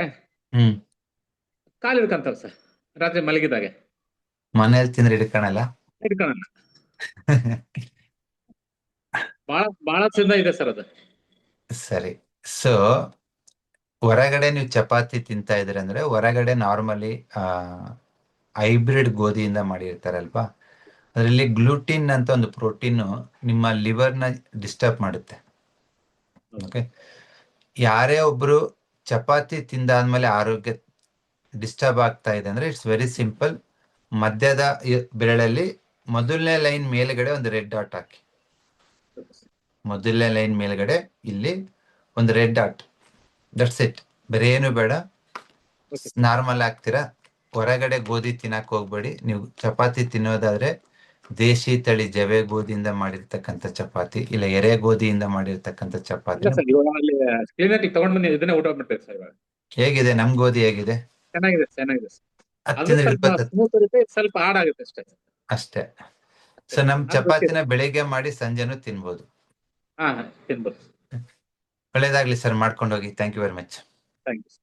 ಕಾಲು ಹಿಡ್ಕಂತಾವ ಸರ್, ರಾತ್ರಿ ಮಲಗಿದಾಗೆ. ಮನೇಲಿ ತಿಂದ್ರೆ ಹಿಡ್ಕಣಲ್ಲ? ಹಿಡ್ಕೊಳ್ಳೋಣ. ಬಹಳ ಚಂದ ಇದೆ ಸರ್ ಅದು. ಸರಿ. ಸೊ ಹೊರಗಡೆ ನೀವು ಚಪಾತಿ ತಿಂತಾ ಇದ್ರಿ ಅಂದ್ರೆ ಹೊರಗಡೆ ನಾರ್ಮಲಿ ಹೈಬ್ರಿಡ್ ಗೋಧಿಯಿಂದ ಮಾಡಿರ್ತಾರಲ್ವಾ, ಅದರಲ್ಲಿ ಗ್ಲೂಟಿನ್ ಅಂತ ಒಂದು ಪ್ರೋಟೀನು ನಿಮ್ಮ ಲಿವರ್ನ ಡಿಸ್ಟರ್ಬ್ ಮಾಡುತ್ತೆ. ಓಕೆ, ಯಾರೇ ಒಬ್ರು ಚಪಾತಿ ತಿಂದಾದ್ಮೇಲೆ ಆರೋಗ್ಯ ಡಿಸ್ಟರ್ಬ್ ಆಗ್ತಾ ಇದೆ ಅಂದ್ರೆ ಇಟ್ಸ್ ವೆರಿ ಸಿಂಪಲ್. ಮಧ್ಯದ ಬೆರಳಲ್ಲಿ ಮೊದಲನೇ ಲೈನ್ ಮೇಲ್ಗಡೆ ಒಂದು ರೆಡ್ ಡಾಟ್ ಹಾಕಿ. ಮೊದಲನೇ ಲೈನ್ ಮೇಲ್ಗಡೆ ಇಲ್ಲಿ ಒಂದು ರೆಡ್ ಡಾಟ್, ದಟ್ಸ್ ಇಟ್. ಬೇರೆ ಏನು ಬೇಡ. ನಾರ್ಮಲ್ ಆಗ್ತೀರಾ. ಹೊರಗಡೆ ಗೋಧಿ ತಿನ್ನಕ್ ಹೋಗ್ಬೇಡಿ. ನೀವು ಚಪಾತಿ ತಿನ್ನೋದಾದ್ರೆ ದೇಶಿ ತಳಿ ಜವೆ ಗೋಧಿಯಿಂದ ಮಾಡಿರ್ತಕ್ಕಂಥ ಚಪಾತಿ, ಇಲ್ಲ ಎರೆ ಗೋಧಿಯಿಂದ ಮಾಡಿರ್ತಕ್ಕಂಥ ಚಪಾತಿ. ಕ್ಲಿನಿಕ್ ತಗೊಂಡ್ ಬಂದು ಇದನ್ನೇ ಊಟ ಮಾಡ್ತೇವೆ ಸರ್ ಇವಾಗ. ಹೇಗಿದೆ ನಮ್ ಗೋಧಿ? ಹೇಗಿದೆ? ಚೆನ್ನಾಗಿದೆ ಚೆನ್ನಾಗಿದೆ ಸರ್. ಅದು ಹತ್ತಿಂದ ಸ್ವಲ್ಪ ಸ್ಮೂತ್ ಇರುತ್ತೆ, ಸ್ವಲ್ಪ ಹಾರ್ಡ್ ಆಗುತ್ತೆ ಅಷ್ಟೇ. ಅಷ್ಟೇ. ಸೊ ನಮ್ ಚಪಾತಿನ ಬೆಳಿಗ್ಗೆ ಮಾಡಿ ಸಂಜೆನೂ ತಿನ್ಬೋದು. ಹಾ ತಿನ್ಬೋದು. ಒಳ್ಳೇದಾಗ್ಲಿ ಸರ್, ಮಾಡ್ಕೊಂಡು ಹೋಗಿ. Thank you very much. Thank you.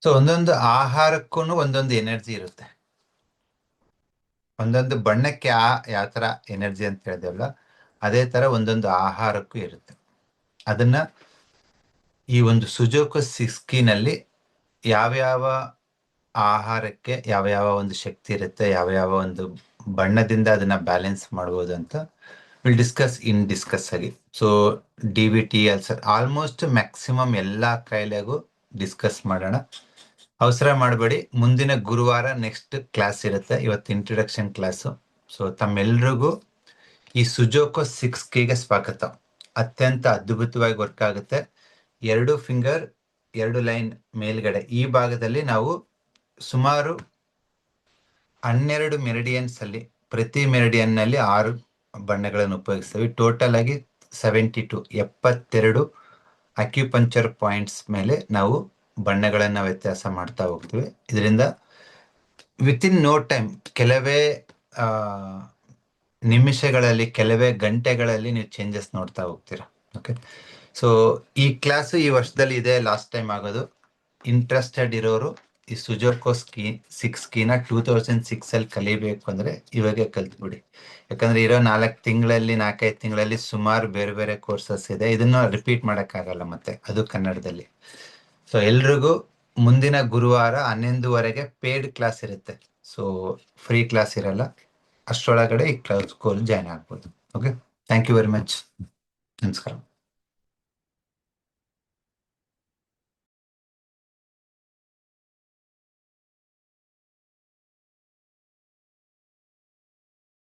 So ಒಂದೊಂದು ಆಹಾರಕ್ಕೂ ಒಂದೊಂದು ಎನರ್ಜಿ ಇರುತ್ತೆ. ಒಂದೊಂದು ಬಣ್ಣಕ್ಕೆ ಯಾವ ತರ ಎನರ್ಜಿ ಅಂತ ಹೇಳಿದೆವಲ್ಲ, ಅದೇ ತರ ಒಂದೊಂದು ಆಹಾರಕ್ಕೂ ಇರುತ್ತೆ. ಅದನ್ನ ಈ ಒಂದು ಸುಜೋಕೋ 6 ಯಾವ್ಯಾವ ಆಹಾರಕ್ಕೆ ಯಾವ್ಯಾವ ಒಂದು ಶಕ್ತಿ ಇರುತ್ತೆ, ಯಾವ್ಯಾವ ಒಂದು ಬಣ್ಣದಿಂದ ಅದನ್ನ ಬ್ಯಾಲೆನ್ಸ್ ಮಾಡ್ಬೋದು ಅಂತ ವಿಲ್ ಡಿಸ್ಕಸ್ ಆಗಿ. So DBT ulcer almost maximum ಎಲ್ಲಾ ಕಾಯಿಲೆಗೂ ಡಿಸ್ಕಸ್ ಮಾಡೋಣ. ಅವಸರ ಮಾಡಬೇಡಿ. ಮುಂದಿನ ಗುರುವಾರ ನೆಕ್ಸ್ಟ್ ಕ್ಲಾಸ್ ಇರುತ್ತೆ. ಇವತ್ತು ಇಂಟ್ರೊಡಕ್ಷನ್ ಕ್ಲಾಸು. ಸೊ ತಮ್ಮೆಲ್ರಿಗೂ ಈ ಸುಜೋಕೋ 6 ಸ್ವಾಗತ. ಅತ್ಯಂತ ಅದ್ಭುತವಾಗಿ ವರ್ಕ್ ಆಗುತ್ತೆ. 2 ಫಿಂಗರ್ 2 ಲೈನ್ ಮೇಲ್ಗಡೆ ಈ ಭಾಗದಲ್ಲಿ ನಾವು ಸುಮಾರು 12 ಮೆರಿಡಿಯನ್ಸ್ ಅಲ್ಲಿ, ಪ್ರತಿ ಮೆರಿಡಿಯನ್ ನಲ್ಲಿ 6 ಬಣ್ಣಗಳನ್ನು ಉಪಯೋಗಿಸ್ತೀವಿ. ಟೋಟಲ್ ಆಗಿ 72 ಅಕ್ಯುಪಂಕ್ಚರ್ ಪಾಯಿಂಟ್ಸ್ ಮೇಲೆ ನಾವು ಬಣ್ಣಗಳನ್ನ ವ್ಯತ್ಯಾಸ ಮಾಡ್ತಾ ಹೋಗ್ತೀವಿ. ಇದರಿಂದ ವಿತಿನ್ ನೋ ಟೈಮ್, ಕೆಲವೇ ನಿಮಿಷಗಳಲ್ಲಿ, ಕೆಲವೇ ಗಂಟೆಗಳಲ್ಲಿ ನೀವು ಚೇಂಜಸ್ ನೋಡ್ತಾ ಹೋಗ್ತೀರಾ. ಓಕೆ, ಸೊ ಈ ಕ್ಲಾಸ್ ಈ ವರ್ಷದಲ್ಲಿ ಇದೆ, ಲಾಸ್ಟ್ ಟೈಮ್ ಆಗೋದು. ಇಂಟ್ರೆಸ್ಟೆಡ್ ಇರೋರು ಈ ಸುಜೋಕೋ 6 2006 ಕಲಿಬೇಕು ಅಂದ್ರೆ ಇವಾಗೆ ಕಲ್ತ್ಬಿಡಿ. ಯಾಕಂದ್ರೆ ಇರೋ 4-5 ತಿಂಗಳಲ್ಲಿ ಸುಮಾರು ಬೇರೆ ಬೇರೆ ಕೋರ್ಸಸ್ ಇದೆ. ಇದನ್ನ ರಿಪೀಟ್ ಮಾಡಕ್ಕಾಗಲ್ಲ ಮತ್ತೆ, ಅದು ಕನ್ನಡದಲ್ಲಿ. ಸೊ ಎಲ್ರಿಗೂ ಮುಂದಿನ ಗುರುವಾರ 11:15 ಪೇಡ್ ಕ್ಲಾಸ್ ಇರುತ್ತೆ. ಸೊ ಫ್ರೀ ಕ್ಲಾಸ್ ಇರಲ್ಲ. ಅಷ್ಟರೊಳಗಡೆ ಈ ಕೋರ್ಸ್ ಜಾಯ್ನ್ ಆಗ್ಬೋದು. Okay, thank you very much. ನಮಸ್ಕಾರ.